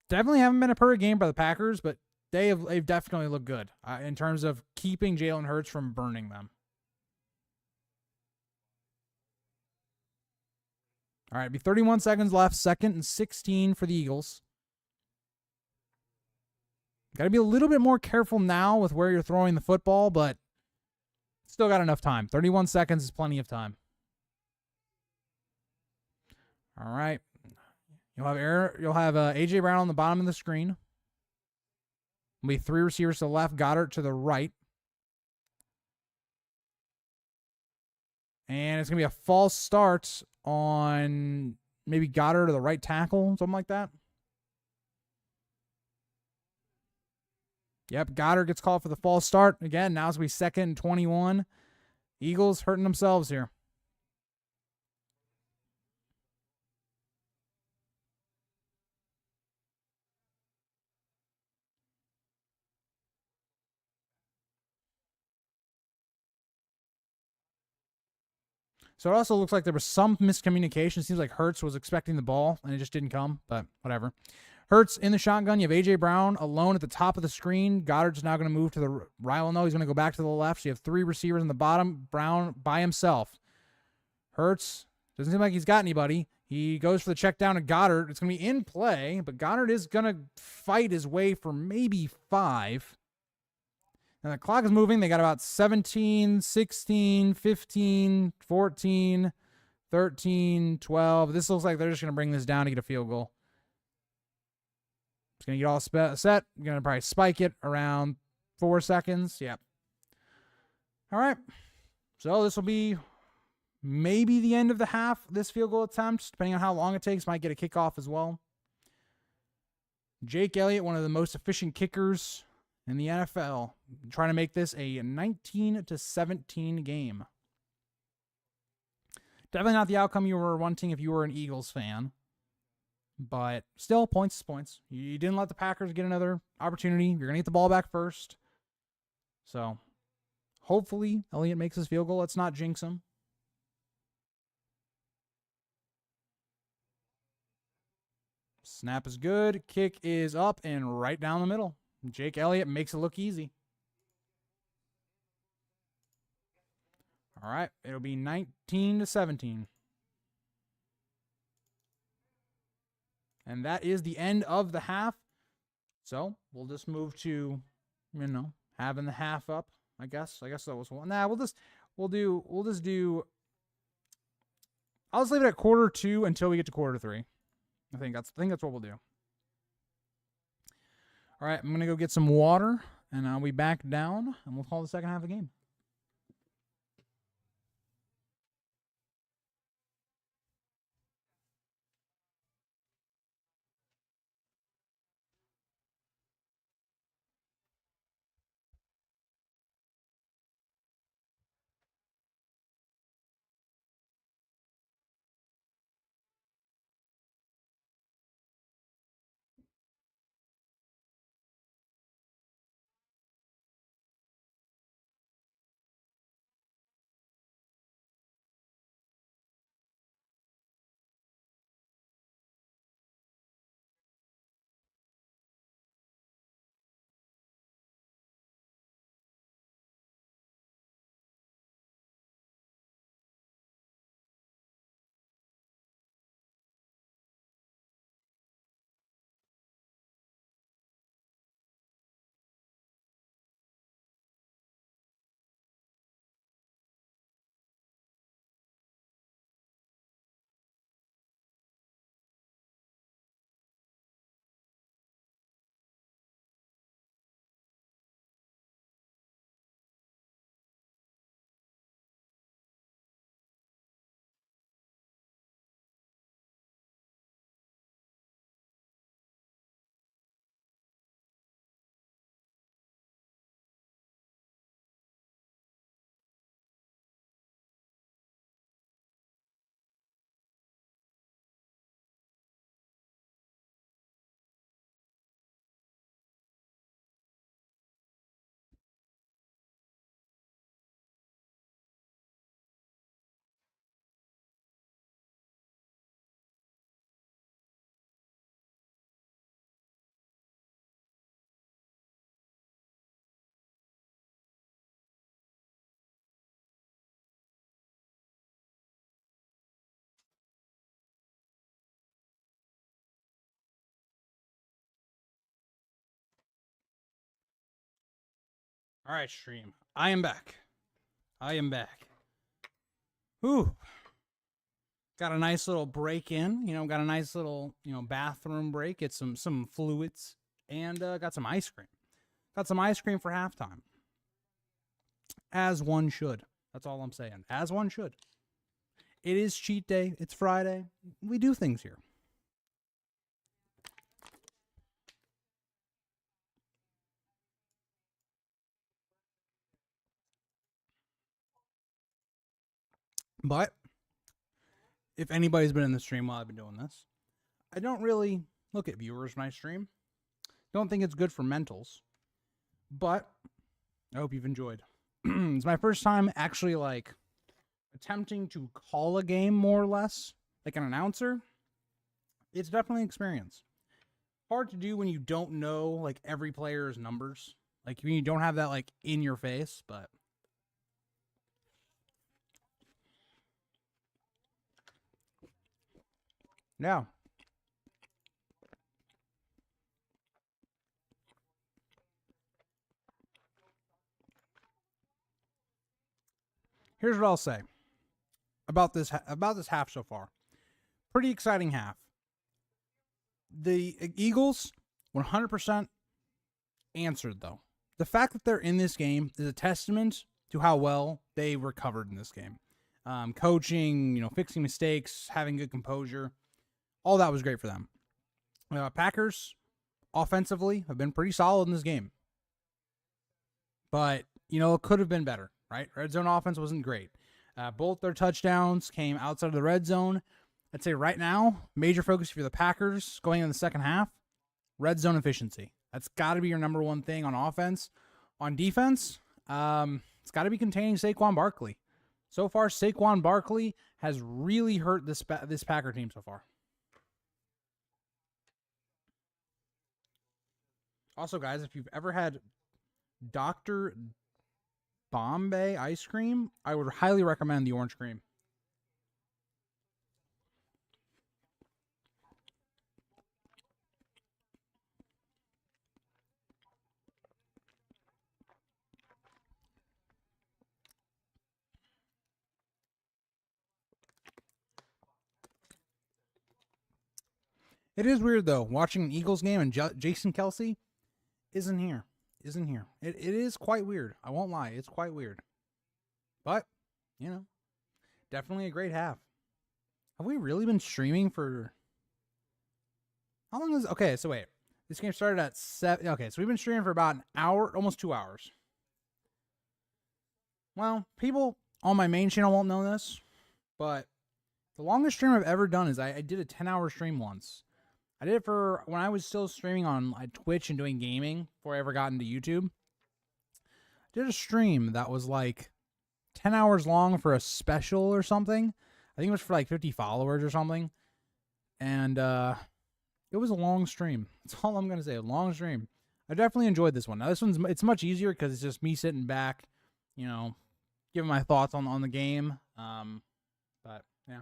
Definitely haven't been a perfect game by the Packers, but they've definitely looked good in terms of keeping Jalen Hurts from burning them. All right, be 31 seconds left. 2nd and 16 for the Eagles. Got to be a little bit more careful now with where you're throwing the football, but still got enough time. 31 seconds is plenty of time. All right. You'll have A.J. Brown on the bottom of the screen. There'll be 3 receivers to the left, Goddard to the right. And it's going to be a false start on maybe Goddard or the right tackle, something like that. Yep, Goddard gets called for the false start. Again, now it's going to be 2nd and 21. Eagles hurting themselves here. So it also looks like there was some miscommunication. It seems like Hurts was expecting the ball, and it just didn't come, but whatever. Hurts in the shotgun. You have A.J. Brown alone at the top of the screen. Goddard's now going to move to the right. Well, no, he's going to go back to the left. So you have 3 receivers in the bottom. Brown by himself. Hurts doesn't seem like he's got anybody. He goes for the check down to Goddard. It's going to be in play, but Goddard is going to fight his way for maybe 5. And the clock is moving. They got about 17, 16, 15, 14, 13, 12. This looks like they're just going to bring this down to get a field goal. It's going to get all set. Going to probably spike it around 4 seconds. Yep. All right. So this will be maybe the end of the half, this field goal attempt, depending on how long it takes. Might get a kickoff as well. Jake Elliott, one of the most efficient kickers in the NFL, trying to make this a 19-17 game. Definitely not the outcome you were wanting if you were an Eagles fan. But still, points is points. You didn't let the Packers get another opportunity. You're going to get the ball back first. So hopefully Elliott makes his field goal. Let's not jinx him. Snap is good. Kick is up and right down the middle. Jake Elliott makes it look easy. All right, it'll be 19-17. And that is the end of the half. So we'll just move to, having the half up. I guess that was one. Nah, I'll just leave it at quarter 2 until we get to quarter 3. I think that's what we'll do. All right, I'm gonna go get some water, and I'll be back down, and we'll call the second half of the game. All right, stream. I am back. Whew. Got a nice little break in. Got a nice little, bathroom break. Get some fluids and got some ice cream. Got some ice cream for halftime. As one should. That's all I'm saying. As one should. It is cheat day. It's Friday. We do things here. But if anybody's been in the stream while I've been doing this, I don't really look at viewers when I stream. Don't think it's good for mentals. But I hope you've enjoyed. It's my first time actually attempting to call a game more or less, like an announcer. It's definitely an experience. Hard to do when you don't know every player's numbers. When you don't have that in your face, but yeah. Here's what I'll say about this half so far. Pretty exciting half. The Eagles 100% answered, though. The fact that they're in this game is a testament to how well they recovered in this game. Coaching, fixing mistakes, having good composure, all that was great for them. Packers, offensively, have been pretty solid in this game. But, it could have been better, right? Red zone offense wasn't great. Both their touchdowns came outside of the red zone. I'd say right now, major focus for the Packers going in the second half, red zone efficiency. That's got to be your number one thing on offense. On defense, it's got to be containing Saquon Barkley. So far, Saquon Barkley has really hurt this Packer team so far. Also, guys, if you've ever had Dr. Bombay ice cream, I would highly recommend the orange cream. It is weird, though, watching an Eagles game and Jason Kelce isn't here. It is quite weird. I won't lie. It's quite weird. But, definitely a great half. Have we really been streaming for... How long is... Okay, so wait. This game started at 7... Okay, so we've been streaming for about an hour, almost 2 hours. Well, people on my main channel won't know this, but the longest stream I've ever done is I did a 10-hour stream once. I did it for when I was still streaming on Twitch and doing gaming before I ever got into YouTube. I did a stream that was like 10 hours long for a special or something. I think it was for like 50 followers or something. And it was a long stream. That's all I'm going to say. A long stream. I definitely enjoyed this one. Now this one's it's much easier because it's just me sitting back, giving my thoughts on the game. But yeah.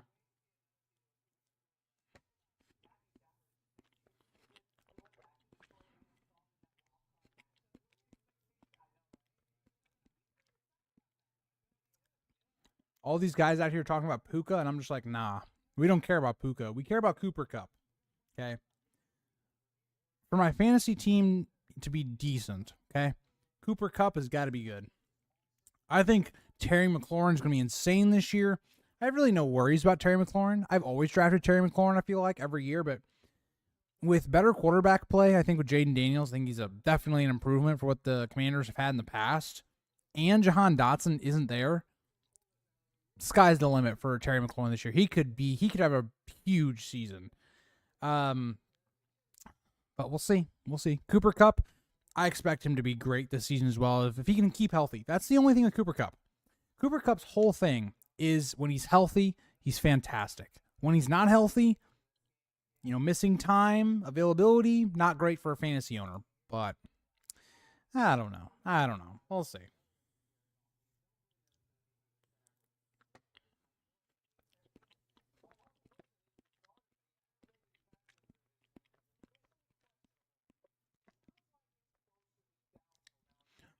All these guys out here talking about Puka, and I'm just like, nah, we don't care about Puka. We care about Cooper Kupp. Okay. For my fantasy team to be decent, okay, Cooper Kupp has got to be good. I think Terry McLaurin's going to be insane this year. I have really no worries about Terry McLaurin. I've always drafted Terry McLaurin, I feel like, every year, but with better quarterback play, I think with Jaden Daniels, I think he's definitely an improvement for what the Commanders have had in the past. And Jahan Dotson isn't there. Sky's the limit for Terry McLaurin this year. He could have a huge season. But we'll see. Cooper Kupp, I expect him to be great this season as well if he can keep healthy. That's the only thing with Cooper Kupp. Cooper Kupp's whole thing is when he's healthy, he's fantastic. When he's not healthy, missing time, availability, not great for a fantasy owner. But I don't know. We'll see.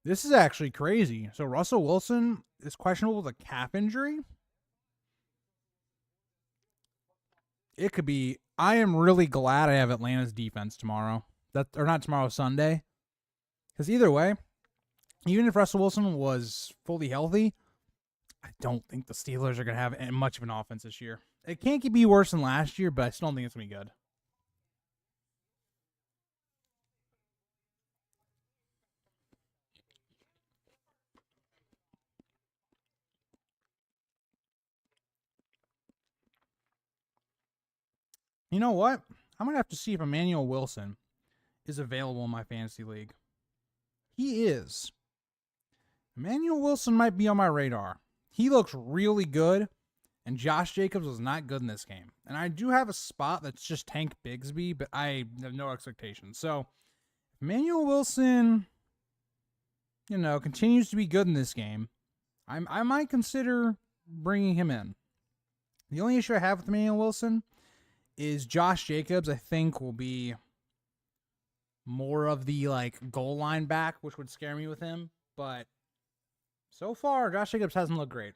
This is actually crazy. So Russell Wilson is questionable with a calf injury. It could be. I am really glad I have Atlanta's defense tomorrow. Not tomorrow, Sunday. Because either way, even if Russell Wilson was fully healthy, I don't think the Steelers are going to have much of an offense this year. It can't be worse than last year, but I still don't think it's going to be good. You know what? I'm going to have to see if Emmanuel Wilson is available in my fantasy league. He is. Emmanuel Wilson might be on my radar. He looks really good, and Josh Jacobs was not good in this game. And I do have a spot that's just Tank Bigsby, but I have no expectations. So, Emmanuel Wilson, continues to be good in this game. I might consider bringing him in. The only issue I have with Emmanuel Wilson is Josh Jacobs, I think, will be more of the goal line back, which would scare me with him. But so far, Josh Jacobs hasn't looked great.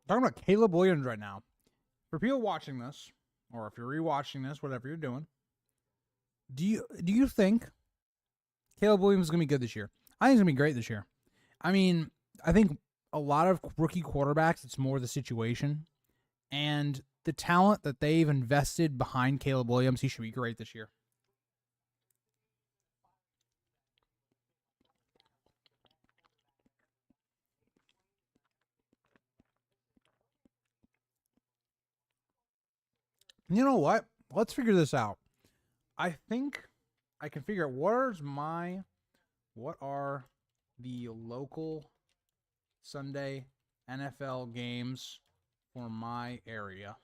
Talking about Caleb Williams right now. For people watching this, or if you're rewatching this, whatever you're doing, do you think Caleb Williams is going to be good this year? I think it's going to be great this year. I mean, I think a lot of rookie quarterbacks, it's more the situation. And the talent that they've invested behind Caleb Williams, he should be great this year. You know what? Let's figure this out. I think I can figure out what are the local Sunday NFL games for my area.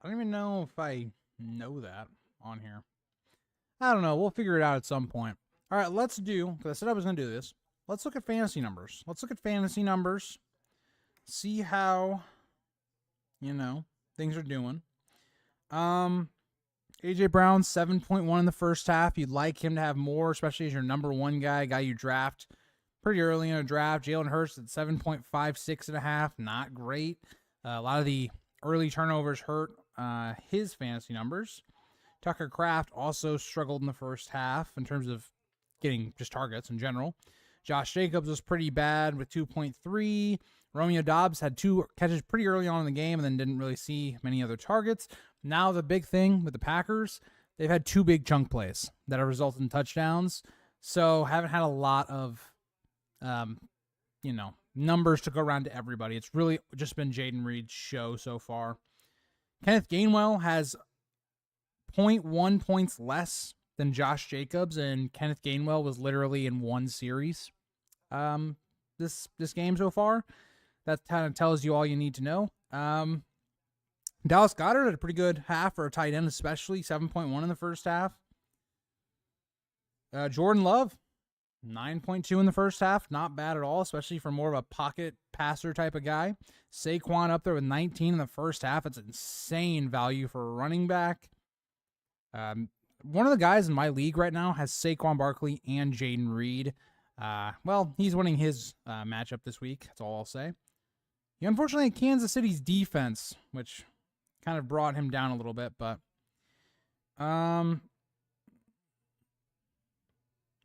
I don't even know if I know that on here. I don't know. We'll figure it out at some point. All right, let's do, because I said I was going to do this. Let's look at fantasy numbers. See how, things are doing. AJ Brown, 7.1 in the first half. You'd like him to have more, especially as your number one guy you draft pretty early in a draft. Jalen Hurts at 7.56.5. Not great. A lot of the early turnovers hurt his fantasy numbers. Tucker Kraft also struggled in the first half in terms of getting just targets in general. Josh Jacobs was pretty bad with 2.3. Romeo Doubs had 2 catches pretty early on in the game and then didn't really see many other targets. Now the big thing with the Packers, they've had 2 big chunk plays that have resulted in touchdowns. So haven't had a lot of, numbers to go around to everybody. It's really just been Jaden Reed's show so far. Kenneth Gainwell has 0.1 points less than Josh Jacobs, and Kenneth Gainwell was literally in 1 series this game so far. That kind of tells you all you need to know. Dallas Goedert had a pretty good half for a tight end, especially 7.1 in the first half. Jordan Love, 9.2 in the first half. Not bad at all, especially for more of a pocket passer type of guy. Saquon up there with 19 in the first half. It's insane value for a running back. One of the guys in my league right now has Saquon Barkley and Jaden Reed. He's winning his matchup this week. That's all I'll say. Unfortunately, Kansas City's defense, which kind of brought him down a little bit, but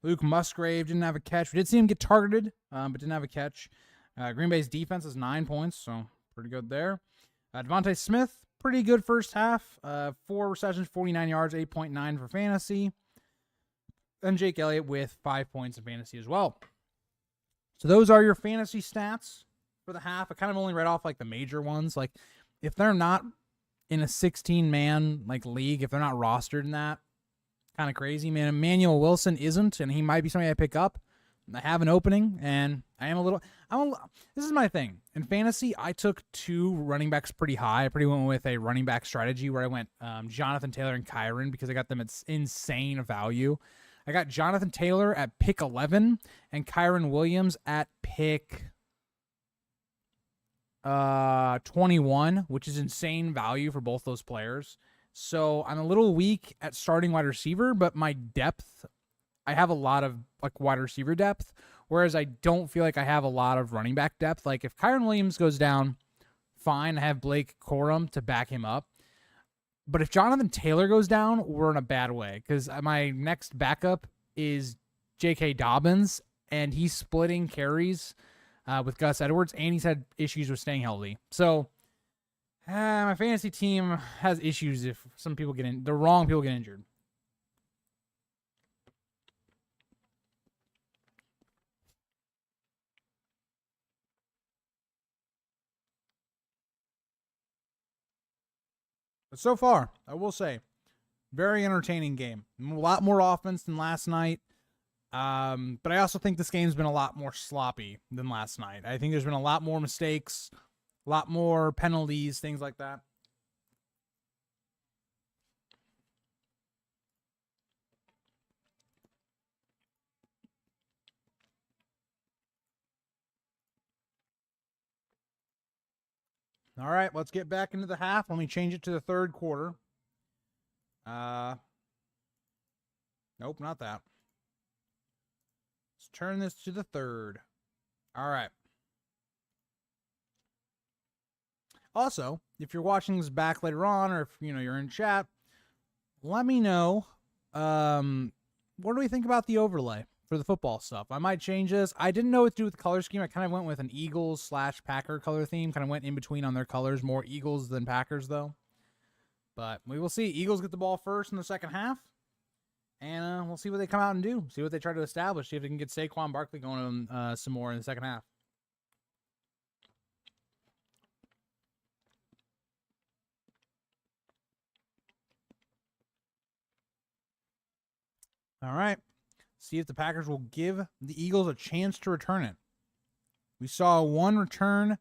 Luke Musgrave didn't have a catch. We did see him get targeted, but didn't have a catch. Green Bay's defense is 9 points, so pretty good there. Devontae Smith, pretty good first half. 4 receptions, 49 yards, 8.9 for fantasy. And Jake Elliott with 5 points in fantasy as well. So those are your fantasy stats for the half. I kind of only read off like the major ones. Like if they're not in a 16-man like league, if they're not rostered in that, kind of crazy. Man, Emmanuel Wilson isn't, and he might be somebody I pick up. I have an opening, and this is my thing. In fantasy, I took 2 running backs pretty high. I pretty went with a running back strategy where I went Jonathan Taylor and Kyren because I got them at insane value. I got Jonathan Taylor at pick 11 and Kyren Williams at pick 21, which is insane value for both those players. So I'm a little weak at starting wide receiver, but my depth, I have a lot of like wide receiver depth, whereas I don't feel like I have a lot of running back depth. Like if Kyren Williams goes down, fine, I have Blake Corum to back him up. But if Jonathan Taylor goes down, we're in a bad way because my next backup is J.K. Dobbins, and he's splitting carries with Gus Edwards, and he's had issues with staying healthy. So my fantasy team has issues if some people the wrong people get injured. But so far, I will say, very entertaining game. A lot more offense than last night. But I also think this game's been a lot more sloppy than last night. I think there's been a lot more mistakes, a lot more penalties, things like that. All right, let's get back into the half. Let me change it to the third quarter. Nope, not that. Let's turn this to the third. All right. Also, if you're watching this back later on, or if you're in chat, let me know. What do we think about the overlay for the football stuff? I might change this. I didn't know what to do with the color scheme. I kind of went with an Eagles/Packer color theme. Kind of went in between on their colors. More Eagles than Packers, though. But we will see. Eagles get the ball first in the second half. And we'll see what they come out and do. See what they try to establish. See if they can get Saquon Barkley going some more in the second half. All right. See if the Packers will give the Eagles a chance to return it. We saw one return,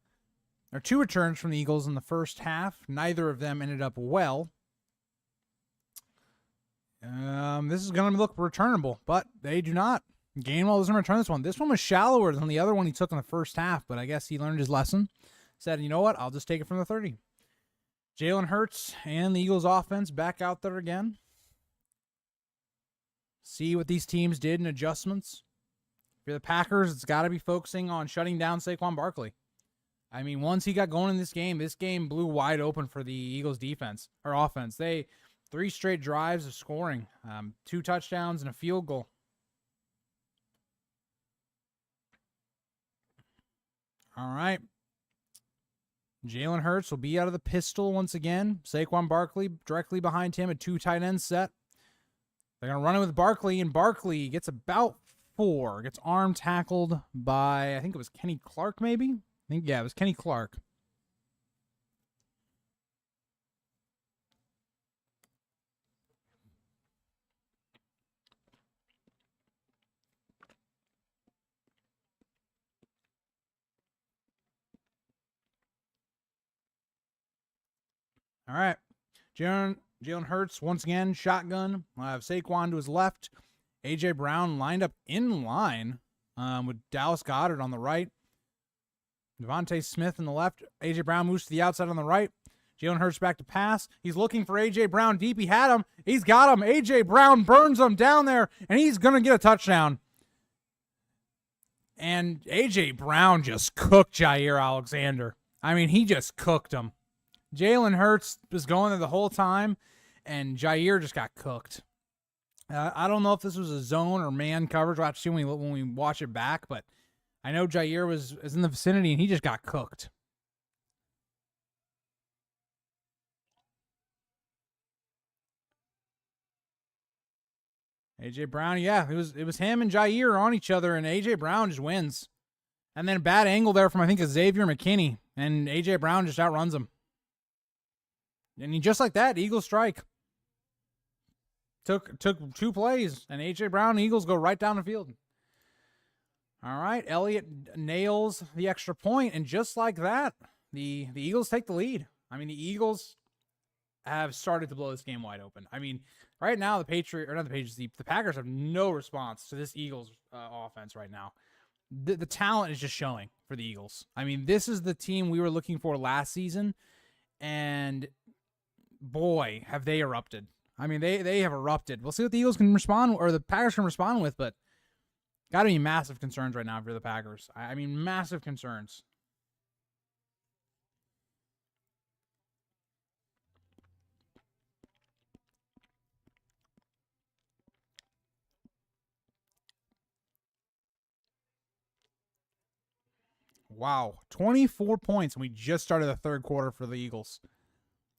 or two returns from the Eagles in the first half. Neither of them ended up well. This is going to look returnable, but they do not. Gainwell doesn't return this one. This one was shallower than the other one he took in the first half, but I guess he learned his lesson. Said, you know what? I'll just take it from the 30. Jalen Hurts and the Eagles offense back out there again. See what these teams did in adjustments. For the Packers, it's got to be focusing on shutting down Saquon Barkley. I mean, once he got going in this game blew wide open for the Eagles defense or offense. 3 straight drives of scoring, 2 touchdowns and a field goal. All right. Jalen Hurts will be out of the pistol once again. Saquon Barkley directly behind him, a 2 tight end set. They're going to run it with Barkley, and Barkley gets about 4. Gets arm tackled by, I think it was Kenny Clark, maybe? It was Kenny Clark. All right. Jalen Hurts, once again, shotgun. I have Saquon to his left. A.J. Brown lined up in line with Dallas Goedert on the right. Devontae Smith on the left. A.J. Brown moves to the outside on the right. Jalen Hurts back to pass. He's looking for A.J. Brown deep. He had him. He's got him. A.J. Brown burns him down there, and he's going to get a touchdown. And A.J. Brown just cooked Jair Alexander. I mean, he just cooked him. Jalen Hurts was going there the whole time, and Jair just got cooked. I don't know if this was a zone or man coverage. We'll have to see when we watch it back, but I know Jair was in the vicinity, and he just got cooked. A.J. Brown, yeah, it was him and Jair on each other, and A.J. Brown just wins. And then a bad angle there from, I think, Xavier McKinney, and A.J. Brown just outruns him. And just like that, Eagles strike. Took 2 plays, and A.J. Brown and Eagles go right down the field. All right, Elliott nails the extra point, and just like that, the Eagles take the lead. I mean, the Eagles have started to blow this game wide open. I mean, right now, the Packers have no response to this Eagles offense right now. The talent is just showing for the Eagles. I mean, this is the team we were looking for last season, and boy, have they erupted. I mean, they have erupted. We'll see what the Eagles can respond, or the Packers can respond with, but got to be massive concerns right now for the Packers. I mean, massive concerns. Wow, 24 points, and we just started the third quarter for the Eagles.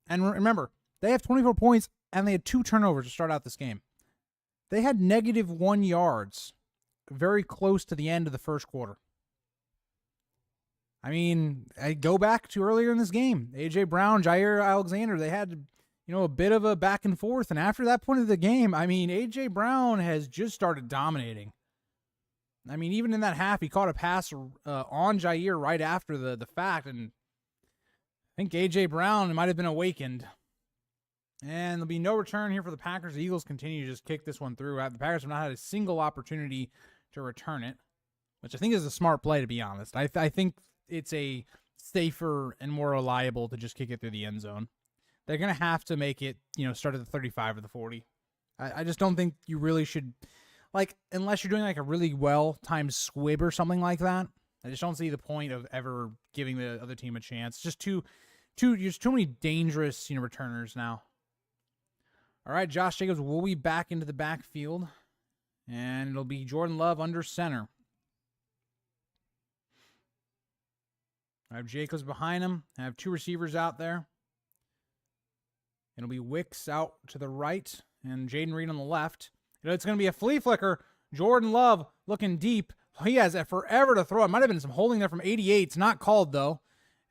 And remember, they have 24 points, and they had 2 turnovers to start out this game. They had -1 yards very close to the end of the first quarter. I mean, I go back to earlier in this game. A.J. Brown, Jair Alexander, they had, a bit of a back and forth. And after that point of the game, I mean, A.J. Brown has just started dominating. I mean, even in that half, he caught a pass on Jair right after the fact, and I think A.J. Brown might have been awakened. And there'll be no return here for the Packers. The Eagles continue to just kick this one through. The Packers have not had a single opportunity to return it, which I think is a smart play, to be honest. I think it's a safer and more reliable to just kick it through the end zone. They're going to have to make it, start at the 35 or the 40. I just don't think you really should, unless you're doing a really well-timed squib or something like that. I just don't see the point of ever giving the other team a chance. Just too many dangerous, returners now. All right, Josh Jacobs will be back into the backfield, and it'll be Jordan Love under center. I have Jacobs behind him. I have two receivers out there. It'll be Wicks out to the right and Jaden Reed on the left. It's going to be a flea flicker. Jordan Love looking deep. He has forever to throw. It might have been some holding there from 88. It's not called, though.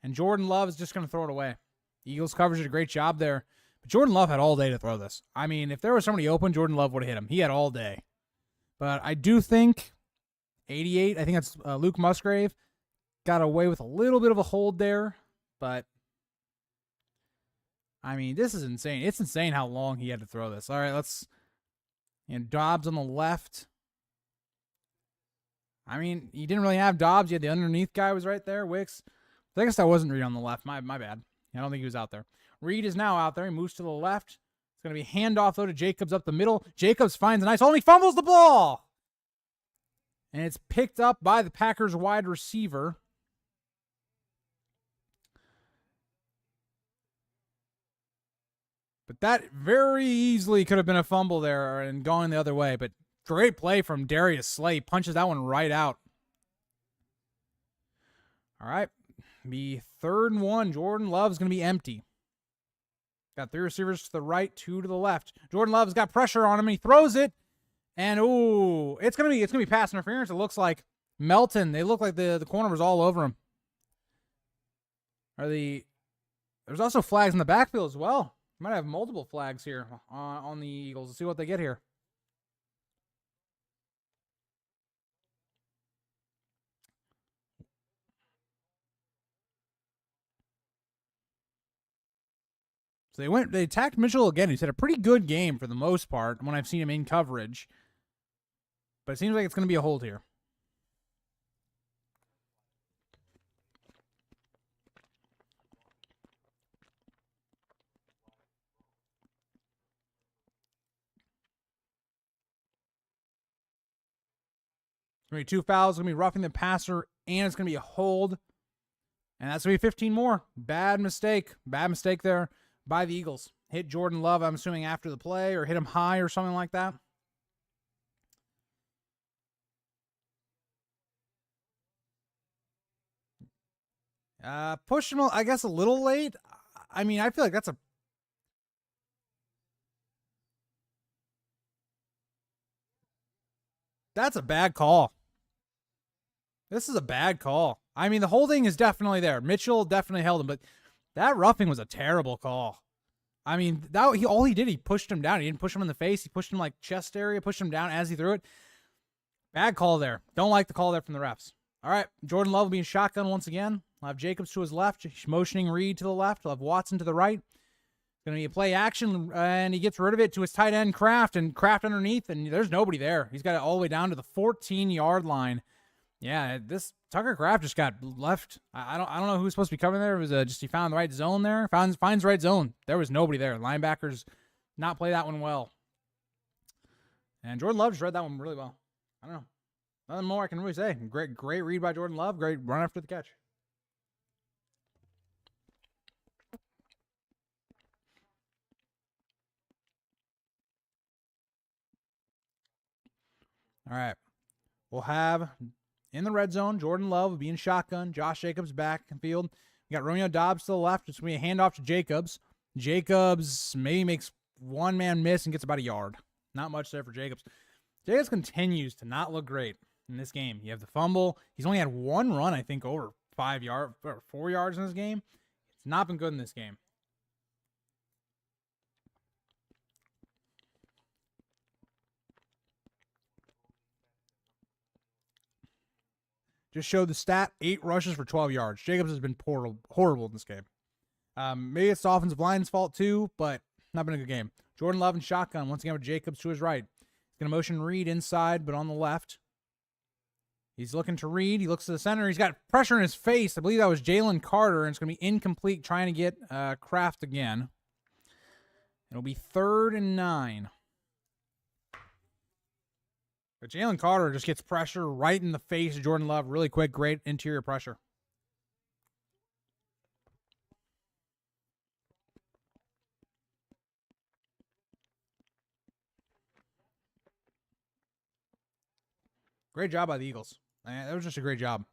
And Jordan Love is just going to throw it away. Eagles coverage did a great job there. But Jordan Love had all day to throw this. I mean, if there was somebody open, Jordan Love would have hit him. He had all day. But I do think 88, I think that's Luke Musgrave, got away with a little bit of a hold there. But, I mean, this is insane. It's insane how long he had to throw this. All right, let's... And Dobbs on the left. I mean, he didn't really have Dobbs. You had the underneath guy was right there, Wicks. I guess that wasn't Reed on the left. My bad. I don't think he was out there. Reed is now out there. He moves to the left. It's going to be handoff, though, to Jacobs up the middle. Jacobs finds a nice hole, and he fumbles the ball. And it's picked up by the Packers wide receiver. But that very easily could have been a fumble there and going the other way. But great play from Darius Slay. Punches that one right out. All right. Be 3rd and 1. Jordan Love's going to be empty. Got 3 receivers to the right, 2 to the left. Jordan Love's got pressure on him, and he throws it. And, ooh, it's going to be pass interference. It looks like Melton. They look like the corner was all over him. There's also flags in the backfield as well. Might have multiple flags here on the Eagles. Let's see what they get here. So they attacked Mitchell again. He's had a pretty good game for the most part when I've seen him in coverage. But it seems like it's going to be a hold here. It's going to be 2 fouls. It's going to be roughing the passer, and it's going to be a hold. And that's going to be 15 more. Bad mistake. Bad mistake there by the Eagles. Hit Jordan Love, I'm assuming, after the play, or hit him high or something like that. Pushed him, I guess, a little late. I mean, I feel like that's a bad call. This is a bad call. I mean, the holding is definitely there. Mitchell definitely held him, but that roughing was a terrible call. I mean, all he did, he pushed him down. He didn't push him in the face. He pushed him like chest area, pushed him down as he threw it. Bad call there. Don't like the call there from the refs. All right, Jordan Love will be in shotgun once again. I'll have Jacobs to his left. He's motioning Reed to the left. I'll have Watson to the right. It's going to be a play action, and he gets rid of it to his tight end, Kraft, and Kraft underneath, and there's nobody there. He's got it all the way down to the 14-yard line. Yeah, this Tucker Kraft just got left. I don't know who's supposed to be covering there. It was just he found the right zone there. Finds the right zone. There was nobody there. Linebackers not play that one well. And Jordan Love just read that one really well. I don't know. Nothing more I can really say. Great read by Jordan Love. Great run after the catch. All right. We'll have in the red zone, Jordan Love will be in shotgun. Josh Jacobs back in field. We got Romeo Dobbs to the left. It's going to be a handoff to Jacobs. Jacobs maybe makes one man miss and gets about a yard. Not much there for Jacobs. Jacobs continues to not look great in this game. You have the fumble. He's only had one run, I think, over 4 yards in this game. It's not been good in this game. Just showed the stat, 8 rushes for 12 yards. Jacobs has been horrible in this game. Maybe it's the offensive line's fault too, but not been a good game. Jordan Love in shotgun, once again with Jacobs to his right. He's going to motion Reed inside, but on the left. He's looking to Reed. He looks to the center. He's got pressure in his face. I believe that was Jalen Carter, and it's going to be incomplete trying to get Kraft again. It'll be 3rd and 9. But Jalen Carter just gets pressure right in the face of Jordan Love really quick. Great interior pressure. Great job by the Eagles. That was just a great job.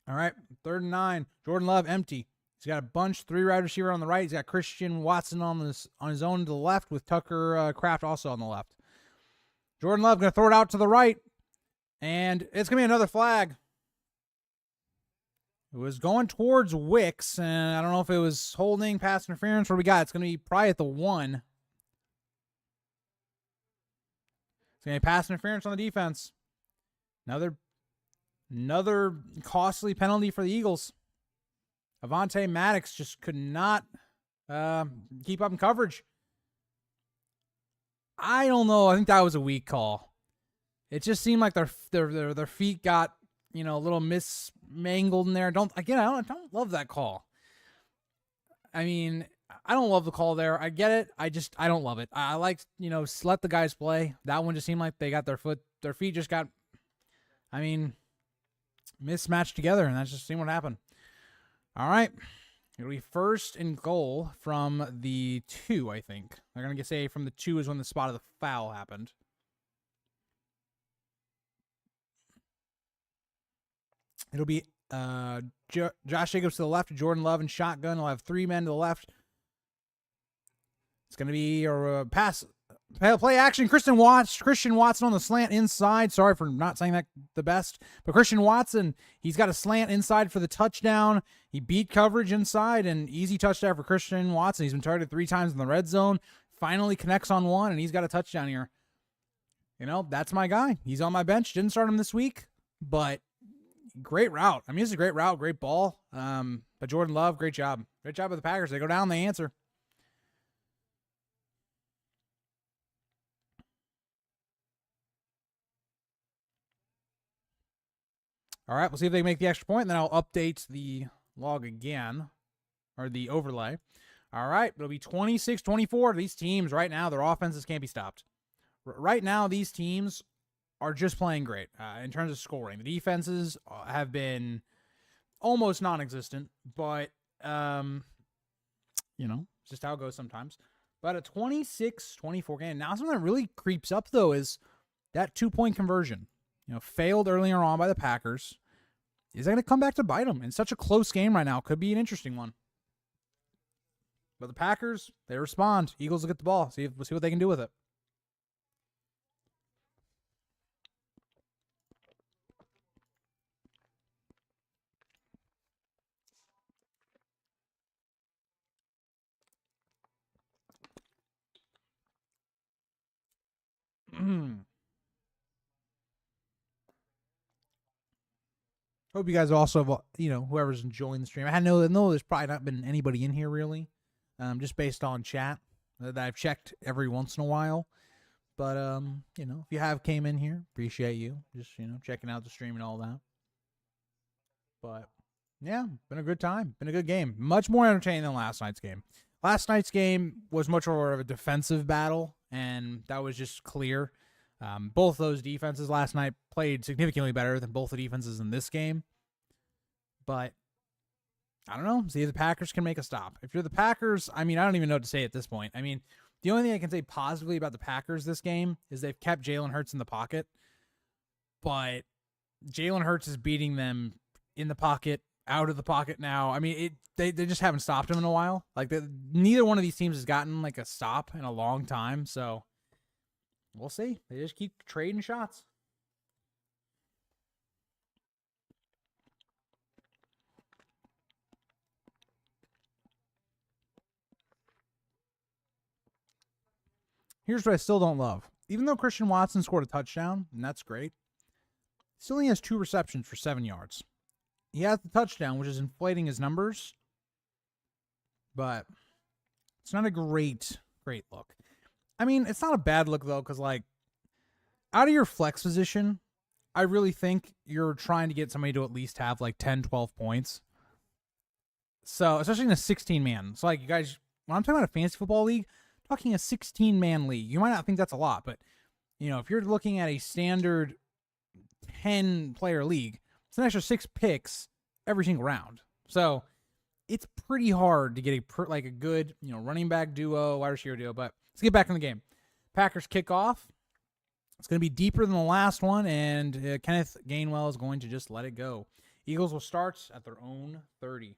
All right, 3rd and 9. Jordan Love empty. He's got a bunch, 3 wide receiver on the right. He's got Christian Watson on his own to the left with Tucker Kraft also on the left. Jordan Love going to throw it out to the right, and it's going to be another flag. It was going towards Wicks, and I don't know if it was holding, pass interference. What do we got? It's going to be probably at the 1. It's going to be pass interference on the defense. Another costly penalty for the Eagles. Avonte Maddox just could not keep up in coverage. I don't know. I think that was a weak call. It just seemed like their feet got, a little mismangled in there. I don't love that call. I mean, I don't love the call there. I get it. I don't love it. I like, let the guys play. That one just seemed like they got their feet just got, mismatched together, and that's just seeing what happened. All right. It'll be 1st and goal from the 2, I think. They're going to say from the 2 is when the spot of the foul happened. It'll be Josh Jacobs to the left, Jordan Love in shotgun. He'll have 3 men to the left. It's going to be a pass. Play action. Christian Watson on the slant inside. Sorry for not saying that the best. But Christian Watson, he's got a slant inside for the touchdown. He beat coverage inside, and easy touchdown for Christian Watson. He's been targeted 3 times in the red zone. Finally connects on 1, and he's got a touchdown here. That's my guy. He's on my bench. Didn't start him this week, but great route. It's a great route, great ball. But Jordan Love, great job. Great job with the Packers. They go down, they answer. All right, we'll see if they can make the extra point, and then I'll update the log again, or the overlay. All right, it'll be 26-24. These teams right now, their offenses can't be stopped. Right now, these teams are just playing great in terms of scoring. The defenses have been almost non-existent, but, it's just how it goes sometimes. But a 26-24 game. Now, something that really creeps up, though, is that 2-point conversion. Failed earlier on by the Packers. Is that going to come back to bite them? In such a close game right now, could be an interesting one. But the Packers, they respond. Eagles will get the ball. We'll see what they can do with it. Hope you guys also, whoever's enjoying the stream. I know there's probably not been anybody in here really, just based on chat that I've checked every once in a while. But, if you have came in here, appreciate you. Just, checking out the stream and all that. But, yeah, been a good time. Been a good game. Much more entertaining than last night's game. Last night's game was much more of a defensive battle, and that was just clear. Both those defenses last night played significantly better than both the defenses in this game. But, I don't know. See if the Packers can make a stop. If you're the Packers, I don't even know what to say at this point. The only thing I can say positively about the Packers this game is they've kept Jalen Hurts in the pocket. But Jalen Hurts is beating them in the pocket, out of the pocket now. They just haven't stopped him in a while. Neither one of these teams has gotten, a stop in a long time. So, we'll see. They just keep trading shots. Here's what I still don't love. Even though Christian Watson scored a touchdown, and that's great, still only has 2 receptions for 7 yards. He has the touchdown, which is inflating his numbers, but it's not a great look. It's not a bad look, though, because, out of your flex position, I really think you're trying to get somebody to at least have, 10, 12 points. So, especially in a 16-man. So, you guys, when I'm talking about a fantasy football league, I'm talking a 16-man league. You might not think that's a lot, but, if you're looking at a standard 10-player league, it's an extra 6 picks every single round. So, it's pretty hard to get a good, running back duo, wide receiver duo. But let's get back in the game. Packers kick off. It's going to be deeper than the last one, and Kenneth Gainwell is going to just let it go. Eagles will start at their own 30.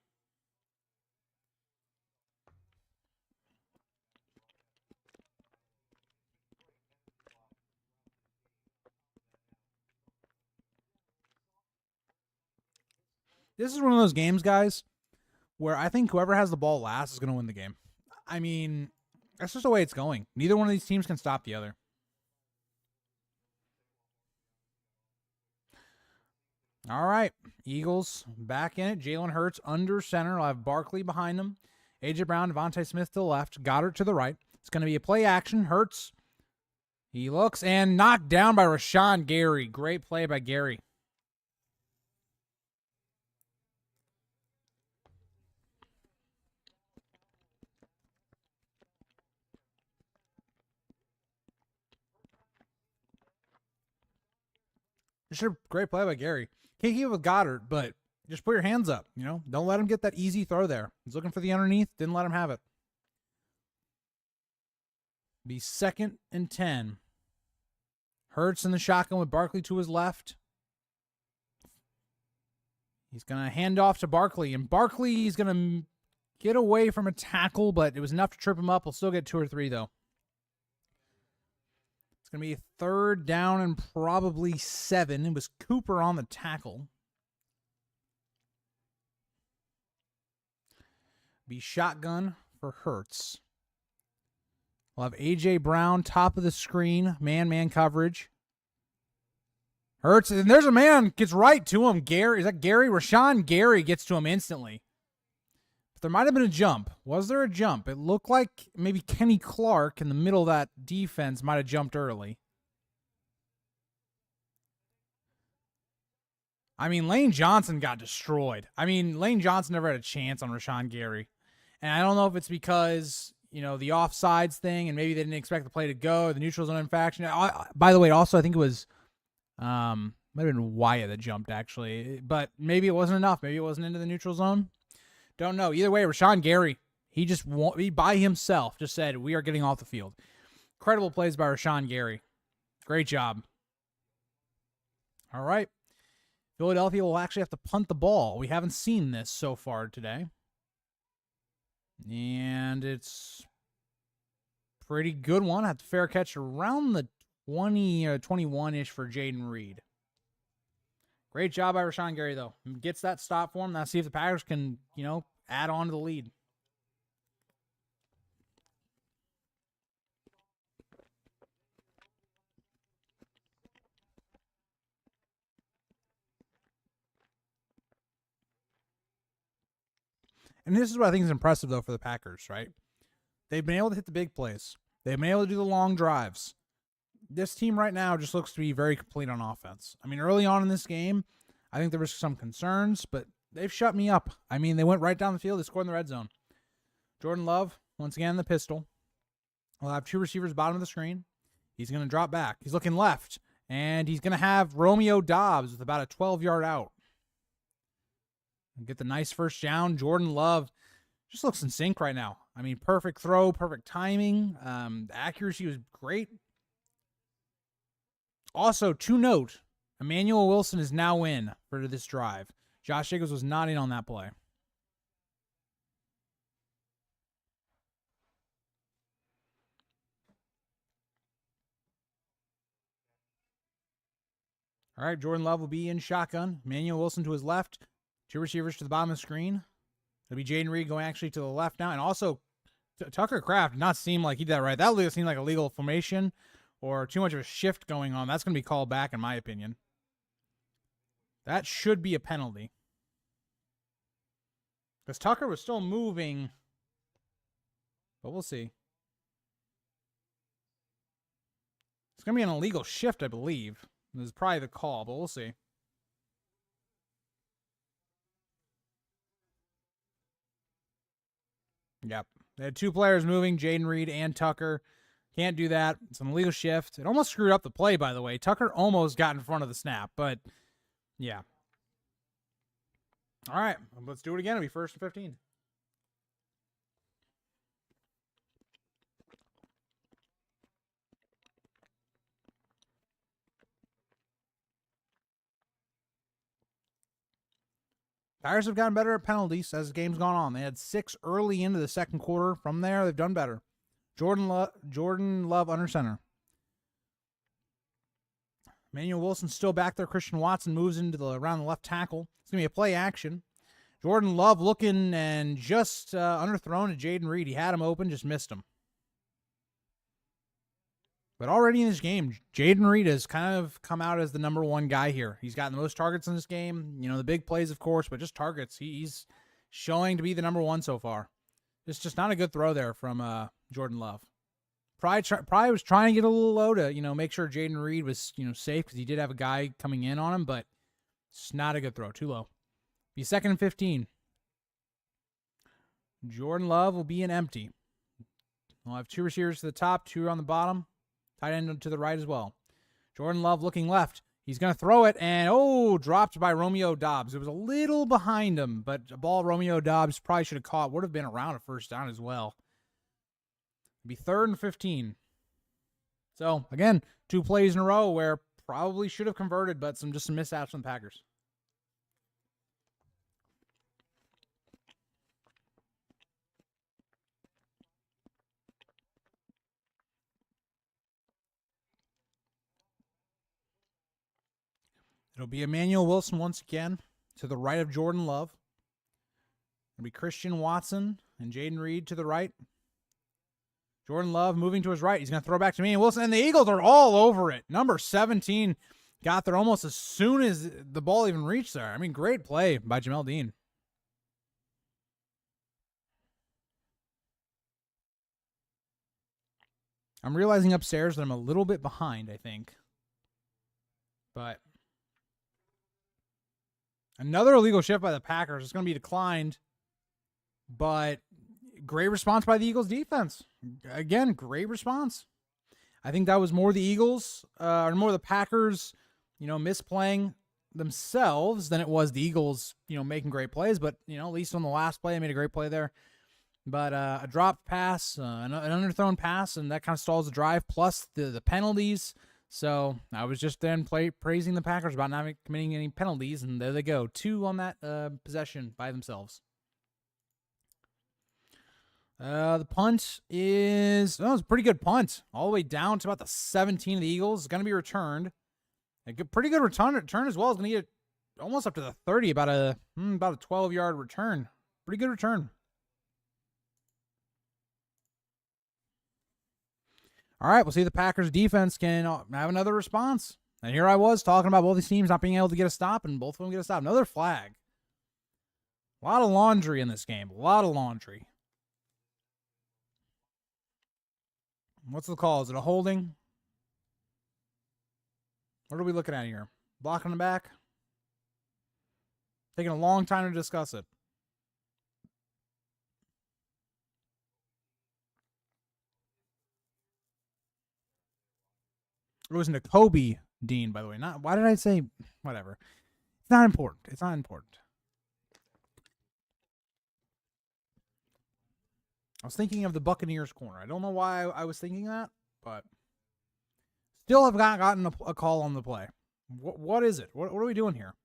This is one of those games, guys, where I think whoever has the ball last is going to win the game. I mean, that's just the way it's going. Neither one of these teams can stop the other. All right, Eagles back in it. Jalen Hurts under center. I'll have Barkley behind him. A.J. Brown, Devontae Smith to the left. Goddard to the right. It's going to be a play action. Hurts. He looks and knocked down by Rashawn Gary. Great play by Gary. Sure, great play by Gary. Can't keep it with Goddard, but just put your hands up. You know, don't let him get that easy throw there. He's looking for the underneath. Didn't let him have it. Be 2nd and 10. Hurts in the shotgun with Barkley to his left. He's going to hand off to Barkley, and Barkley is going to get away from a tackle, but it was enough to trip him up. He'll still get 2 or 3, though. It's going to be 3rd down and probably 7. It was Cooper on the tackle. Be shotgun for Hurts. We'll have A.J. Brown, top of the screen, man-man coverage. Hurts, and there's a man, gets right to him. Gary, is that Gary? Rashawn Gary gets to him instantly. But there might have been a jump. Was there a jump? It looked like maybe Kenny Clark in the middle of that defense might have jumped early. I mean, Lane Johnson got destroyed. I mean, Lane Johnson never had a chance on Rashawn Gary. And I don't know if it's because, you know, the offsides thing, and maybe they didn't expect the play to go, or the neutral zone infraction. By the way, also, I think it was, might have been Wyatt that jumped, actually. But maybe it wasn't enough. Maybe it wasn't into the neutral zone. Don't know. Either way, Rashawn Gary, he by himself just said, we are getting off the field. Incredible plays by Rashawn Gary. Great job. All right. Philadelphia will actually have to punt the ball. We haven't seen this so far today. And it's a pretty good one. Had the fair catch around the 20 or 21-ish for Jaden Reed. Great job by Rashawn Gary, though. Gets that stop for him. Now see if the Packers can, you know, add on to the lead. And this is what I think is impressive, though, for the Packers, right? They've been able to hit the big plays. They've been able to do the long drives. This team right now just looks to be very complete on offense. I mean, early on in this game, I think there was some concerns, but they've shut me up. I mean, they went right down the field. They scored in the red zone. Jordan Love, once again, the pistol. We'll have 2 receivers bottom of the screen. He's going to drop back. He's looking left, and he's going to have Romeo Doubs with about a 12-yard out. And get the nice first down. Jordan Love just looks in sync right now. I mean, perfect throw, perfect timing. The accuracy was great. Also, to note, Emmanuel Wilson is now in for this drive. Josh Jacobs was not in on that play. All right, Jordan Love will be in shotgun. Emmanuel Wilson to his left. 2 receivers to the bottom of the screen. It'll be Jaden Reed going actually to the left now. And also, Tucker Kraft did not seem like he did that right. That seemed like a legal formation or too much of a shift going on. That's going to be called back, in my opinion. That should be a penalty. Because Tucker was still moving. But we'll see. It's going to be an illegal shift, I believe. This is probably the call, but we'll see. Yep. They had 2 players moving, Jaden Reed and Tucker. Can't do that. It's an illegal shift. It almost screwed up the play, by the way. Tucker almost got in front of the snap, but yeah. All right, let's do it again. It'll be 1st and 15. Packers have gotten better at penalties as the game's gone on. They had 6 early into the second quarter. From there, they've done better. Jordan Love under center. Emmanuel Wilson still back there. Christian Watson moves into around the left tackle. It's going to be a play action. Jordan Love looking and just underthrown to Jayden Reed. He had him open, just missed him. But already in this game, Jayden Reed has kind of come out as the number one guy here. He's gotten the most targets in this game. You know, the big plays, of course, but just targets. He's showing to be the number one so far. It's just not a good throw there from Jordan Love. Probably was trying to get a little low to, make sure Jayden Reed was, safe because he did have a guy coming in on him, but it's not a good throw. Too low. Be 2nd and 15. Jordan Love will be an empty. We'll have 2 receivers to the top, 2 on the bottom. Tight end to the right as well. Jordan Love looking left. He's going to throw it, and, dropped by Romeo Doubs. It was a little behind him, but a ball Romeo Doubs probably should have caught. Would have been around a first down as well. It'd be 3rd and 15. So, again, 2 plays in a row where probably should have converted, but some mishaps from the Packers. It'll be Emmanuel Wilson once again to the right of Jordan Love. It'll be Christian Watson and Jayden Reed to the right. Jordan Love moving to his right. He's going to throw back to Emmanuel Wilson, and the Eagles are all over it. Number 17 got there almost as soon as the ball even reached there. I mean, great play by Jamel Dean. I'm realizing upstairs that I'm a little bit behind, I think. But another illegal shift by the Packers. It's going to be declined, but great response by the Eagles defense. Again, great response. I think that was more the Eagles, or more the Packers, misplaying themselves than it was the Eagles, making great plays. But, at least on the last play, they made a great play there. But a dropped pass, an underthrown pass, and that kind of stalls the drive, plus the penalties. So I was just then praising the Packers about not committing any penalties, and there they go. 2 on that possession by themselves. The punt is, it's a pretty good punt. All the way down to about the 17 of the Eagles. It's going to be returned. Pretty good return as well. It's going to get almost up to the 30, about a 12-yard return. Pretty good return. All right, we'll see if the Packers defense can have another response. And here I was talking about both these teams not being able to get a stop, and both of them get a stop. Another flag. A lot of laundry in this game. A lot of laundry. What's the call? Is it a holding? What are we looking at here? Blocking the back? Taking a long time to discuss it. It was Nakobe Dean, by the way. Why did I say whatever? It's not important. It's not important. I was thinking of the Buccaneers corner. I don't know why I was thinking that, but still have not gotten a call on the play. What is it? What are we doing here?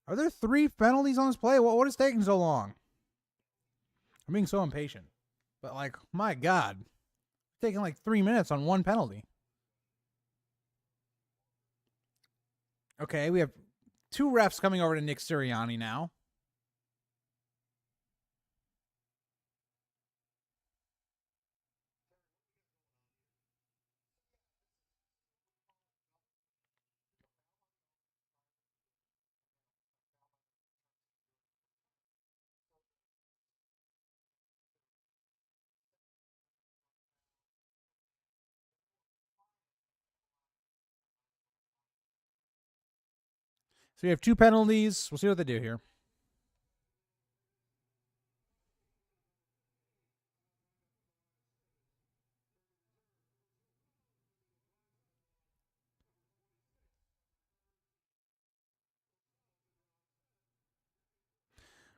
Are there 3 penalties on this play? What is taking so long? I'm being so impatient. But, my God. It's taking 3 minutes on 1 penalty. Okay, we have 2 refs coming over to Nick Sirianni now. So we have 2 penalties. We'll see what they do here.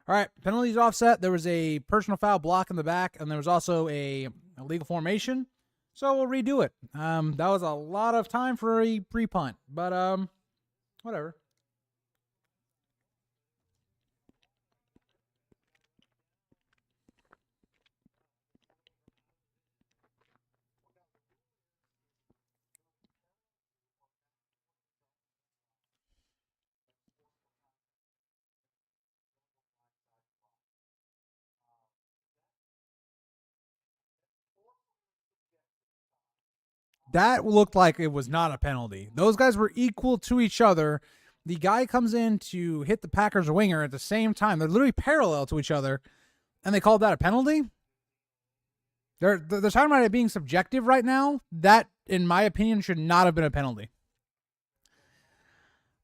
All right, penalties offset. There was a personal foul block in the back, and there was also a illegal formation. So we'll redo it. That was a lot of time for a pre-punt, but whatever. That looked like it was not a penalty. Those guys were equal to each other. The guy comes in to hit the Packers winger at the same time. They're literally parallel to each other, and they called that a penalty? They're talking about it being subjective right now. That, in my opinion, should not have been a penalty.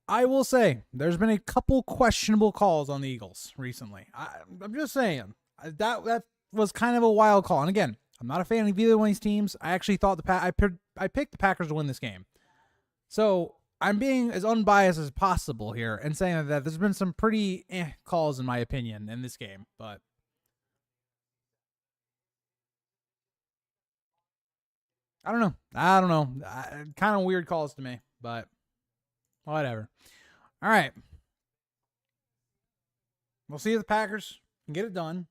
I will say there's been a couple questionable calls on the Eagles recently. I'm just saying that was kind of a wild call. And again, I'm not a fan of either one of these teams. I actually thought I picked the Packers to win this game. So I'm being as unbiased as possible here and saying that there's been some pretty calls, in my opinion, in this game. But I don't know. Kind of weird calls to me, but whatever. All right. We'll see if the Packers can get it done.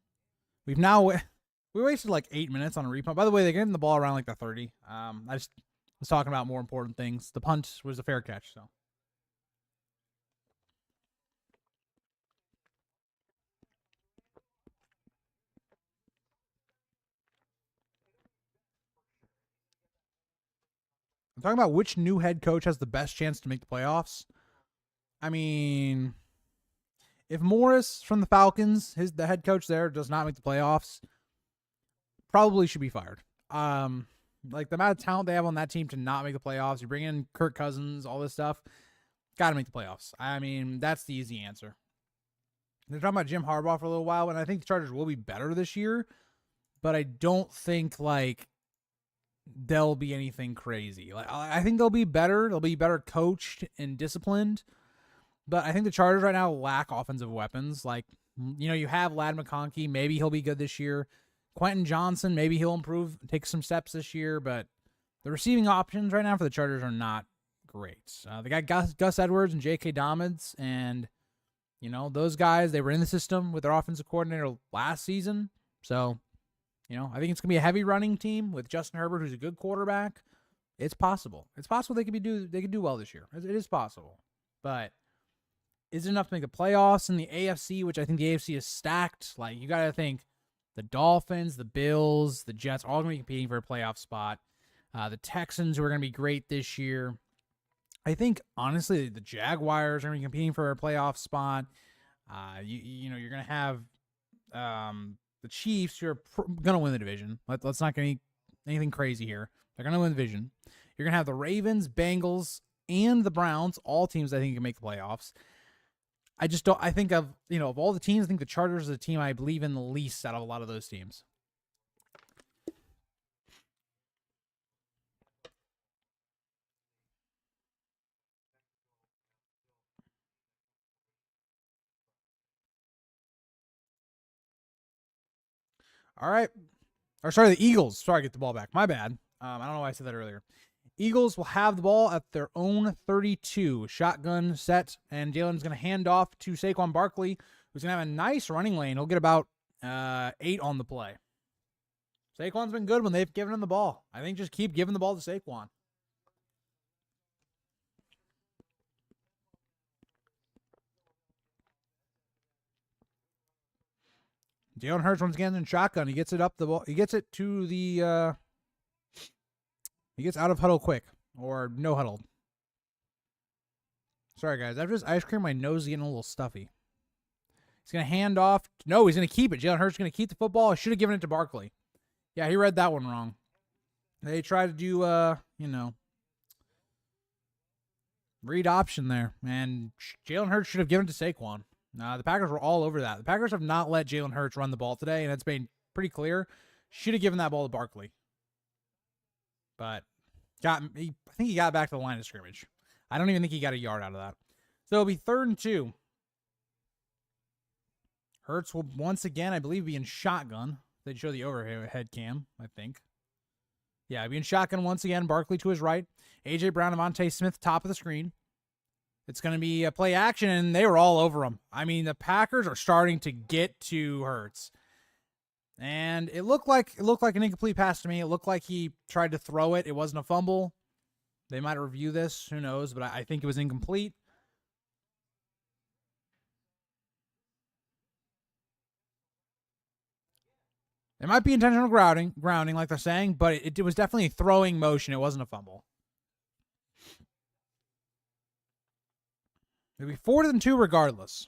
We wasted like 8 minutes on a repunt. By the way, they're getting the ball around like the 30. I just was talking about more important things. The punt was a fair catch, so. I'm talking about which new head coach has the best chance to make the playoffs. I mean, if Morris from the Falcons, the head coach there, does not make the playoffs, probably should be fired. Like the amount of talent they have on that team to not make the playoffs, you bring in Kirk Cousins, all this stuff, got to make the playoffs. I mean, that's the easy answer. They're talking about Jim Harbaugh for a little while, and I think the Chargers will be better this year, but I don't think like they'll be anything crazy. Like I think they'll be better. They'll be better coached and disciplined. But I think the Chargers right now lack offensive weapons. Like, you have Ladd McConkey. Maybe he'll be good this year. Quentin Johnson, maybe he'll improve, take some steps this year. But the receiving options right now for the Chargers are not great. They got Gus Edwards and J.K. Dobbins. And, those guys, they were in the system with their offensive coordinator last season. So, I think it's going to be a heavy running team with Justin Herbert, who's a good quarterback. It's possible. It's possible they could do well this year. It is possible. But is it enough to make the playoffs in the AFC, which I think the AFC is stacked? Like, you got to think the Dolphins, the Bills, the Jets are all going to be competing for a playoff spot. The Texans, who are going to be great this year. I think, honestly, the Jaguars are going to be competing for a playoff spot. You're going to have the Chiefs, who are going to win the division. Let's not get anything crazy here. They're going to win the division. You're going to have the Ravens, Bengals, and the Browns, all teams I think can make the playoffs. I just don't. I think of all the teams, I think the Chargers is the team I believe in the least out of a lot of those teams. All right. Or sorry, the Eagles. Sorry, I get the ball back. My bad. I don't know why I said that earlier. Eagles will have the ball at their own 32. Shotgun set, and Jalen's going to hand off to Saquon Barkley, who's going to have a nice running lane. He'll get about 8 on the play. Saquon's been good when they've given him the ball. I think just keep giving the ball to Saquon. Jalen Hurts once again in shotgun. He gets it up the ball. He gets it to the. He gets out of huddle quick or no huddle. Sorry guys, after this ice cream, my nose is getting a little stuffy. He's gonna hand off. No, he's gonna keep it. Jalen Hurts is gonna keep the football. I should have given it to Barkley. Yeah, he read that one wrong. They tried to do read option there, and Jalen Hurts should have given it to Saquon. The Packers were all over that. The Packers have not let Jalen Hurts run the ball today, and it's been pretty clear. Should have given that ball to Barkley. But I think he got back to the line of scrimmage. I don't even think he got a yard out of that. So it'll be 3rd and 2. Hurts will once again, I believe, be in shotgun. They'd show the overhead cam, I think. Yeah, be in shotgun once again. Barkley to his right. A.J. Brown, Devontae Smith, top of the screen. It's going to be a play action, and they were all over him. I mean, the Packers are starting to get to Hurts. And it looked like an incomplete pass to me. It looked like he tried to throw it. It wasn't a fumble. They might review this. Who knows? But I think it was incomplete. It might be intentional grounding like they're saying, but it was definitely a throwing motion. It wasn't a fumble. It'd be 4-2 regardless.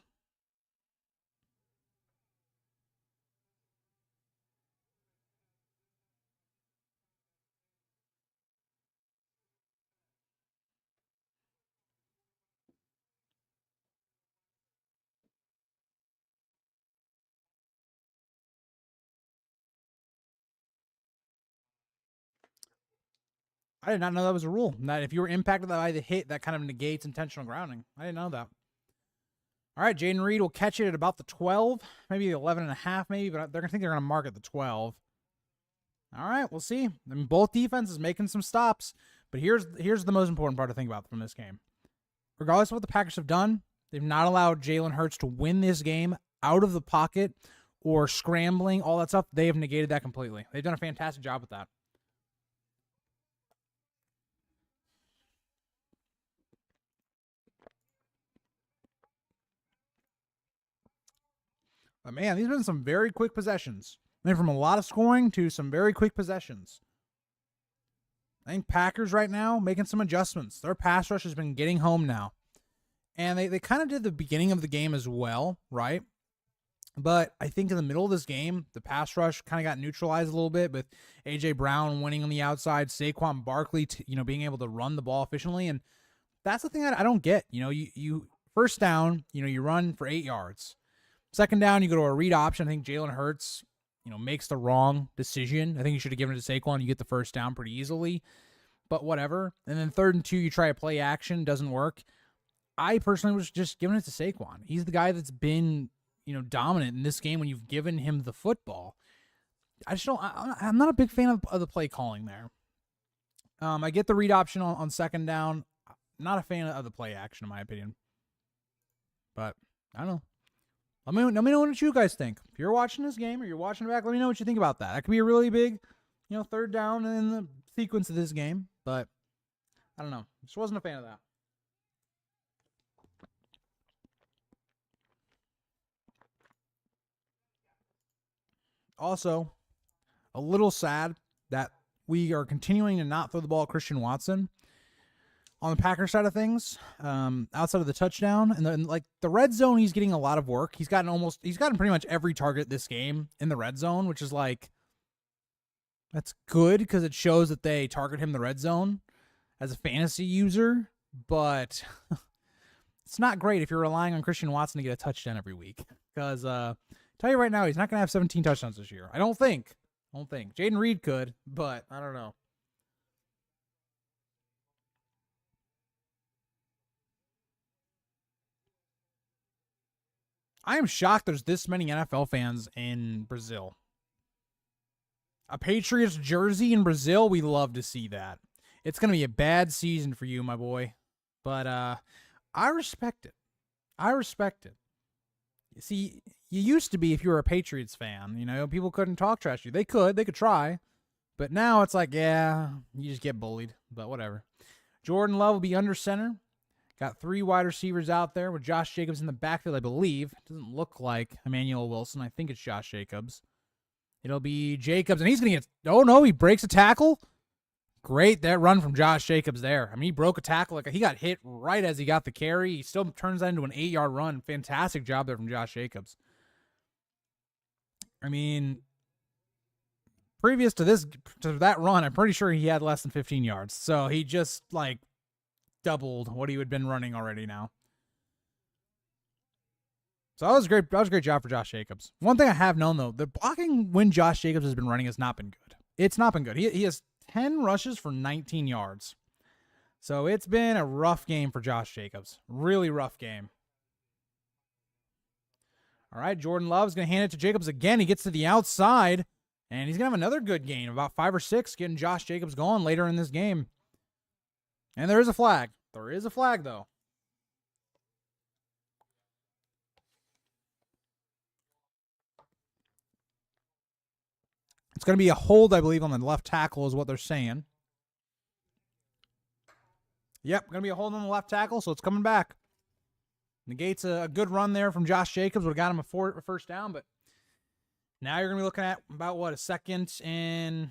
I did not know that was a rule. That if you were impacted by the hit, that kind of negates intentional grounding. I didn't know that. All right, Jayden Reed will catch it at about the 12, maybe 11.5, maybe, but they're going to think they're going to mark at the 12. All right, we'll see. I mean, both defenses making some stops, but here's the most important part to think about from this game. Regardless of what the Packers have done, they've not allowed Jalen Hurts to win this game out of the pocket or scrambling, all that stuff. They have negated that completely. They've done a fantastic job with that. But man, these have been some very quick possessions. I mean, from a lot of scoring to some very quick possessions. I think Packers right now making some adjustments. Their pass rush has been getting home now. And they kind of did the beginning of the game as well, right? But I think in the middle of this game, the pass rush kind of got neutralized a little bit with A.J. Brown winning on the outside, Saquon Barkley, being able to run the ball efficiently. And that's the thing I don't get. You first down, you run for 8 yards. Second down, you go to a read option. I think Jalen Hurts, makes the wrong decision. I think you should have given it to Saquon. You get the first down pretty easily, but whatever. And then 3rd and 2, you try a play action, doesn't work. I personally was just giving it to Saquon. He's the guy that's been, dominant in this game when you've given him the football. I'm not a big fan of the play calling there. I get the read option on second down. Not a fan of the play action, in my opinion. But I don't know. Let me know what you guys think. If you're watching this game or you're watching it back, let me know what you think about that. That could be a really big, 3rd down in the sequence of this game. But I don't know. Just wasn't a fan of that. Also, a little sad that we are continuing to not throw the ball at Christian Watson. On the Packers side of things, outside of the touchdown and the red zone, he's getting a lot of work. He's gotten pretty much every target this game in the red zone, which is that's good because it shows that they target him in the red zone as a fantasy user, but it's not great if you're relying on Christian Watson to get a touchdown every week. Because tell you right now, he's not going to have 17 touchdowns this year. I don't think. Jayden Reed could, but I don't know. I am shocked there's this many NFL fans in Brazil. A Patriots jersey in Brazil, we love to see that. It's going to be a bad season for you, my boy. But I respect it. You see, you used to be, if you were a Patriots fan, people couldn't talk trash to you. They could try. But now it's like, yeah, you just get bullied. But whatever. Jordan Love will be under center. Got 3 wide receivers out there with Josh Jacobs in the backfield, I believe. Doesn't look like Emmanuel Wilson. I think it's Josh Jacobs. It'll be Jacobs, and he's going to get... Oh, no, he breaks a tackle. Great, that run from Josh Jacobs there. I mean, he broke a tackle. He got hit right as he got the carry. He still turns that into an 8-yard run. Fantastic job there from Josh Jacobs. I mean, previous to that run, I'm pretty sure he had less than 15 yards. So he just, doubled what he had been running already now. So that was great. That was a great job for Josh Jacobs. One thing I have known, though, the blocking when Josh Jacobs has been running has not been good. It's not been good. He has 10 rushes for 19 yards. So it's been a rough game for Josh Jacobs. Really rough game. All right, Jordan Love's going to hand it to Jacobs again. He gets to the outside, and he's going to have another good gain, about 5 or 6, getting Josh Jacobs going later in this game. And there is a flag. There is a flag, though. It's going to be a hold, I believe, on the left tackle is what they're saying. Yep, going to be a hold on the left tackle, so it's coming back. Negates a good run there from Josh Jacobs. Would have got him a first down, but now you're going to be looking at about, what, a 2nd and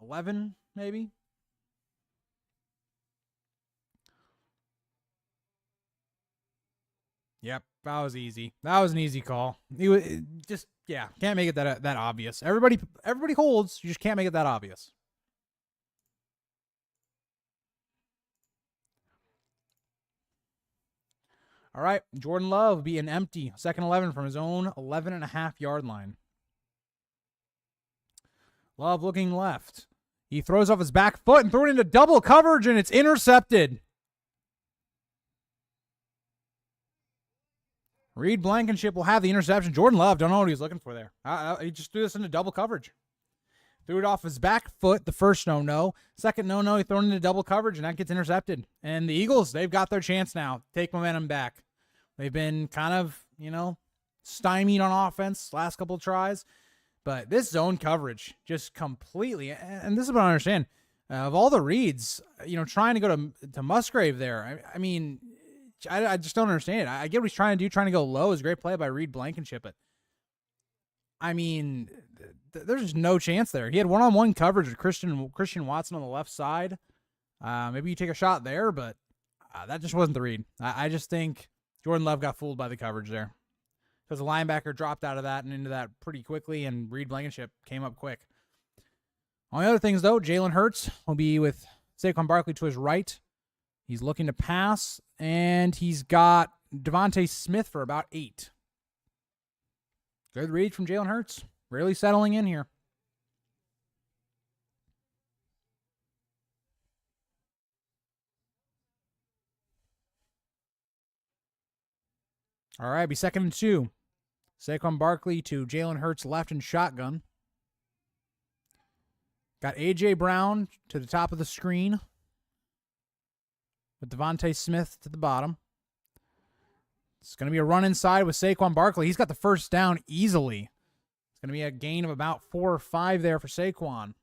11, maybe? Yep, that was easy. That was an easy call. He just, yeah, can't make it that obvious. Everybody holds. You just can't make it that obvious. All right, Jordan Love being empty. 2nd 11 from his own 11.5-yard line. Love looking left. He throws off his back foot and throws it into double coverage, and it's intercepted. Reed Blankenship will have the interception. Jordan Love, don't know what he was looking for there. He just threw this into double coverage. Threw it off his back foot, the first no-no. Second no-no, he threw it into double coverage, and that gets intercepted. And the Eagles, they've got their chance now. Take momentum back. They've been kind of, stymied on offense last couple of tries. But this zone coverage just completely, and this is what I understand, of all the reads, trying to go to Musgrave there. I mean, I just don't understand it. I get what he's trying to do, trying to go low. Is a great play by Reed Blankenship, but I mean, there's just no chance there. He had one-on-one coverage with Christian Watson on the left side. Maybe you take a shot there, but that just wasn't the read. I just think Jordan Love got fooled by the coverage there because the linebacker dropped out of that and into that pretty quickly, and Reed Blankenship came up quick. On the other things, though, Jalen Hurts will be with Saquon Barkley to his right. He's looking to pass, and he's got Devontae Smith for about 8. Good read from Jalen Hurts. Really settling in here. All right, be 2nd and 2. Saquon Barkley to Jalen Hurts left and shotgun. Got A.J. Brown to the top of the screen with Devontae Smith to the bottom. It's going to be a run inside with Saquon Barkley. He's got the first down easily. It's going to be a gain of about 4 or 5 there for Saquon.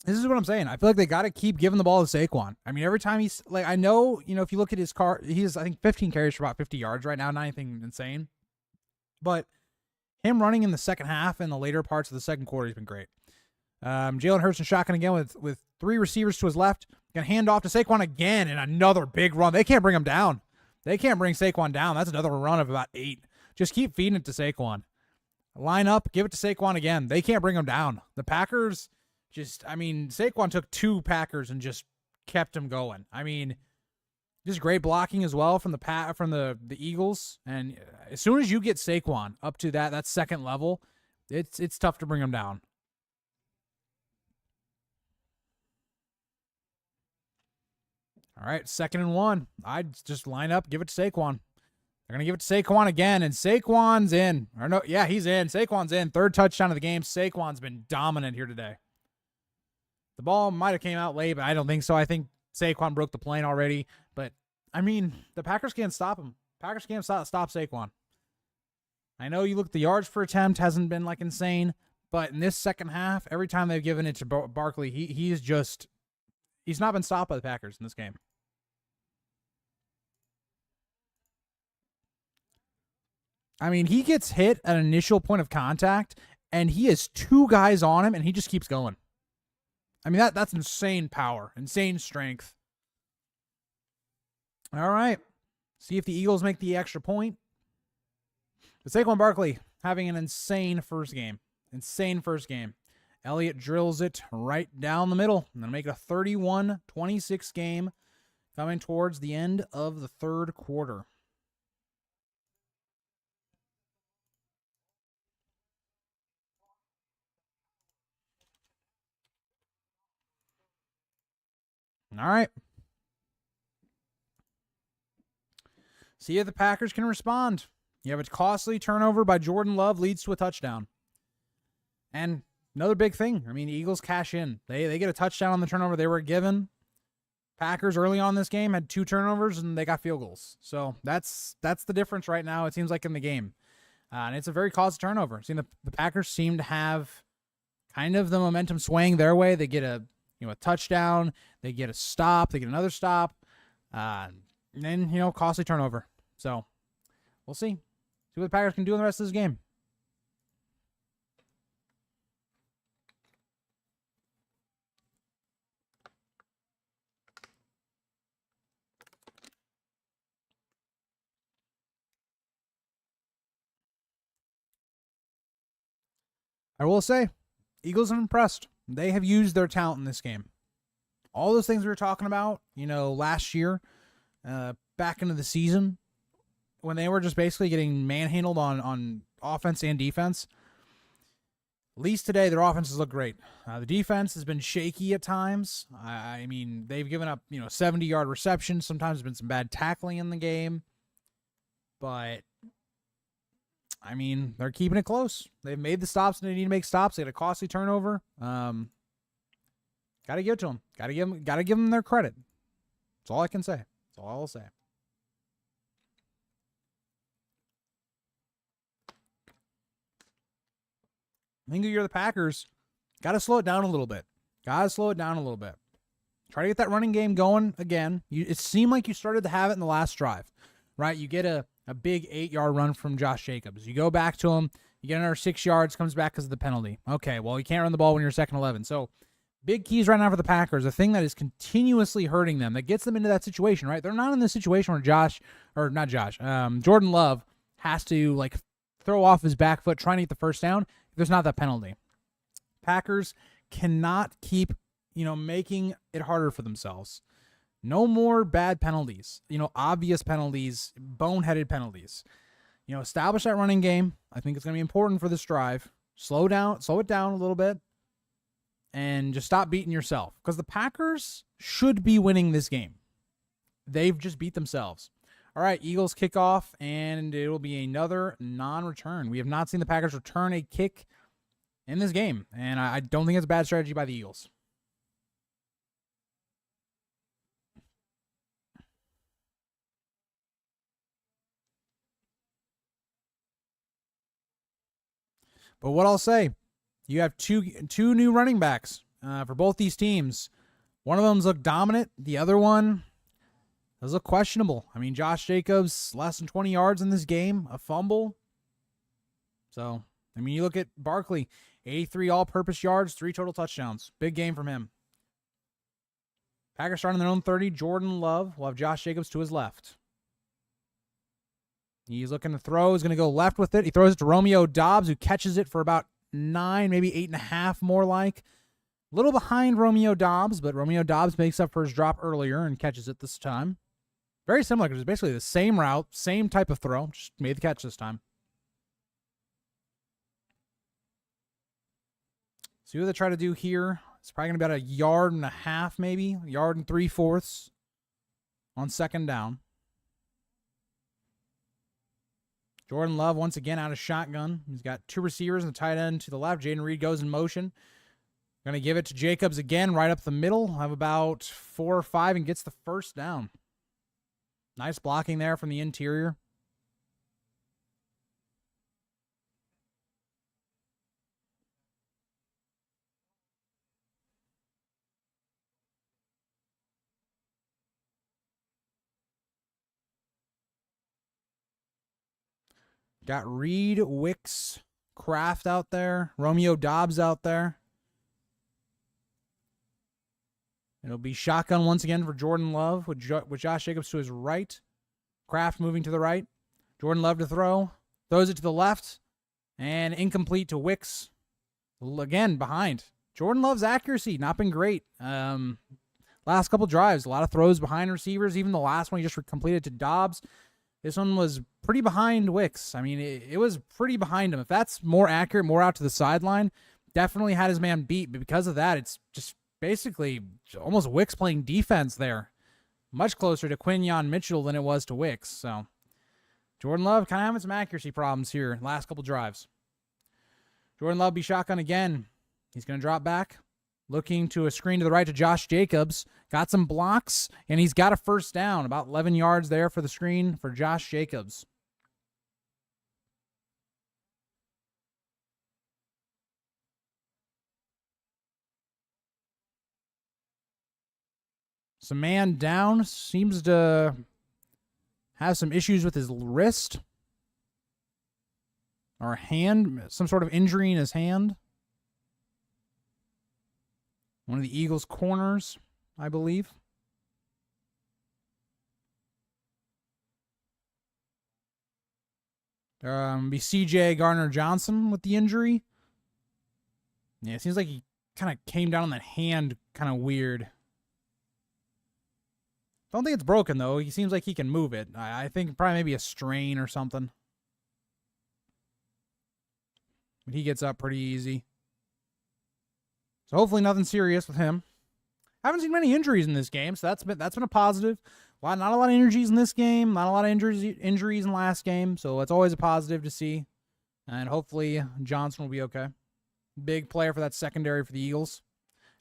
This is what I'm saying. I feel like they got to keep giving the ball to Saquon. I mean, every time he's like, I know, if you look at his car, he's, I think, 15 carries for about 50 yards right now. Not anything insane. But him running in the second half and the later parts of the second quarter has been great. Jalen Hurts in shotgun again with 3 receivers to his left. Going to hand off to Saquon again and another big run. They can't bring him down. They can't bring Saquon down. That's another run of about 8. Just keep feeding it to Saquon. Line up, give it to Saquon again. They can't bring him down. The Packers Saquon took 2 Packers and just kept him going. I mean, just great blocking as well from the Eagles. And as soon as you get Saquon up to that second level, it's tough to bring him down. All right, 2nd and 1. I'd just line up, give it to Saquon. They're going to give it to Saquon again, and Saquon's in. Or no, yeah, he's in. Saquon's in. 3rd touchdown of the game. Saquon's been dominant here today. The ball might have came out late, but I don't think so. I think Saquon broke the plane already. But, I mean, the Packers can't stop him. Packers can't stop Saquon. I know you look at the yards per attempt hasn't been, insane. But in this second half, every time they've given it to Barkley, he's not been stopped by the Packers in this game. I mean, he gets hit at initial point of contact, and he has 2 guys on him, and he just keeps going. I mean, that's insane power, insane strength. All right. See if the Eagles make the extra point. But Saquon Barkley having an insane first game. Insane first game. Elliott drills it right down the middle. And then make it a 31-26 game coming towards the end of the 3rd quarter. All right. See if the Packers can respond. You have a costly turnover by Jordan Love leads to a touchdown. And another big thing, I mean, the Eagles cash in. They get a touchdown on the turnover they were given. Packers early on this game had 2 turnovers and they got field goals. So that's the difference right now, it seems like, in the game. And it's a very costly turnover. The Packers seem to have kind of the momentum swaying their way. They get a touchdown, they get a stop, they get another stop, and then, costly turnover. So we'll see. See what the Packers can do in the rest of this game. I will say, Eagles have impressed. They have used their talent in this game. All those things we were talking about, last year, back into the season, when they were just basically getting manhandled on offense and defense. At least today, their offenses look great. The defense has been shaky at times. I mean, they've given up, 70-yard receptions. Sometimes there's been some bad tackling in the game. But, I mean, they're keeping it close. They've made the stops and they need to make stops. They had a costly turnover. Got to give it to them. Got to give them their credit. That's all I can say. That's all I'll say. I think you're the Packers. Got to slow it down a little bit. Try to get that running game going again. It seemed like you started to have it in the last drive, right? You get a big 8-yard run from Josh Jacobs. You go back to him. You get another 6 yards, comes back because of the penalty. Okay, well, you can't run the ball when you're second 11. So big keys right now for the Packers. The thing that is continuously hurting them, that gets them into that situation, right? They're not in the situation where Jordan Love has to, throw off his back foot trying to get the first down. There's not that penalty. Packers cannot keep, making it harder for themselves. No more bad penalties, obvious penalties, boneheaded penalties. Establish that running game. I think it's going to be important for this drive. Slow it down a little bit, and just stop beating yourself. Because the Packers should be winning this game. They've just beat themselves. All right, Eagles kick off, and it will be another non-return. We have not seen the Packers return a kick in this game, and I don't think it's a bad strategy by the Eagles. But what I'll say, you have two new running backs for both these teams. One of them's looked dominant. The other one does look questionable. I mean, Josh Jacobs, less than 20 yards in this game, a fumble. So, I mean, you look at Barkley, 83 all-purpose yards, 3 total touchdowns. Big game from him. Packers starting their own 30. Jordan Love will have Josh Jacobs to his left. He's looking to throw. He's going to go left with it. He throws it to Romeo Doubs, who catches it for about 9, maybe 8.5 more like. A little behind Romeo Doubs, but Romeo Doubs makes up for his drop earlier and catches it this time. Very similar, because it's basically the same route, same type of throw, just made the catch this time. See what they try to do here. It's probably going to be about 1.5 yards, maybe, 1 3/4 yards on second down. Jordan Love, once again, out of shotgun. He's got 2 receivers and the tight end to the left. Jaden Reed goes in motion. Going to give it to Jacobs again, right up the middle. Have about 4 or 5 and gets the first down. Nice blocking there from the interior. Got Reed, Wicks, Kraft out there. Romeo Doubs out there. It'll be shotgun once again for Jordan Love with Josh Jacobs to his right. Kraft moving to the right. Jordan Love to throw. Throws it to the left. And incomplete to Wicks. Again, behind. Jordan Love's accuracy, not been great. Last couple drives, a lot of throws behind receivers. Even the last one he just completed to Doubs. This one was pretty behind Wicks. I mean, it was pretty behind him. If that's more accurate, more out to the sideline, definitely had his man beat. But because of that, it's just basically almost Wicks playing defense there. Much closer to Quinyon Mitchell than it was to Wicks. So Jordan Love kind of having some accuracy problems here last couple drives. Jordan Love be shotgun again. He's going to drop back. Looking to a screen to the right to Josh Jacobs. Got some blocks, and he's got a first down. About 11 yards there for the screen for Josh Jacobs. Some man down. Seems to have some issues with his wrist. Or hand. Some sort of injury in his hand. One of the Eagles' corners, I believe. Be CJ Gardner-Johnson with the injury. Yeah, it seems like he kind of came down on that hand kind of weird. Don't think it's broken, though. He seems like he can move it. I think probably maybe a strain or something. But he gets up pretty easy. So hopefully nothing serious with him. I haven't seen many injuries in this game, so that's been a positive. Not a lot of injuries in this game. Not a lot of injuries in last game, so it's always a positive to see. And hopefully Johnson will be okay. Big player for that secondary for the Eagles.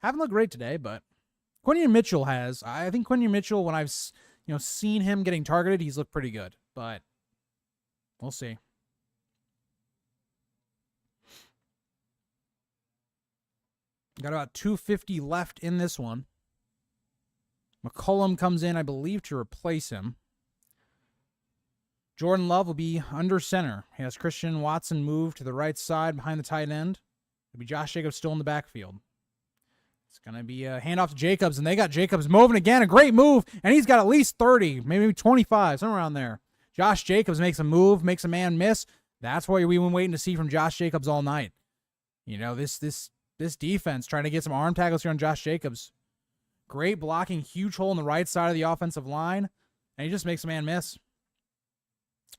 Haven't looked great today, but Quinyon Mitchell has. I think Quinyon Mitchell, when I've seen him getting targeted, he's looked pretty good. But we'll see. Got about 250 left in this one. McCollum comes in, I believe, to replace him. Jordan Love will be under center. He has Christian Watson moved to the right side behind the tight end. It'll be Josh Jacobs still in the backfield. It's going to be a handoff to Jacobs, and they got Jacobs moving again. A great move, and he's got at least 30, maybe 25, somewhere around there. Josh Jacobs makes a move, makes a man miss. That's what we've been waiting to see from Josh Jacobs all night. You know, this defense trying to get some arm tackles here on Josh Jacobs. Great blocking, huge hole in the right side of the offensive line, and he just makes a man miss.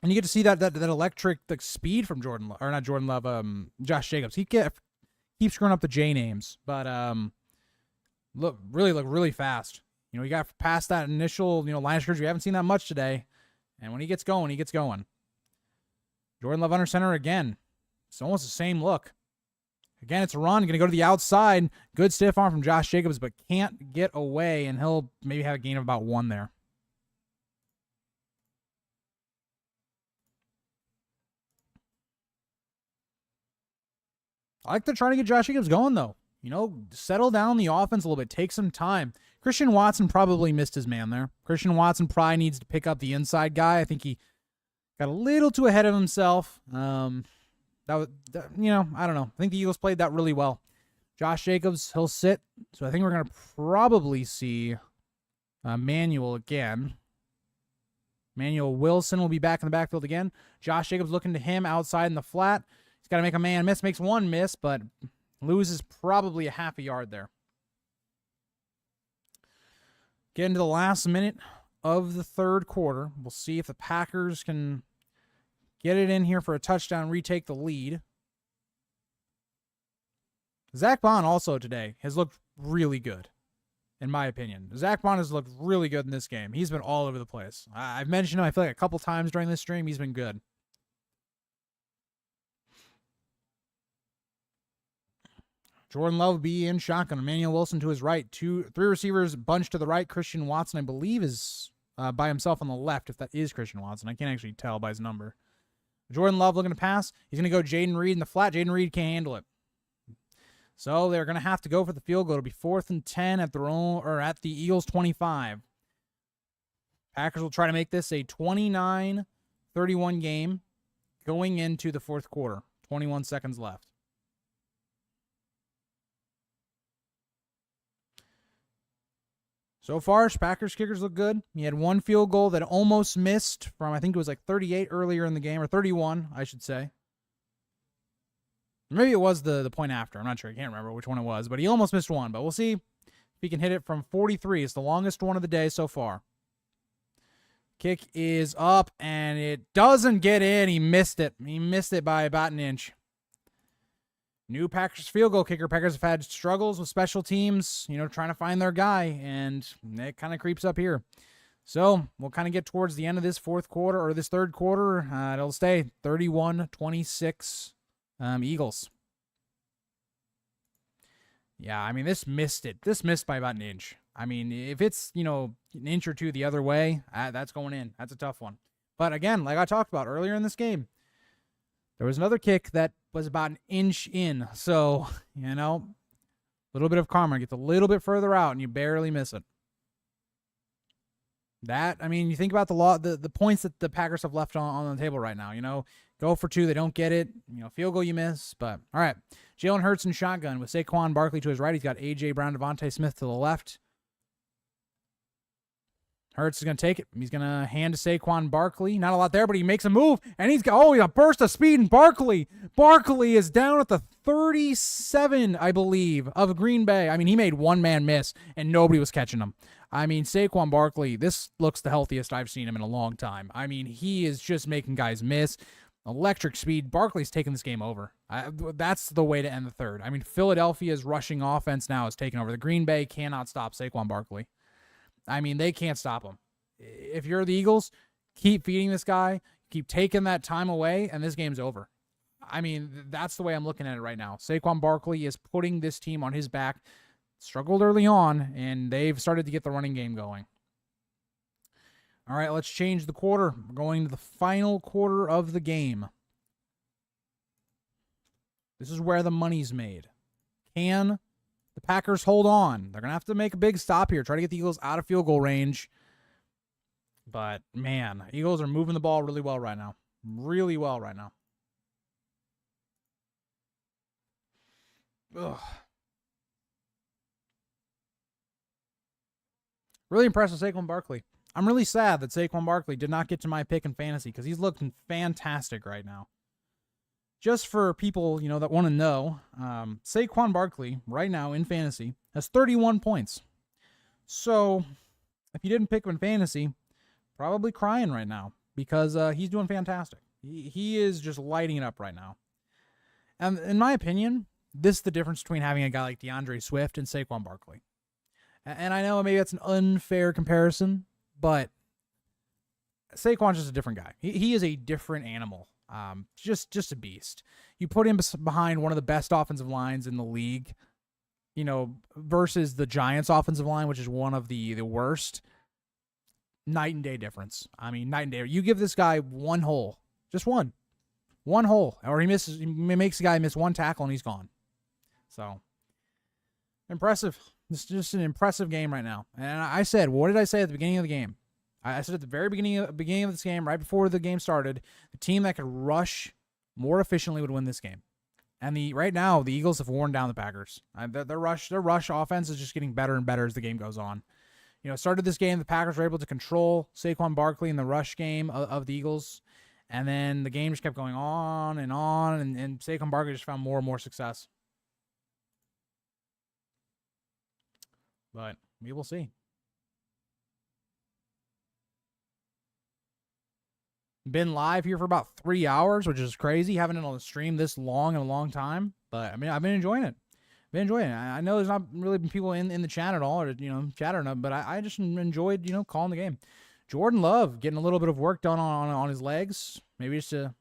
And you get to see that electric speed from Josh Jacobs. He keeps screwing up the J names, but look really fast. You know, he got past that initial line of scrimmage. We haven't seen that much today, and when he gets going, he gets going. Jordan Love under center again. It's almost the same look. Again, it's a run. Going to go to the outside. Good stiff arm from Josh Jacobs, but can't get away, and he'll maybe have a gain of about 1 there. I like to try to get Josh Jacobs going, though. Settle down the offense a little bit. Take some time. Christian Watson probably missed his man there. Christian Watson probably needs to pick up the inside guy. I think he got a little too ahead of himself. I don't know. I think the Eagles played that really well. Josh Jacobs, he'll sit. So I think we're going to probably see Manuel again. Manuel Wilson will be back in the backfield again. Josh Jacobs looking to him outside in the flat. He's got to make a man miss. Makes 1 miss, but loses probably a half a yard there. Get into the last minute of the third quarter. We'll see if the Packers can get it in here for a touchdown, retake the lead. Zach Bond also today has looked really good, in my opinion. Zach Bond has looked really good in this game. He's been all over the place. I've mentioned him, I feel like, a couple times during this stream. He's been good. Jordan Love be in shotgun. Emmanuel Wilson to his right. 3 receivers bunched to the right. Christian Watson, I believe, is by himself on the left, if that is Christian Watson. I can't actually tell by his number. Jordan Love looking to pass. He's going to go Jaden Reed in the flat. Jaden Reed can't handle it. So they're going to have to go for the field goal. It'll be 4th and 10 at the Eagles 25. Packers will try to make this a 29-31 game going into the fourth quarter. 21 seconds left. So far, Packers kickers look good. He had 1 field goal that almost missed from, I think it was like 38 earlier in the game, or 31, I should say. Maybe it was the point after. I'm not sure. I can't remember which one it was, but he almost missed 1. But we'll see if he can hit it from 43. It's the longest one of the day so far. Kick is up, and it doesn't get in. He missed it. He missed it by about an inch. New Packers field goal kicker. Packers have had struggles with special teams, trying to find their guy, and it kind of creeps up here. So we'll kind of get towards the end of this fourth quarter or this third quarter. It'll stay 31-26 Eagles. Yeah, I mean, this missed it. This missed by about an inch. I mean, if it's, an inch or two the other way, that's going in. That's a tough one. But again, like I talked about earlier in this game, there was another kick that was about an inch in. So, a little bit of karma gets a little bit further out and you barely miss it. You think about the points that the Packers have left on the table right now. Go for two, they don't get it. Field goal you miss. But all right, Jalen Hurts in shotgun with Saquon Barkley to his right. He's got A.J. Brown, Devontae Smith to the left. Hurts is going to take it. He's going to hand to Saquon Barkley. Not a lot there, but he makes a move, and he's got a burst of speed. And Barkley is down at the 37, I believe, of Green Bay. I mean, he made one-man miss, and nobody was catching him. I mean, Saquon Barkley, this looks the healthiest I've seen him in a long time. I mean, he is just making guys miss. Electric speed. Barkley's taking this game over. That's the way to end the third. I mean, Philadelphia's rushing offense now is taking over. The Green Bay cannot stop Saquon Barkley. I mean, they can't stop him. If you're the Eagles, keep feeding this guy, keep taking that time away, and this game's over. I mean, that's the way I'm looking at it right now. Saquon Barkley is putting this team on his back. Struggled early on, and they've started to get the running game going. All right, let's change the quarter. We're going to the final quarter of the game. This is where the money's made. Can the Packers hold on? They're going to have to make a big stop here, try to get the Eagles out of field goal range. But, man, Eagles are moving the ball really well right now. Really well right now. Ugh. Really impressed with Saquon Barkley. I'm really sad that Saquon Barkley did not get to my pick in fantasy because he's looking fantastic right now. Just for people, that want to know, Saquon Barkley right now in fantasy has 31 points. So if you didn't pick him in fantasy, probably crying right now because he's doing fantastic. He is just lighting it up right now. And in my opinion, this is the difference between having a guy like DeAndre Swift and Saquon Barkley. And I know maybe that's an unfair comparison, but Saquon's just a different guy. He is a different animal. Just a beast. You put him behind one of the best offensive lines in the league, versus the Giants' offensive line, which is one of the worst. Night and day difference. I mean, night and day. You give this guy one hole, just one hole, or he makes the guy miss one tackle and he's gone. So impressive. This is just an impressive game right now. And I said, what did I say at the beginning of the game? I said at the very beginning of this game, right before the game started, the team that could rush more efficiently would win this game. And right now, the Eagles have worn down the Packers. Their rush offense is just getting better and better as the game goes on. Started this game, the Packers were able to control Saquon Barkley in the rush game of the Eagles. And then the game just kept going on, and Saquon Barkley just found more and more success. But we will see. Been live here for about 3 hours, which is crazy. Haven't been on the stream this long in a long time. But, I mean, I've been enjoying it. I know there's not really been people in the chat at all or, chattering, but I just enjoyed, calling the game. Jordan Love getting a little bit of work done on his legs. Maybe just to,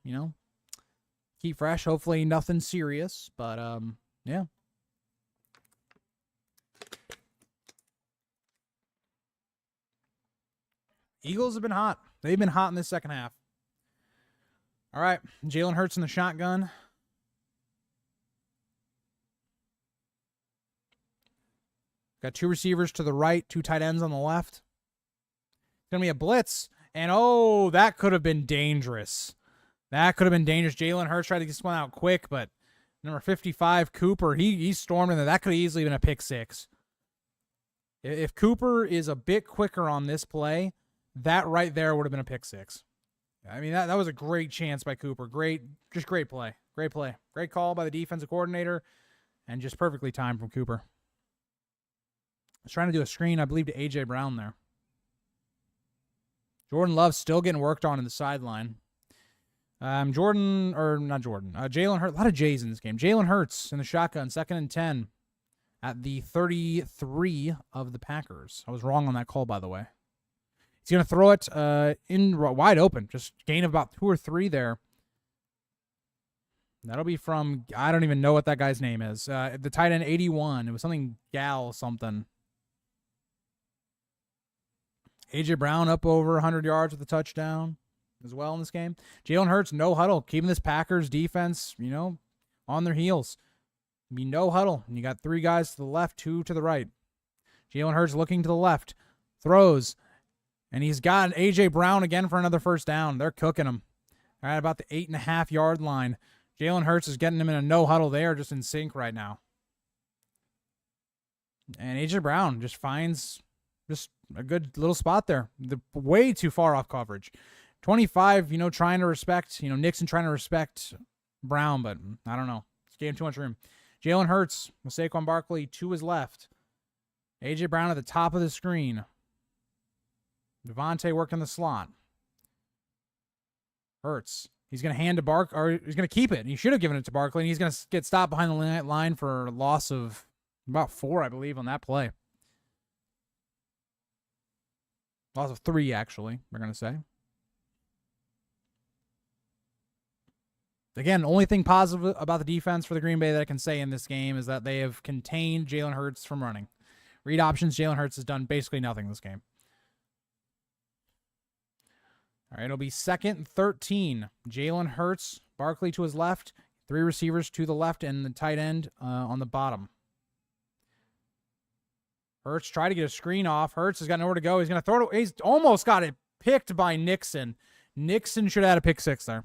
keep fresh. Hopefully nothing serious. But, yeah. Eagles have been hot. They've been hot in this second half. All right, Jalen Hurts in the shotgun. Got two receivers to the right, two tight ends on the left. It's going to be a blitz. And, that could have been dangerous. Jalen Hurts tried to get this one out quick, but number 55, Cooper, he stormed in there. That could have easily been a pick six. If Cooper is a bit quicker on this play, that right there would have been a pick six. I mean, that was a great chance by Cooper. Great play. Great call by the defensive coordinator, and just perfectly timed from Cooper. I was trying to do a screen, I believe, to A.J. Brown there. Jordan Love still getting worked on in the sideline. Jalen Hurts, a lot of J's in this game. Jalen Hurts in the shotgun, 2nd and 10 at the 33 of the Packers. I was wrong on that call, by the way. He's going to throw it in wide open. Just gain of about 2 or 3 there. That'll be from, I don't even know what that guy's name is. The tight end 81. It was something Gal something. A.J. Brown up over 100 yards with a touchdown as well in this game. Jalen Hurts, no huddle, keeping this Packers defense, on their heels. Be no huddle. And you got 3 guys to the left, 2 to the right. Jalen Hurts looking to the left, throws, and he's got A.J. Brown again for another first down. They're cooking him. All right, about the 8.5-yard line. Jalen Hurts is getting him in a no huddle. They are just in sync right now. And A.J. Brown just finds just a good little spot there. Way too far off coverage. 25, trying to respect, Nixon trying to respect Brown, but I don't know. It's gave him too much room. Jalen Hurts with Saquon Barkley to his left. A.J. Brown at the top of the screen. Devontae working the slot. Hurts. He's going to hand to or he's going to keep it. He should have given it to Barkley, and he's going to get stopped behind the line for a loss of about 4, I believe, on that play. Loss of 3, actually, we're going to say. Again, the only thing positive about the defense for the Green Bay that I can say in this game is that they have contained Jalen Hurts from running. Read options, Jalen Hurts has done basically nothing this game. All right, it'll be 2nd and 13. Jalen Hurts, Barkley to his left, 3 receivers to the left, and the tight end on the bottom. Hurts tried to get a screen off. Hurts has got nowhere to go. He's going to throw it. He's almost got it picked by Nixon. Nixon should have had a pick 6 there.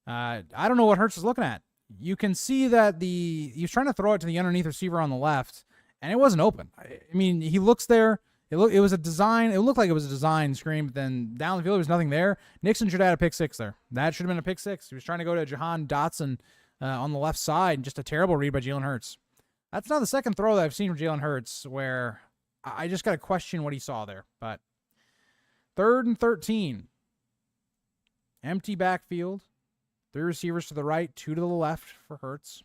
I don't know what Hurts is looking at. You can see that he was trying to throw it to the underneath receiver on the left, and it wasn't open. I mean, he looks there. It was a design. It looked like it was a design screen, but then down the field there was nothing there. Nixon should have had a pick 6 there. That should have been a pick 6. He was trying to go to Jahan Dotson on the left side. Just a terrible read by Jalen Hurts. That's not the second throw that I've seen from Jalen Hurts where I just got to question what he saw there. But 3rd and 13. Empty backfield. 3 receivers to the right, 2 to the left for Hurts.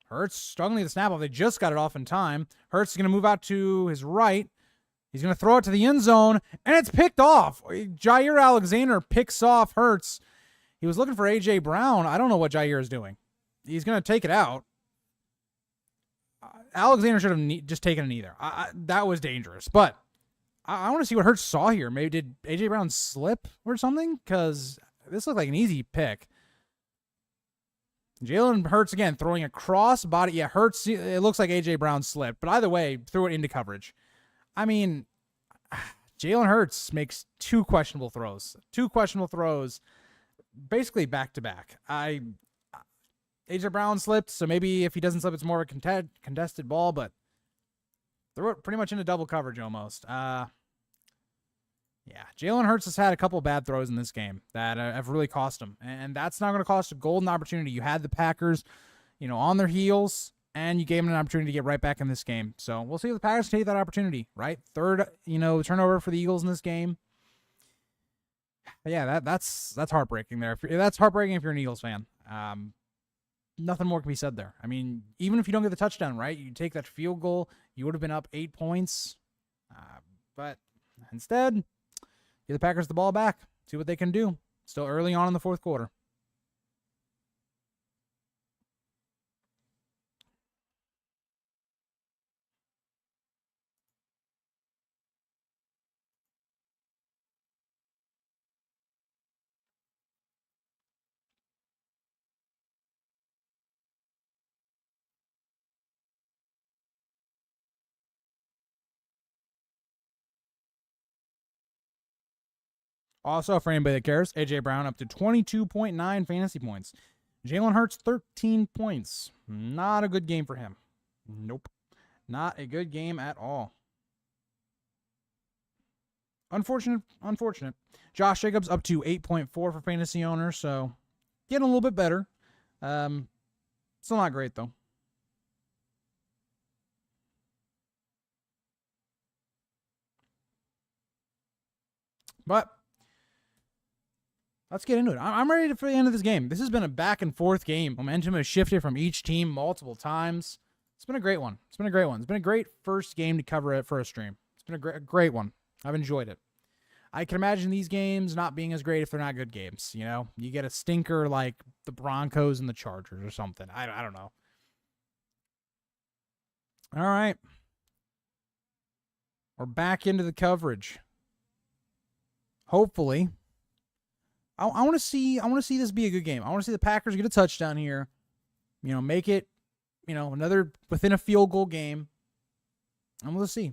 Hurts struggling to the snap off. They just got it off in time. Hurts is going to move out to his right. He's going to throw it to the end zone, and it's picked off. Jair Alexander picks off Hurts. He was looking for A.J. Brown. I don't know what Jair is doing. He's going to take it out. Alexander should have just taken it either. That was dangerous. But I want to see what Hurts saw here. Maybe did A.J. Brown slip or something? Because this looked like an easy pick. Jalen Hurts again throwing a cross body. Yeah, Hurts. It looks like A.J. Brown slipped. But either way, threw it into coverage. I mean, Jalen Hurts makes 2 questionable throws. 2 questionable throws. Basically back-to-back. A.J. Brown slipped, so maybe if he doesn't slip, it's more of a contested ball, but threw it pretty much into double coverage almost. Yeah, Jalen Hurts has had a couple bad throws in this game that have really cost him, and that's not going to cost a golden opportunity. You had the Packers, on their heels, and you gave them an opportunity to get right back in this game. So we'll see if the Packers take that opportunity, right? 3rd, turnover for the Eagles in this game. Yeah, that's heartbreaking there. That's heartbreaking if you're an Eagles fan. Nothing more can be said there. I mean, even if you don't get the touchdown, right? You take that field goal, you would have been up 8 points. But instead, give the Packers the ball back. See what they can do. Still early on in the 4th quarter. Also, for anybody that cares, A.J. Brown up to 22.9 fantasy points. Jalen Hurts, 13 points. Not a good game for him. Nope. Not a good game at all. Unfortunate. Josh Jacobs up to 8.4 for fantasy owners, so getting a little bit better. Still not great, though. But let's get into it. I'm ready for the end of this game. This has been a back and forth game. Momentum has shifted from each team multiple times. It's been a great one. It's been a great one. It's been a great first game to cover it for a stream. It's been a great one. I've enjoyed it. I can imagine these games not being as great if they're not good games. You know, you get a stinker like the Broncos and the Chargers or something. I don't know. All right. We're back into the coverage. Hopefully. I want to see this be a good game. I want to see the Packers get a touchdown here. You know, make it, you know, another within a field goal game. And we'll see.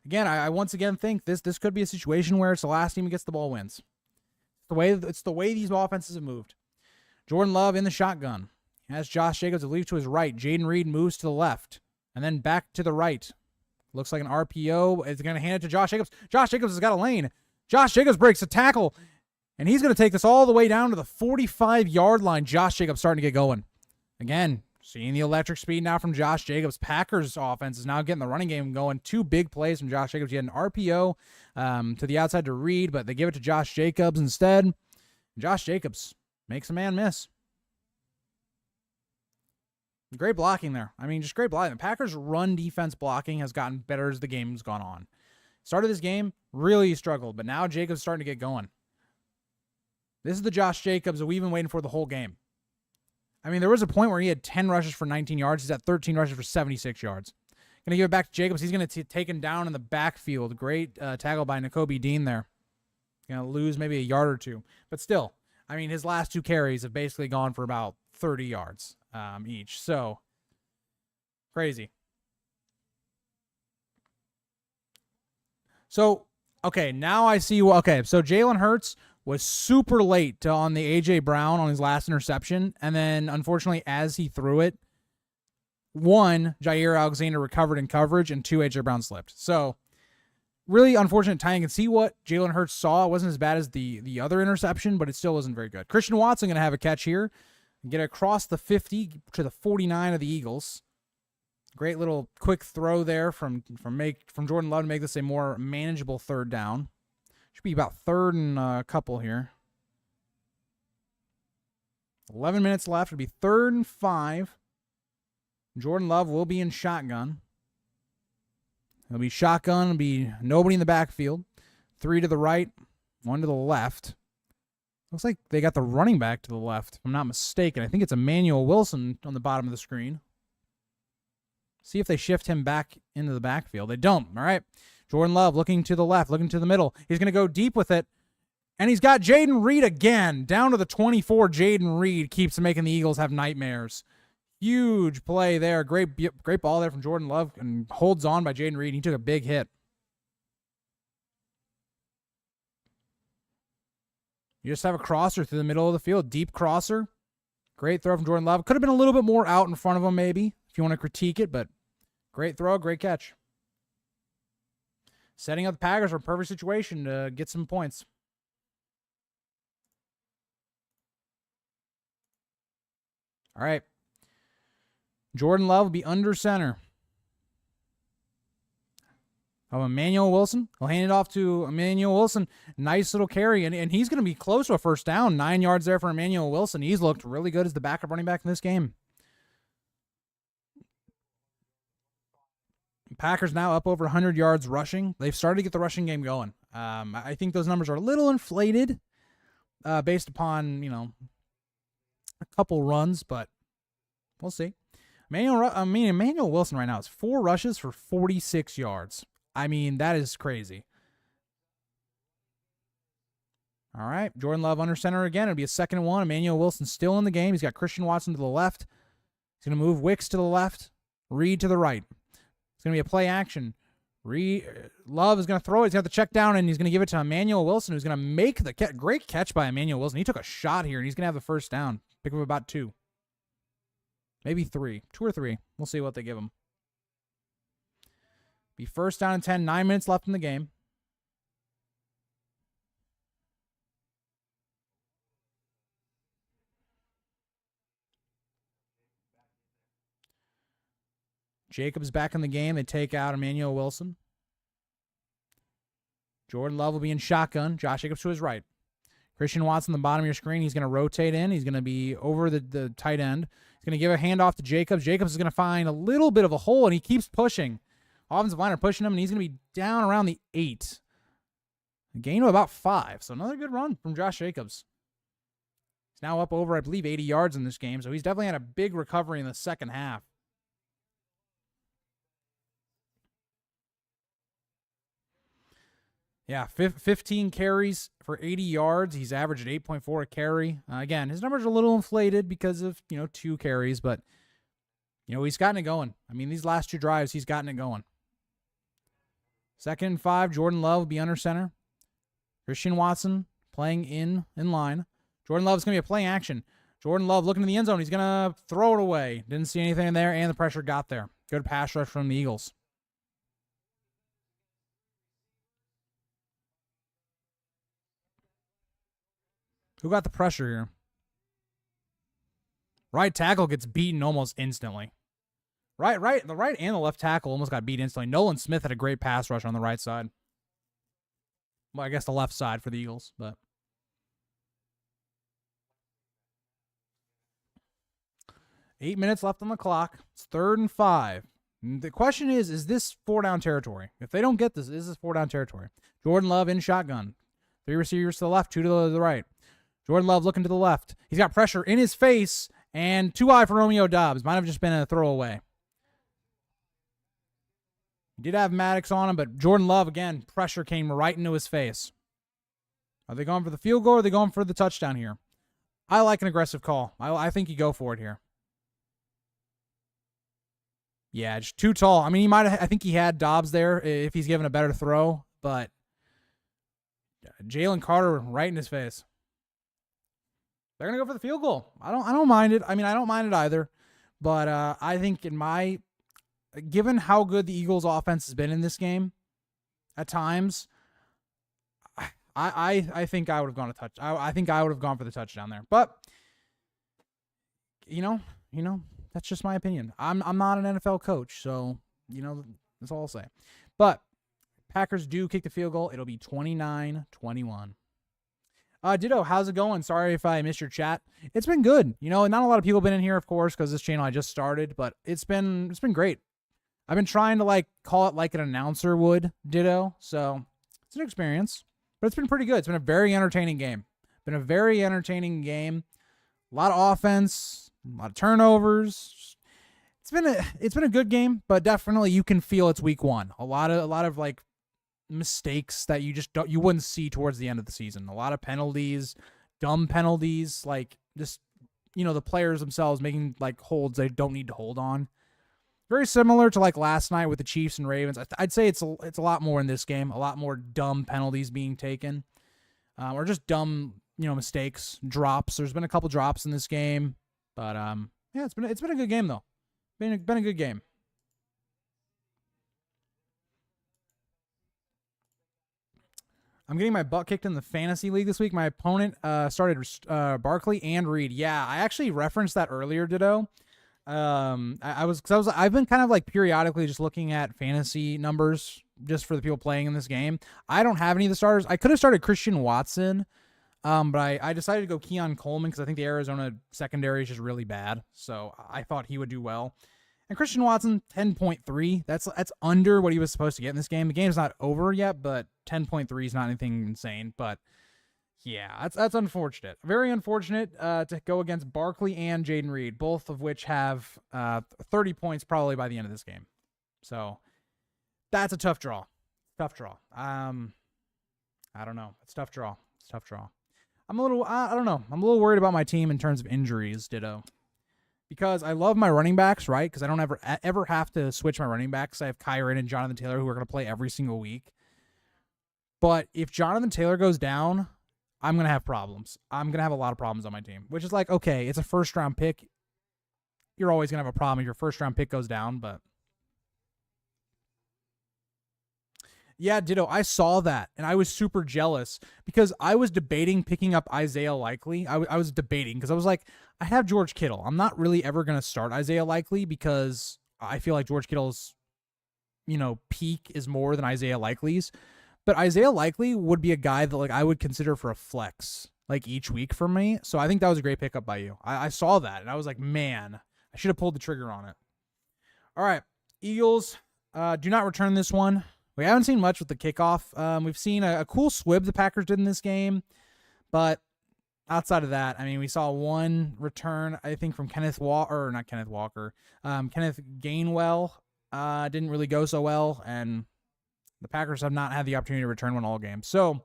Again, I once again think this could be a situation where it's the last team who gets the ball wins. It's the way these offenses have moved. Jordan Love in the shotgun. Has Josh Jacobs to leave to his right. Jayden Reed moves to the left. And then back to the right. Looks like an RPO. It's going to hand it to Josh Jacobs. Josh Jacobs has got a lane. Josh Jacobs breaks a tackle. And he's going to take this all the way down to the 45-yard line. Josh Jacobs starting to get going. Again, seeing the electric speed now from Josh Jacobs. Packers offense is now getting the running game going. 2 big plays from Josh Jacobs. He had an RPO to the outside to Reed, but they give it to Josh Jacobs instead. Josh Jacobs makes a man miss. Great blocking there. I mean, just great blocking. The Packers' run defense blocking has gotten better as the game's gone on. Started this game, really struggled, but now Jacobs starting to get going. This is the Josh Jacobs that we've been waiting for the whole game. I mean, there was a point where he had 10 rushes for 19 yards. He's at 13 rushes for 76 yards. Going to give it back to Jacobs. He's going to take him down in the backfield. Great tackle by Nakobe Dean there. Going to lose maybe a yard or two. But still, I mean, his last 2 carries have basically gone for about 30 yards each. So, crazy. So, okay, now I see. Okay, so Jalen Hurts was super late on the A.J. Brown on his last interception. And then, unfortunately, as he threw it, 1, Jair Alexander recovered in coverage, and 2, A.J. Brown slipped. So, really unfortunate timing. You can see what Jalen Hurts saw. It wasn't as bad as the other interception, but it still wasn't very good. Christian Watson going to have a catch here. Get across the 50 to the 49 of the Eagles. Great little quick throw there from Jordan Love to make this a more manageable third down. Should be about 3rd and a couple here. 11 minutes left. It'll be 3rd and 5. Jordan Love will be in shotgun. It'll be shotgun. It'll be nobody in the backfield. 3 to the right, 1 to the left. Looks like they got the running back to the left, if I'm not mistaken. I think it's Emmanuel Wilson on the bottom of the screen. See if they shift him back into the backfield. They don't. All right. Jordan Love looking to the left, looking to the middle. He's going to go deep with it. And he's got Jayden Reed again. Down to the 24, Jayden Reed keeps making the Eagles have nightmares. Huge play there. Great ball there from Jordan Love, and holds on by Jayden Reed. He took a big hit. You just have a crosser through the middle of the field. Deep crosser. Great throw from Jordan Love. Could have been a little bit more out in front of him maybe, if you want to critique it, but great throw, great catch. Setting up the Packers for a perfect situation to get some points. All right. Jordan Love will be under center. Emmanuel Wilson. He'll hand it off to Emmanuel Wilson. Nice little carry, and he's going to be close to a first down. 9 yards there for Emmanuel Wilson. He's looked really good as the backup running back in this game. Packers now up over 100 yards rushing. They've started to get the rushing game going. I think those numbers are a little inflated based upon, a couple runs, but we'll see. Emmanuel Wilson right now is 4 rushes for 46 yards. I mean, that is crazy. All right, Jordan Love under center again. It'll be a 2nd and 1. Emmanuel Wilson still in the game. He's got Christian Watson to the left. He's going to move Wicks to the left, Reed to the right. It's going to be a play action. Love is going to throw it. He's got the check down, and he's going to give it to Emmanuel Wilson, who's going to make the catch. Great catch by Emmanuel Wilson. He took a shot here, and he's going to have the first down. Pick up about 2. Maybe 3. 2 or 3. We'll see what they give him. Be first down and 10. 9 minutes left in the game. Jacobs back in the game. They take out Emmanuel Wilson. Jordan Love will be in shotgun. Josh Jacobs to his right. Christian Watson, the bottom of your screen, he's going to rotate in. He's going to be over the tight end. He's going to give a handoff to Jacobs. Jacobs is going to find a little bit of a hole, and he keeps pushing. Offensive line are pushing him, and he's going to be down around the 8. A gain of about 5. So another good run from Josh Jacobs. He's now up over, I believe, 80 yards in this game, so he's definitely had a big recovery in the second half. Yeah, 15 carries for 80 yards. He's averaged at 8.4 a carry. Again, his numbers are a little inflated because of, 2 carries, but, he's gotten it going. I mean, these last 2 drives, he's gotten it going. 2nd and 5, Jordan Love will be under center. Christian Watson playing in line. Jordan Love is going to be a play action. Jordan Love looking in the end zone. He's going to throw it away. Didn't see anything there, and the pressure got there. Good pass rush from the Eagles. Who got the pressure here? Right tackle gets beaten almost instantly. The right and the left tackle almost got beat instantly. Nolan Smith had a great pass rush on the right side. Well, I guess the left side for the Eagles, but 8 minutes left on the clock. It's 3rd and 5. The question is this 4-down territory? If they don't get this, is this 4-down territory? Jordan Love in shotgun. 3 receivers to the left, 2 to the right. Jordan Love looking to the left. He's got pressure in his face, and too high for Romeo Doubs. Might have just been a throwaway. He did have Maddox on him, but Jordan Love, again, pressure came right into his face. Are they going for the field goal, or are they going for the touchdown here? I like an aggressive call. I think you go for it here. Yeah, just too tall. I mean, I think he had Doubs there if he's given a better throw, but Jalen Carter right in his face. They're going to go for the field goal. I don't mind it. I mean, I don't mind it either. But I think given how good the Eagles offense has been in this game at times, I think I would have gone I think I would have gone for the touchdown there. But that's just my opinion. I'm not an NFL coach, so that's all I'll say. But Packers do kick the field goal. It'll be 29-21. Ditto, how's it going? Sorry if I missed your chat. It's been good. Not a lot of people have been in here, of course, because this channel I just started, but it's been great. I've been trying to call it like an announcer would, Ditto. So it's an experience, but it's been pretty good. It's been a very entertaining game. A lot of offense, a lot of turnovers. It's been a good game, but definitely you can feel it's week 1. A lot of mistakes that you wouldn't see towards the end of the season. A lot of penalties, dumb penalties, the players themselves making holds they don't need to hold on. Very similar to last night with the Chiefs and Ravens. I'd say it's a lot more in this game. A lot more dumb penalties being taken, or just dumb mistakes, drops. There's been a couple drops in this game, but yeah, it's been a good game though. Been a good game. I'm getting my butt kicked in the fantasy league this week. My opponent started Barkley and Reed. Yeah, I actually referenced that earlier, Ditto. I've been kind of periodically just looking at fantasy numbers just for the people playing in this game. I don't have any of the starters. I could have started Christian Watson, but I decided to go Keon Coleman because I think the Arizona secondary is just really bad. So I thought he would do well. And Christian Watson, 10.3. That's under what he was supposed to get in this game. The game's not over yet, but 10.3 is not anything insane. But yeah, that's unfortunate. Very unfortunate to go against Barkley and Jaden Reed, both of which have 30 points probably by the end of this game. So that's a tough draw. I don't know. It's a tough draw. I don't know. I'm a little worried about my team in terms of injuries, Ditto. Because I love my running backs, right? Because I don't ever have to switch my running backs. I have Kyren and Jonathan Taylor who are going to play every single week. But if Jonathan Taylor goes down, I'm going to have problems. I'm going to have a lot of problems on my team, which is okay, it's a first-round pick. You're always going to have a problem if your first-round pick goes down, but yeah, Ditto, I saw that, and I was super jealous because I was debating picking up Isaiah Likely. I was debating because I was like, I have George Kittle. I'm not really ever going to start Isaiah Likely because I feel like George Kittle's, peak is more than Isaiah Likely's. But Isaiah Likely would be a guy that I would consider for a flex. like each week for me. So I think that was a great pickup by you. I saw that and I was like, man, I should have pulled the trigger on it. All right, Eagles do not return this one. We haven't seen much with the kickoff. We've seen a cool swib the Packers did in this game, but outside of that, I mean, we saw one return, I think, from Kenneth Gainwell. Didn't really go so well, and the Packers have not had the opportunity to return one all game. So,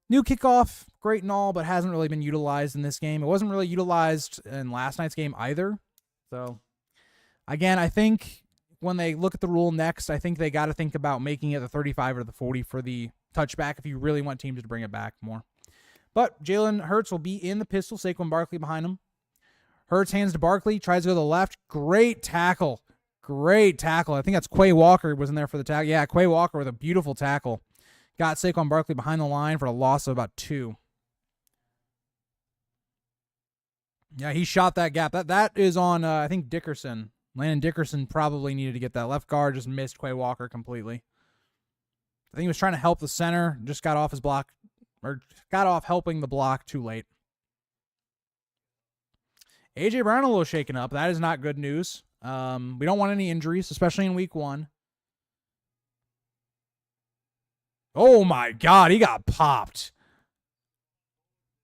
new kickoff, great and all, but hasn't really been utilized in this game. It wasn't really utilized in last night's game either. So, again, I think when they look at the rule next, I think they got to think about making it the 35 or the 40 for the touchback if you really want teams to bring it back more. But Jalen Hurts will be in the pistol. Saquon Barkley behind him. Hurts hands to Barkley. Tries to go to the left. Great tackle. Great tackle. I think that's Quay Walker was in there for the tackle. Yeah, Quay Walker with a beautiful tackle. Got Saquon Barkley behind the line for a loss of about 2. Yeah, he shot that gap. That is on, I think, Dickerson. Landon Dickerson probably needed to get that. Left guard just missed Quay Walker completely. I think he was trying to help the center. Just got off his block. Or got off helping the block too late. A.J. Brown a little shaken up. That is not good news. We don't want any injuries, especially in week 1. Oh my God, he got popped.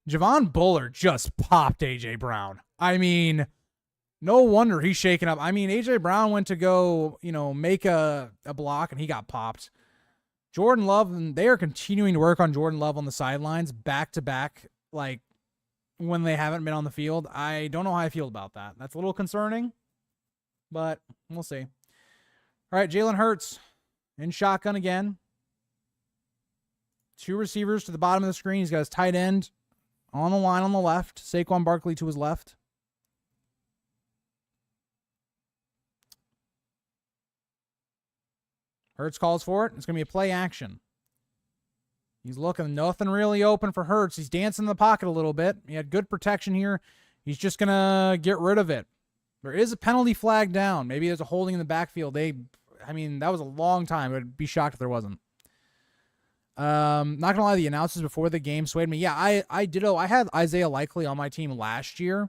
Javon Bullard just popped A.J. Brown. I mean, no wonder he's shaken up. I mean, A.J. Brown went to go, make a block and he got popped. Jordan Love, and they are continuing to work on Jordan Love on the sidelines back to back, like when they haven't been on the field. I don't know how I feel about that. That's a little concerning, but we'll see. All right, Jalen Hurts in shotgun again. 2 receivers to the bottom of the screen. He's got his tight end on the line on the left. Saquon Barkley to his left. Hurts calls for it. It's going to be a play action. He's looking. Nothing really open for Hurts. He's dancing in the pocket a little bit. He had good protection here. He's just going to get rid of it. There is a penalty flag down. Maybe there's a holding in the backfield. That was a long time. I'd be shocked if there wasn't. Not going to lie, the announcers before the game swayed me. Yeah, I ditto. I had Isaiah Likely on my team last year,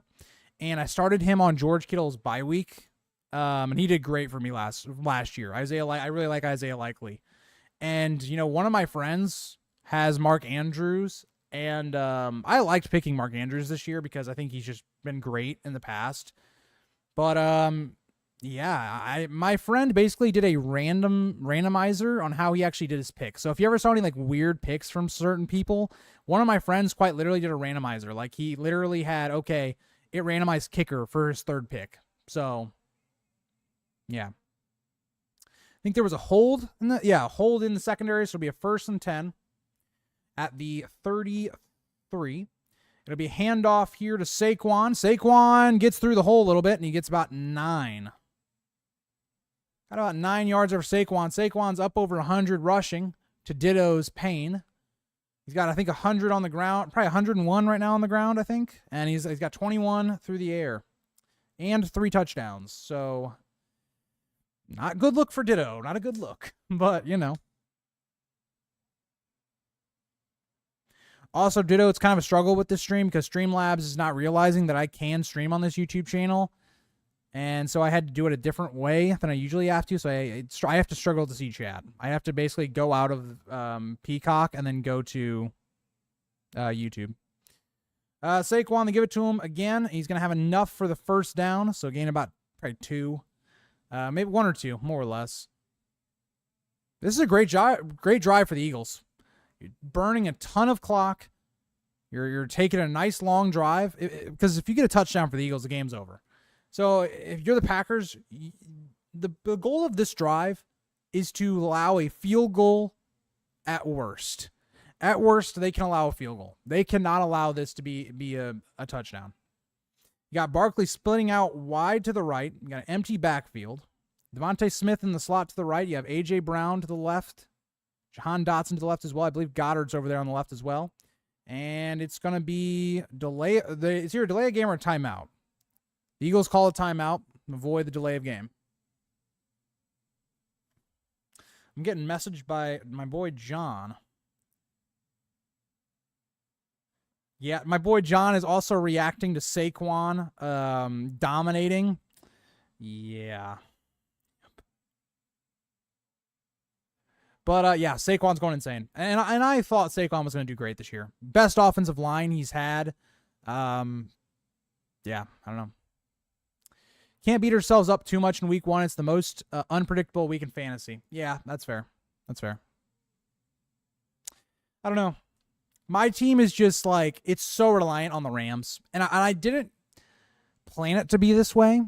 and I started him on George Kittle's bye week. And he did great for me last year. I really like Isaiah Likely. And, one of my friends has Mark Andrews, and I liked picking Mark Andrews this year because I think he's just been great in the past. But, my friend basically did a randomizer on how he actually did his pick. So if you ever saw any, like, weird picks from certain people, one of my friends quite literally did a randomizer. Like, he literally had, it randomized kicker for his 3rd pick. So... yeah. I think there was a hold in the secondary, so it'll be a 1st and 10 at the 33. It'll be a handoff here to Saquon. Saquon gets through the hole a little bit, and he gets about 9. Got about 9 yards over Saquon. Saquon's up over 100 rushing to Ditto's Payne. He's got, I think, 100 on the ground, probably 101 right now on the ground, I think. And he's got 21 through the air and 3 touchdowns. So... not a good look for Ditto. Not a good look. But, Also, Ditto, it's kind of a struggle with this stream because Streamlabs is not realizing that I can stream on this YouTube channel. And so I had to do it a different way than I usually have to. So I have to struggle to see chat. I have to basically go out of Peacock and then go to YouTube. Saquon, they give it to him again. He's going to have enough for the 1st down. So gain about probably 2. Maybe 1 or 2, more or less. This is a great drive for the Eagles. You're burning a ton of clock. You're taking a nice long drive. Because if you get a touchdown for the Eagles, the game's over. So if you're the Packers, the goal of this drive is to allow a field goal at worst. At worst, they can allow a field goal. They cannot allow this to be a touchdown. You got Barkley splitting out wide to the right. You got an empty backfield. Devontae Smith in the slot to the right. You have A.J. Brown to the left. Jahan Dotson to the left as well. I believe Goddard's over there on the left as well. And it's going to be it's either a delay of game or a timeout. The Eagles call a timeout. Avoid the delay of game. I'm getting messaged by my boy John. Yeah, my boy John is also reacting to Saquon dominating. Yeah. But yeah, Saquon's going insane. And I thought Saquon was going to do great this year. Best offensive line he's had. Yeah, I don't know. Can't beat ourselves up too much in week 1. It's the most unpredictable week in fantasy. Yeah, that's fair. That's fair. I don't know. My team is just like, it's so reliant on the Rams. And I didn't plan it to be this way.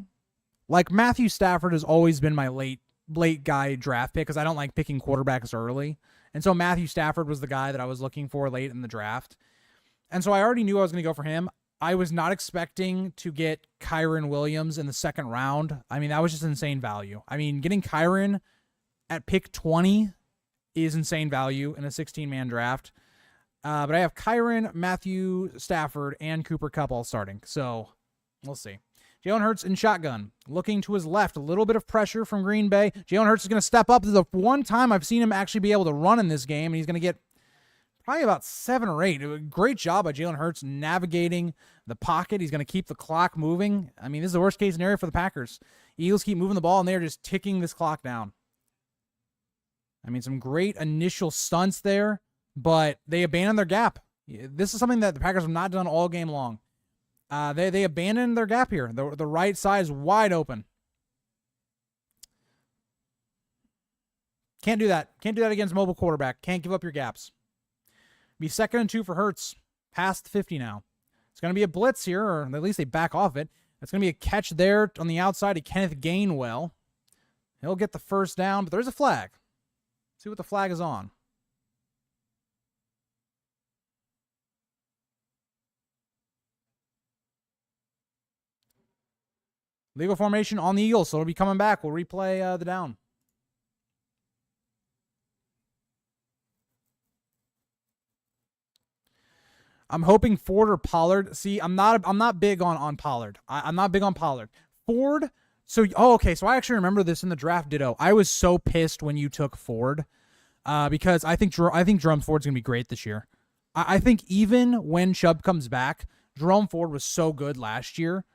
Like, Matthew Stafford has always been my late guy draft pick because I don't like picking quarterbacks early. And so Matthew Stafford was the guy that I was looking for late in the draft. And so I already knew I was going to go for him. I was not expecting to get Kyren Williams in the second round. I mean, that was just insane value. I mean, getting Kyren at pick 20 is insane value in a 16-man draft. But I have Kyren, Matthew Stafford, and Cooper Kupp all starting. So we'll see. Jalen Hurts in shotgun, looking to his left. A little bit of pressure from Green Bay. Jalen Hurts is going to step up. This is the one time I've seen him actually be able to run in this game, and he's going to get probably about 7 or 8. Great job by Jalen Hurts navigating the pocket. He's going to keep the clock moving. I mean, this is the worst case scenario for the Packers. Eagles keep moving the ball, and they're just ticking this clock down. I mean, some great initial stunts there, but they abandoned their gap. This is something that the Packers have not done all game long. They abandoned their gap here. The right side is wide open. Can't do that. Can't do that against mobile quarterback. Can't give up your gaps. Be 2nd and 2 for Hurts. Past the 50 now. It's going to be a blitz here, or at least they back off it. It's going to be a catch there on the outside to Kenneth Gainwell. He'll get the first down, but there's a flag. Let's see what the flag is on. Legal formation on the Eagles, so it'll be coming back. We'll replay the down. I'm hoping Ford or Pollard. See, I'm not big on Pollard. I'm not big on Pollard. Ford. So okay. So I actually remember this in the draft. Ditto. I was so pissed when you took Ford, because I think Jerome Ford's gonna be great this year. I think even when Chubb comes back, Jerome Ford was so good last year.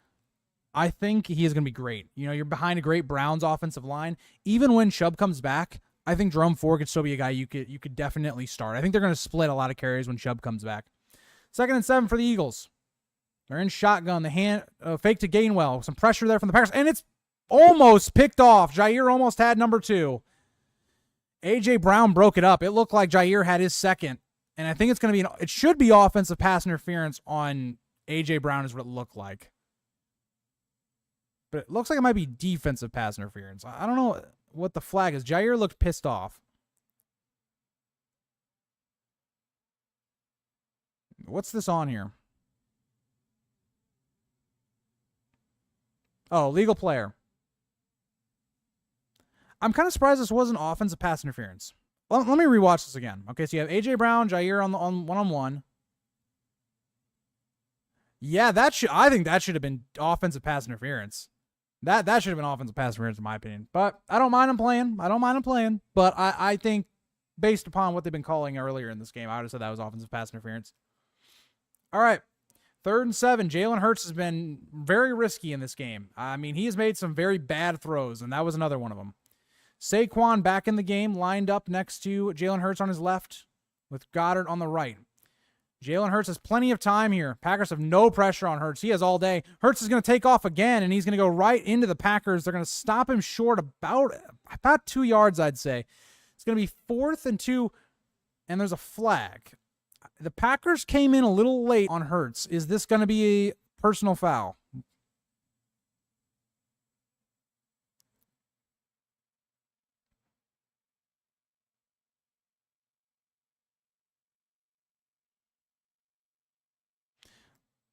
I think he is going to be great. You know, you're behind a great Browns offensive line. Even when Chubb comes back, I think Jerome Ford could still be a guy you could definitely start. I think they're going to split a lot of carries when Chubb comes back. 2nd and 7 for the Eagles. They're in shotgun. The hand fake to Gainwell. Some pressure there from the Packers, and it's almost picked off. Jair almost had number 2. A.J. Brown broke it up. It looked like Jair had his second, and I think it's going to be it should be offensive pass interference on A.J. Brown is what it looked like. But it looks like it might be defensive pass interference. I don't know what the flag is. Jair looked pissed off. What's this on here? Oh, legal player. I'm kind of surprised this wasn't offensive pass interference. Let me rewatch this again. Okay, so you have A.J. Brown, Jair on one-on-one. Yeah, I think that should have been offensive pass interference. That should have been offensive pass interference in my opinion. But I don't mind him playing. But I think based upon what they've been calling earlier in this game, I would have said that was offensive pass interference. All right. 3rd and 7. Jalen Hurts has been very risky in this game. I mean, he has made some very bad throws, and that was another one of them. Saquon back in the game, lined up next to Jalen Hurts on his left with Goddard on the right. Jalen Hurts has plenty of time here. Packers have no pressure on Hurts. He has all day. Hurts is going to take off again, and he's going to go right into the Packers. They're going to stop him short about 2 yards, I'd say. It's going to be 4th and 2, and there's a flag. The Packers came in a little late on Hurts. Is this going to be a personal foul?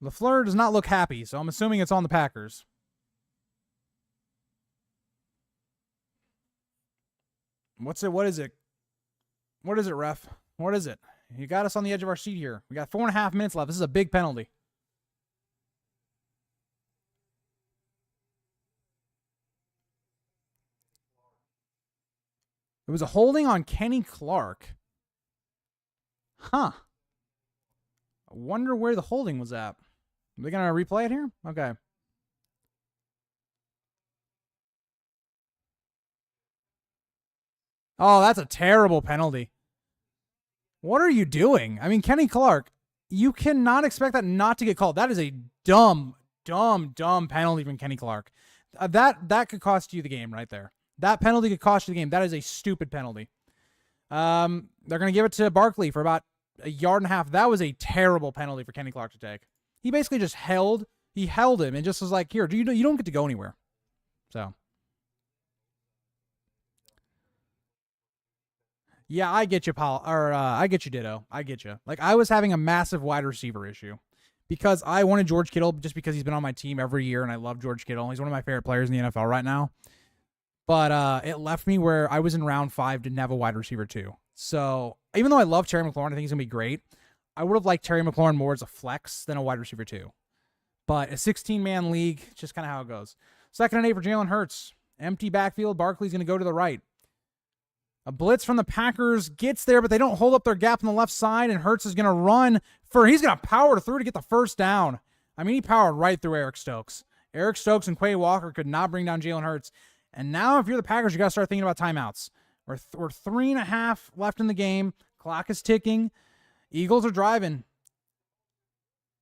LaFleur does not look happy, so I'm assuming it's on the Packers. What is it? What is it, ref? What is it? You got us on the edge of our seat here. We got 4.5 minutes left. This is a big penalty. It was a holding on Kenny Clark. Huh. I wonder where the holding was at. Are they going to replay it here? Okay. Oh, that's a terrible penalty. What are you doing? I mean, Kenny Clark, you cannot expect that not to get called. That is a dumb penalty from Kenny Clark. That could cost you the game right there. That penalty could cost you the game. That is a stupid penalty. They're going to give it to Barkley for about a yard and a half. That was a terrible penalty for Kenny Clark to take. He basically just held him and just was like, here, you don't get to go anywhere. So. Yeah, I get you, Paul. Or I get you, Ditto. I get you. Like, I was having a massive wide receiver issue because I wanted George Kittle just because he's been on my team every year, and I love George Kittle. He's one of my favorite players in the NFL right now. But it left me where I was in round 5, didn't have a wide receiver too. So even though I love Terry McLaurin, I think he's gonna be great. I would have liked Terry McLaurin more as a flex than a wide receiver too. But a 16-man league, just kind of how it goes. 2nd and 8 for Jalen Hurts. Empty backfield. Barkley's gonna go to the right. A blitz from the Packers gets there, but they don't hold up their gap on the left side, and Hurts is going to run he's going to power through to get the first down. I mean, he powered right through Eric Stokes. Eric Stokes and Quay Walker could not bring down Jalen Hurts. And now if you're the Packers, you got to start thinking about timeouts. We're 3.5 left in the game. Clock is ticking. Eagles are driving.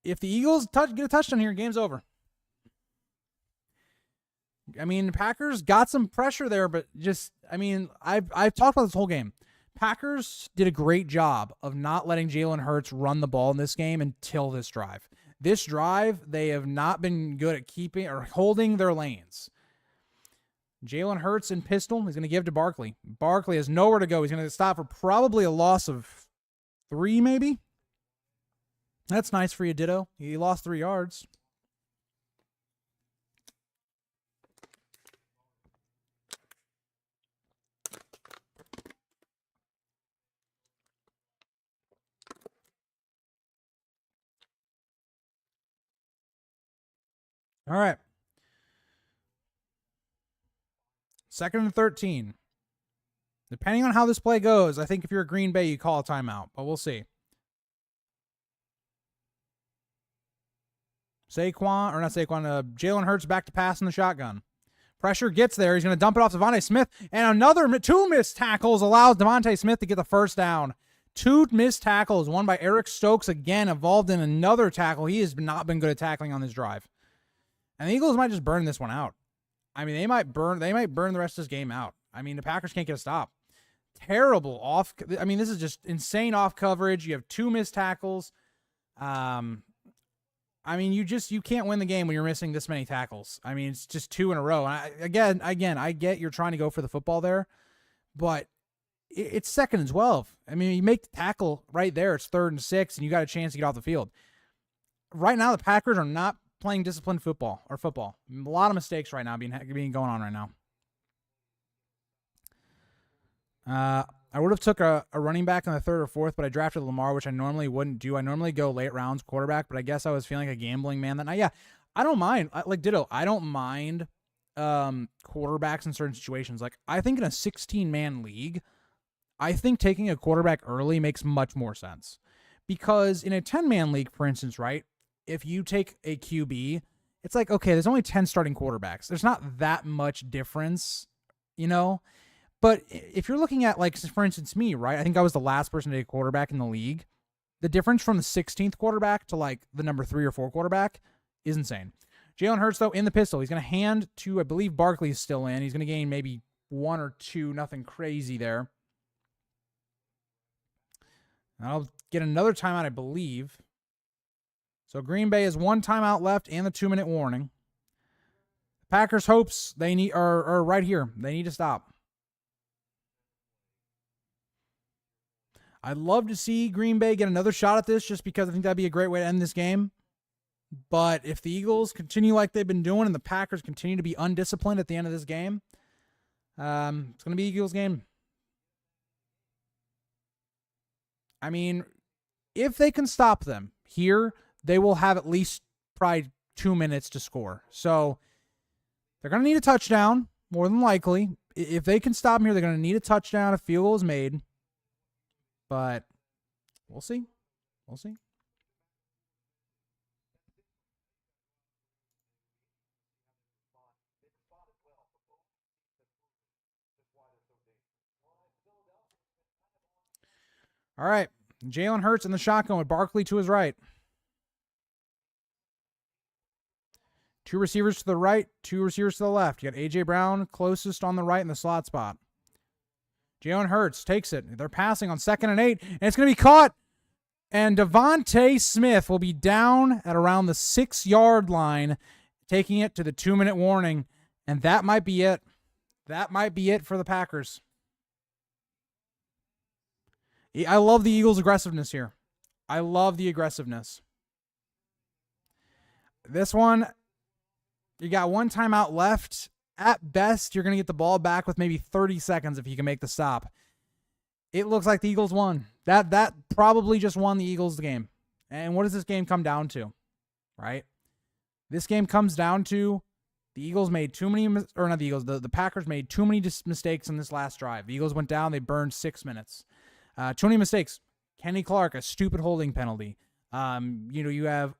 If the Eagles get a touchdown here, game's over. I mean, the Packers got some pressure there, but just, I mean, I've talked about this whole game. Packers did a great job of not letting Jalen Hurts run the ball in this game until this drive. This drive, they have not been good at keeping or holding their lanes. Jalen Hurts in pistol. He's going to give to Barkley. Barkley has nowhere to go. He's going to stop for probably a loss of 3, maybe. That's nice for you, Ditto. He lost 3 yards. All right. 2nd and 13. Depending on how this play goes, I think if you're a Green Bay, you call a timeout, but we'll see. Jalen Hurts back to pass in the shotgun. Pressure gets there. He's going to dump it off to Devontae Smith, and another 2 missed tackles allows Devontae Smith to get the first down. 2 missed tackles, one by Eric Stokes, again involved in another tackle. He has not been good at tackling on this drive. And the Eagles might just burn this one out. I mean, they might burn the rest of this game out. I mean, the Packers can't get a stop. Terrible off. I mean, this is just insane off coverage. You have 2 missed tackles. I mean, you can't win the game when you're missing this many tackles. I mean, it's just 2 in a row. And I get you're trying to go for the football there, but it's 2nd and 12. I mean, you make the tackle right there. It's 3rd and 6, and you got a chance to get off the field. Right now, the Packers are not playing disciplined football. A lot of mistakes right now being going on right now. I would have took a running back in the 3rd or 4th, but I drafted Lamar, which I normally wouldn't do. I normally go late rounds quarterback, but I guess I was feeling like a gambling man that night. Yeah, I don't mind. Like Ditto, I don't mind quarterbacks in certain situations. Like, I think in a 16-man league, I think taking a quarterback early makes much more sense. Because in a 10-man league, for instance, right, if you take a QB, it's like, okay, there's only 10 starting quarterbacks. There's not that much difference, you know? But if you're looking at, like, for instance, me, right? I think I was the last person to take a quarterback in the league. The difference from the 16th quarterback to, like, the number 3 or 4 quarterback is insane. Jalen Hurts, though, in the pistol. He's going to hand to, I believe Barkley's still in. He's going to gain maybe 1 or 2, nothing crazy there. I'll get another timeout, I believe. So Green Bay has 1 timeout left and the 2-minute warning. Packers' hopes are right here. They need to stop. I'd love to see Green Bay get another shot at this just because I think that'd be a great way to end this game. But if the Eagles continue like they've been doing and the Packers continue to be undisciplined at the end of this game, it's going to be Eagles' game. I mean, if they can stop them here, they will have at least probably 2 minutes to score. So they're going to need a touchdown, more than likely. If they can stop them here, they're going to need a touchdown if field goal is made. But we'll see. We'll see. All right. Jalen Hurts in the shotgun with Barkley to his right. Two receivers to the right, two receivers to the left. You got A.J. Brown closest on the right in the slot spot. Jalen Hurts takes it. They're passing on 2nd and 8, and it's going to be caught. And Devontae Smith will be down at around the 6-yard line, taking it to the 2-minute warning. And that might be it. That might be it for the Packers. I love the Eagles' aggressiveness here. I love the aggressiveness. This one, you got one timeout left. At best, you're going to get the ball back with maybe 30 seconds if you can make the stop. It looks like the Eagles won. That probably just won the Eagles the game. And what does this game come down to? Right? This game comes down to the Eagles made too many, or not the Eagles, the Packers made too many mistakes in this last drive. The Eagles went down, they burned 6 minutes. Too many mistakes. Kenny Clark, a stupid holding penalty. You have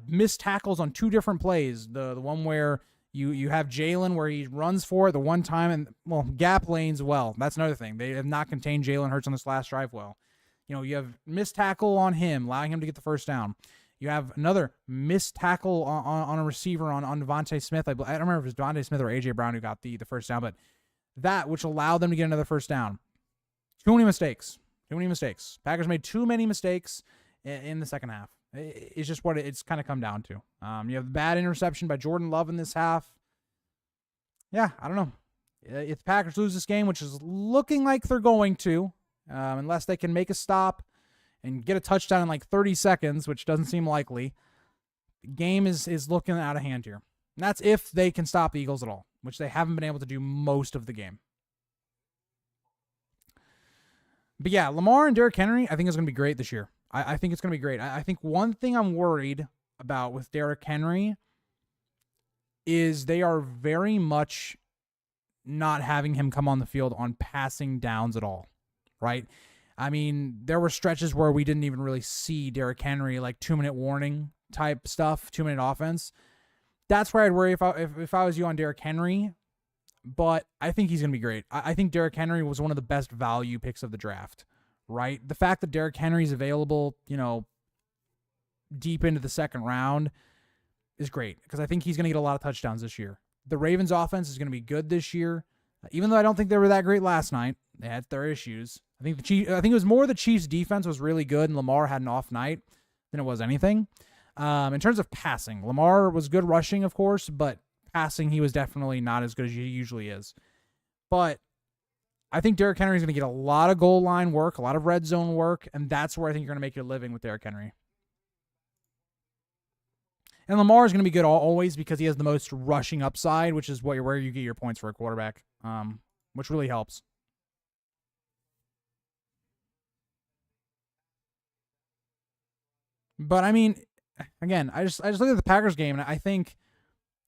missed tackles on 2 different plays. The one where you have Jalen where he runs for it the one time, and, well, gap lanes well. That's another thing. They have not contained Jalen Hurts on this last drive well. You have missed tackle on him, allowing him to get the first down. You have another missed tackle on a receiver on Devontae Smith. I don't remember if it was Devontae Smith or A.J. Brown who got the first down, but that which allowed them to get another first down. Too many mistakes. Too many mistakes. Packers made too many mistakes in the second half. It's just what it's kind of come down to. You have the bad interception by Jordan Love in this half. Yeah, I don't know. If the Packers lose this game, which is looking like they're going to, unless they can make a stop and get a touchdown in like 30 seconds, which doesn't seem likely, the game is looking out of hand here. And that's if they can stop the Eagles at all, which they haven't been able to do most of the game. But yeah, Lamar and Derrick Henry, I think is going to be great this year. I think it's going to be great. I think one thing I'm worried about with Derrick Henry is they are very much not having him come on the field on passing downs at all, right? I mean, there were stretches where we didn't even really see Derrick Henry, like 2-minute warning type stuff, 2-minute offense. That's where I'd worry if I was you on Derrick Henry, but I think he's going to be great. I think Derrick Henry was one of the best value picks of the draft, right? The fact that Derrick Henry is available, deep into the second round is great because I think he's going to get a lot of touchdowns this year. The Ravens offense is going to be good this year, even though I don't think they were that great last night. They had their issues. I think it was more the Chiefs' defense was really good, and Lamar had an off night than it was anything. In terms of passing, Lamar was good rushing, of course, but passing, he was definitely not as good as he usually is. But I think Derrick Henry is going to get a lot of goal line work, a lot of red zone work, and that's where I think you're going to make your living with Derrick Henry. And Lamar is going to be good always because he has the most rushing upside, which is where you get your points for a quarterback, which really helps. But I mean, again, I just look at the Packers game, and I think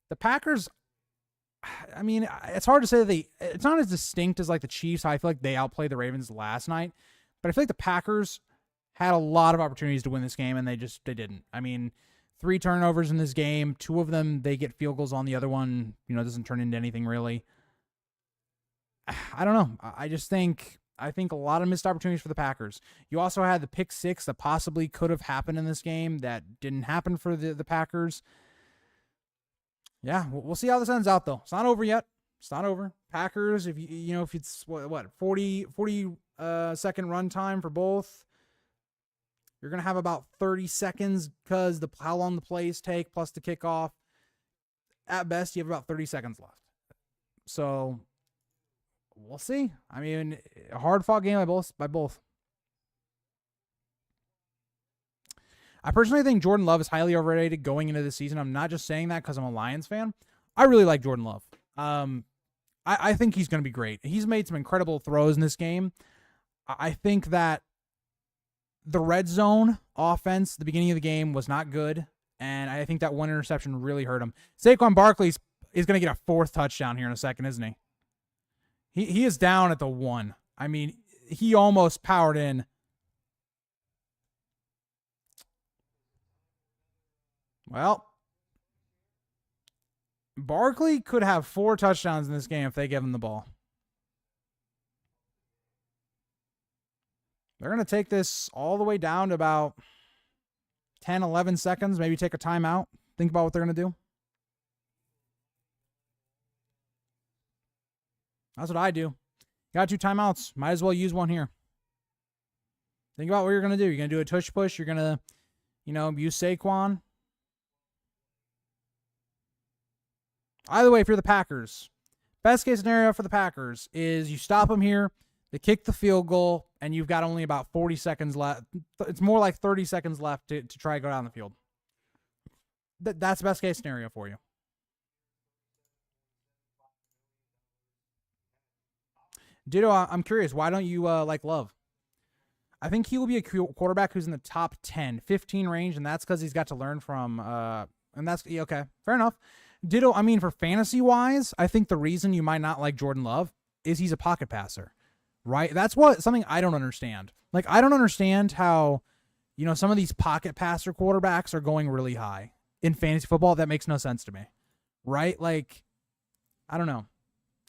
the Packers, I mean, it's hard to say that it's not as distinct as like the Chiefs. I feel like they outplayed the Ravens last night, but I feel like the Packers had a lot of opportunities to win this game, and they didn't. I mean, 3 turnovers in this game, 2 of them they get field goals on, the other one, doesn't turn into anything really. I don't know. I think a lot of missed opportunities for the Packers. You also had the pick 6 that possibly could have happened in this game that didn't happen for the Packers. Yeah, we'll see how this ends out though. It's not over yet. It's not over. Packers, if if it's what 40 second run time for both, you're gonna have about 30 seconds because how long the plays take plus the kickoff. At best, you have about 30 seconds left. So we'll see. I mean, a hard-fought game by both. I personally think Jordan Love is highly overrated going into the season. I'm not just saying that because I'm a Lions fan. I really like Jordan Love. I think he's going to be great. He's made some incredible throws in this game. I think that the red zone offense at the beginning of the game was not good, and I think that one interception really hurt him. Saquon Barkley is going to get a 4th touchdown here in a second, isn't he? He is down at the 1. I mean, he almost powered in. Well, Barkley could have 4 touchdowns in this game if they give him the ball. They're going to take this all the way down to about 10, 11 seconds, maybe take a timeout. Think about what they're going to do. That's what I do. Got 2 timeouts. Might as well use one here. Think about what you're going to do. You're going to do a tush push. You're going to, use Saquon. Either way, if you're the Packers, best case scenario for the Packers is you stop them here, they kick the field goal, and you've got only about 40 seconds left. It's more like 30 seconds left to try to go down the field. That's the best case scenario for you. Ditto, I'm curious, why don't you like Love? I think he will be a quarterback who's in the top 10, 15 range, and that's because he's got to learn from, and that's, okay, fair enough. Ditto, I mean, for fantasy-wise, I think the reason you might not like Jordan Love is he's a pocket passer, right? That's something I don't understand. Like, I don't understand how, some of these pocket passer quarterbacks are going really high in fantasy football. That makes no sense to me, right? Like, I don't know.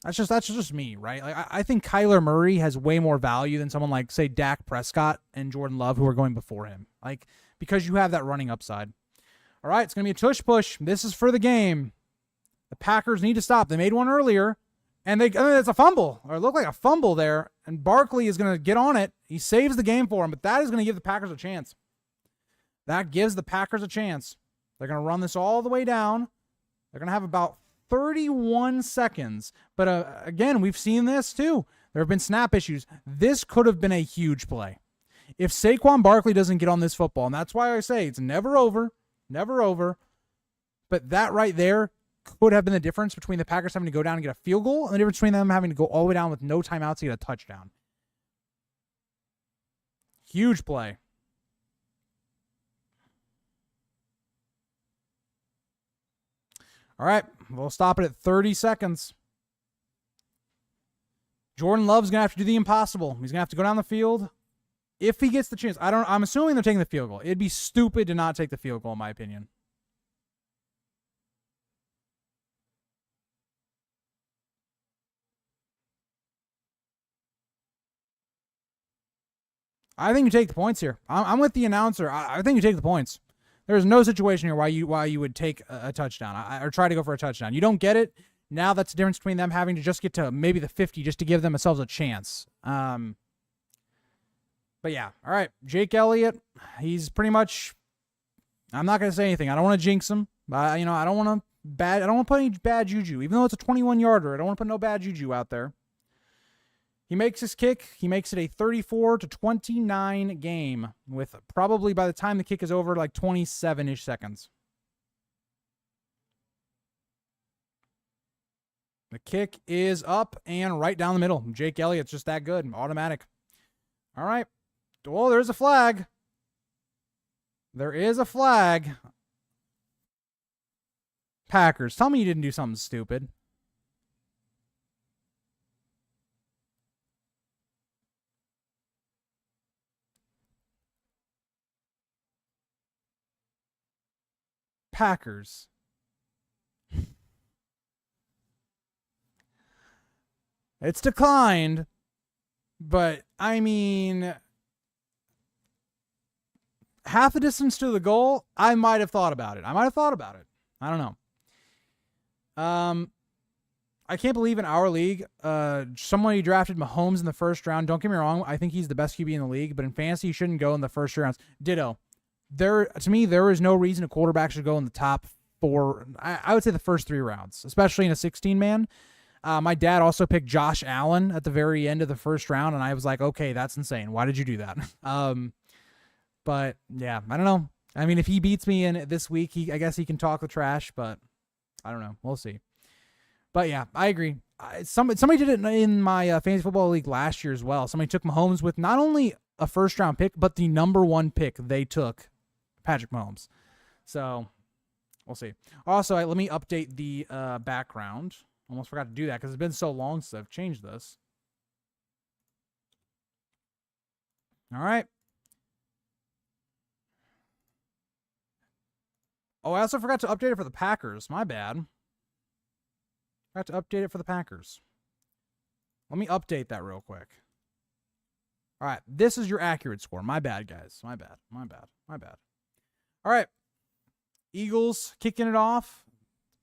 That's just me, right? Like, I think Kyler Murray has way more value than someone like, say, Dak Prescott and Jordan Love, who are going before him. Like, because you have that running upside. All right, it's going to be a tush push. This is for the game. The Packers need to stop. They made one earlier, and it's a fumble, or it looked like a fumble there, and Barkley is going to get on it. He saves the game for him, but that is going to give the Packers a chance. That gives the Packers a chance. They're going to run this all the way down. They're going to have about 31 seconds. But again, we've seen this too. There have been snap issues. This could have been a huge play. If Saquon Barkley doesn't get on this football, and that's why I say it's never over, never over, but that right there could have been the difference between the Packers having to go down and get a field goal and the difference between them having to go all the way down with no timeouts to get a touchdown. Huge play. All right, we'll stop it at 30 seconds. Jordan Love's going to have to do the impossible. He's going to have to go down the field. If he gets the chance, I'm assuming they're taking the field goal. It'd be stupid to not take the field goal, in my opinion. I think you take the points here. I'm with the announcer. I think you take the points. There's no situation here why you would take a touchdown or try to go for a touchdown. You don't get it. Now that's the difference between them having to just get to maybe the 50 just to give themselves a chance. But yeah, all right. Jake Elliott, he's pretty much. I'm not gonna say anything. I don't want to jinx him. I don't want to put any bad juju. Even though it's a 21-yarder, I don't want to put no bad juju out there. He makes his kick. He makes it a 34-29 game with probably by the time the kick is over, like 27-ish seconds. The kick is up and right down the middle. Jake Elliott's just that good. Automatic. All right. Oh, there's a flag. There is a flag. Packers, tell me you didn't do something stupid. Packers. It's declined, but I mean, half the distance to the goal, I might have thought about it. I don't know. I can't believe in our league, somebody drafted Mahomes in the first round. Don't get me wrong, I think he's the best QB in the league, but in fantasy, you shouldn't go in the first rounds. Ditto. To me, there is no reason a quarterback should go in the top 4. I would say the first 3 rounds, especially in a 16-man. My dad also picked Josh Allen at the very end of the first round, and I was like, okay, that's insane. Why did you do that? But yeah, I don't know. I mean, if he beats me in this week, I guess he can talk the trash, but I don't know. We'll see. But yeah, I agree. Somebody did it in my fantasy football league last year as well. Somebody took Mahomes with not only a first-round pick, but the number 1 pick they took, Patrick Mahomes. So we'll see. Also, let me update the background. Almost forgot to do that because it's been so long since I've changed this. All right. Oh, I also forgot to update it for the Packers. My bad. Forgot to update it for the Packers. Let me update that real quick. All right, this is your accurate score. My bad, guys. My bad. All right, Eagles kicking it off.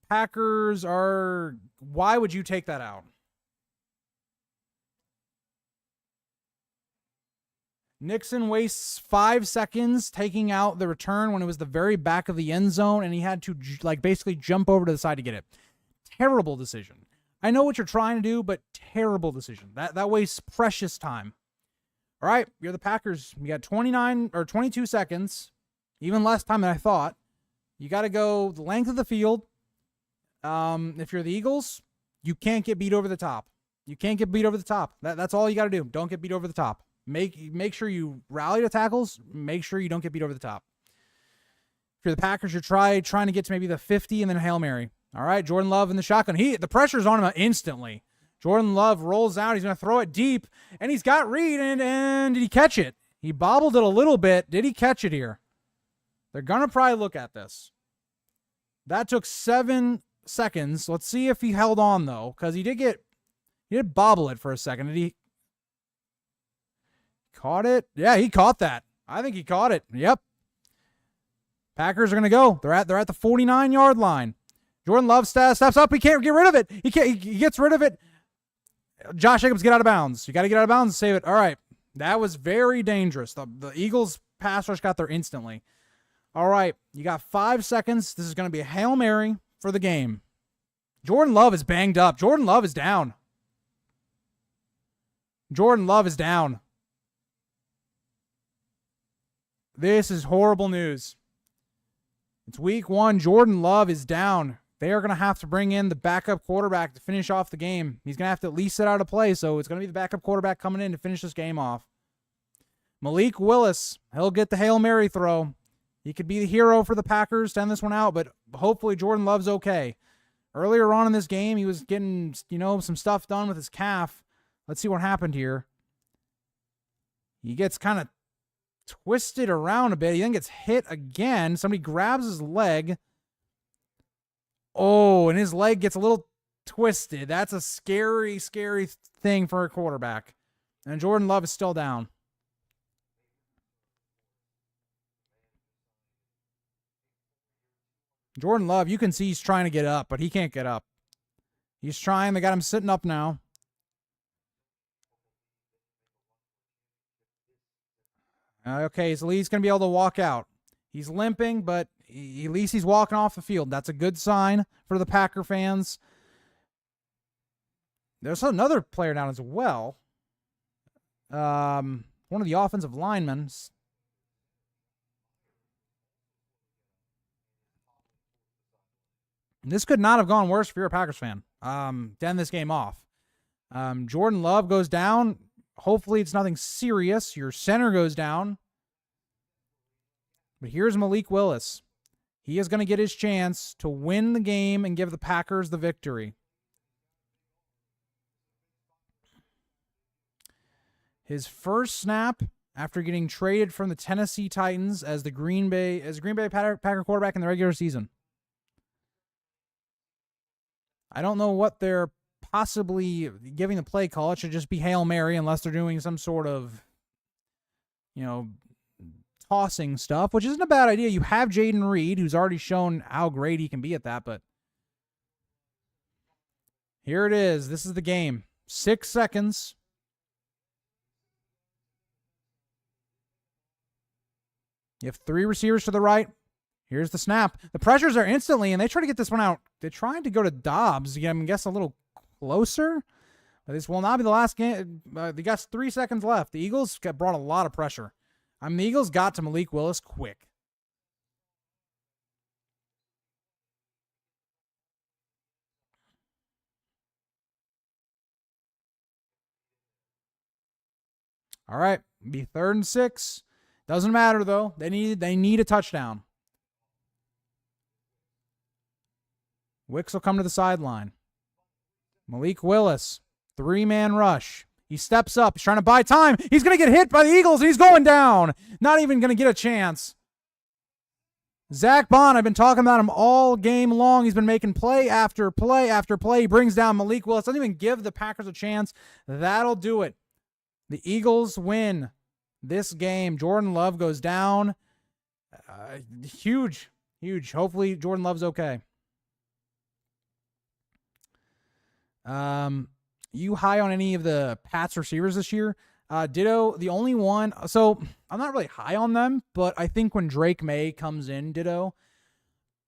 Packers are... Why would you take that out? Nixon wastes 5 seconds taking out the return when it was the very back of the end zone, and he had to basically jump over to the side to get it. Terrible decision. I know what you're trying to do, but terrible decision. That wastes precious time. All right, you're the Packers. You got 22 seconds, even less time than I thought. You got to go the length of the field. If you're the Eagles, you can't get beat over the top. That's all you got to do. Don't get beat over the top. Make sure you rally the tackles. Make sure you don't get beat over the top. If you're the Packers, you're trying to get to maybe the 50 and then Hail Mary. All right, Jordan Love in the shotgun. The pressure's on him instantly. Jordan Love rolls out. He's going to throw it deep, and he's got Reed, and did he catch it? He bobbled it a little bit. Did he catch it here? They're going to probably look at this. That took 7 seconds. Let's see if he held on, though, because he did bobble it for a second. Did he caught it? Yeah, he caught that. I think he caught it. Yep. Packers are going to go. They're at the 49-yard line. Jordan Love steps up. He can't get rid of it. He gets rid of it. Josh Jacobs, get out of bounds. You got to get out of bounds and save it. All right. That was very dangerous. The Eagles pass rush got there instantly. All right. You got 5 seconds. This is going to be a Hail Mary for the game. Jordan Love is banged up. Jordan Love is down. This is horrible news. It's week 1. Jordan Love is down. They are going to have to bring in the backup quarterback to finish off the game. He's going to have to at least sit out a play, so it's going to be the backup quarterback coming in to finish this game off. Malik Willis, he'll get the Hail Mary throw. He could be the hero for the Packers to end this one out, but hopefully Jordan Love's okay. Earlier on in this game, he was getting, some stuff done with his calf. Let's see what happened here. He gets kind of twisted around a bit. He then gets hit again. Somebody grabs his leg. Oh, and his leg gets a little twisted. That's a scary, scary thing for a quarterback. And Jordan Love is still down. Jordan Love, you can see he's trying to get up, but he can't get up. He's trying. They got him sitting up now. Okay, so he's going to be able to walk out. He's limping, but at least he's walking off the field. That's a good sign for the Packer fans. There's another player down as well. One of the offensive linemen. This could not have gone worse if you're a Packers fan. To end this game off. Jordan Love goes down. Hopefully it's nothing serious. Your center goes down. But here's Malik Willis. He is going to get his chance to win the game and give the Packers the victory. His first snap after getting traded from the Tennessee Titans as the Green Bay Packer quarterback in the regular season. I don't know what they're possibly giving the play call. It should just be Hail Mary unless they're doing some sort of, tossing stuff, which isn't a bad idea. You have Jaden Reed, who's already shown how great he can be at that, but here it is. This is the game. 6 seconds. You have 3 receivers to the right. Here's the snap. The pressures are instantly, and they try to get this one out. They're trying to go to Dobbs. I guess a little closer. But this will not be the last game. They got 3 seconds left. The Eagles brought a lot of pressure. The Eagles got to Malik Willis quick. All right, be 3rd and 6. Doesn't matter though. They need a touchdown. Wicks will come to the sideline. Malik Willis, 3-man rush. He steps up. He's trying to buy time. He's going to get hit by the Eagles, and he's going down. Not even going to get a chance. Zach Bond, I've been talking about him all game long. He's been making play after play after play. He brings down Malik Willis. Doesn't even give the Packers a chance. That'll do it. The Eagles win this game. Jordan Love goes down. Huge. Hopefully Jordan Love's okay. You high on any of the Pats receivers this year? Ditto, the only one. So I'm not really high on them, but I think when Drake May comes in, ditto,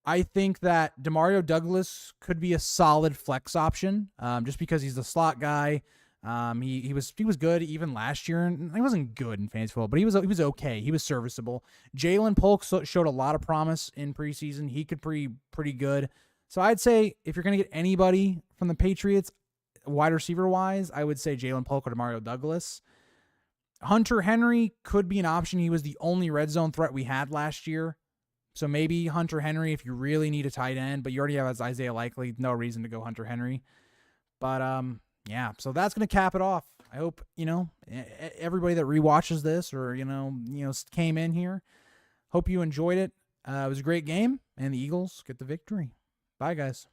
I think that Demario Douglas could be a solid flex option, just because he's the slot guy. He was good even last year, and he wasn't good in fantasy football, but he was okay. He was serviceable. Jalen Polk showed a lot of promise in preseason. He could pretty good. So I'd say if you're gonna get anybody from the Patriots, wide receiver wise, I would say Jalen Polk or Demario Douglas. Hunter Henry could be an option. He was the only red zone threat we had last year. So maybe Hunter Henry if you really need a tight end, but you already have Isaiah Likely. No reason to go Hunter Henry. But yeah, so that's going to cap it off. I hope, everybody that rewatches this or, came in here, hope you enjoyed it. It was a great game, and the Eagles get the victory. Bye, guys.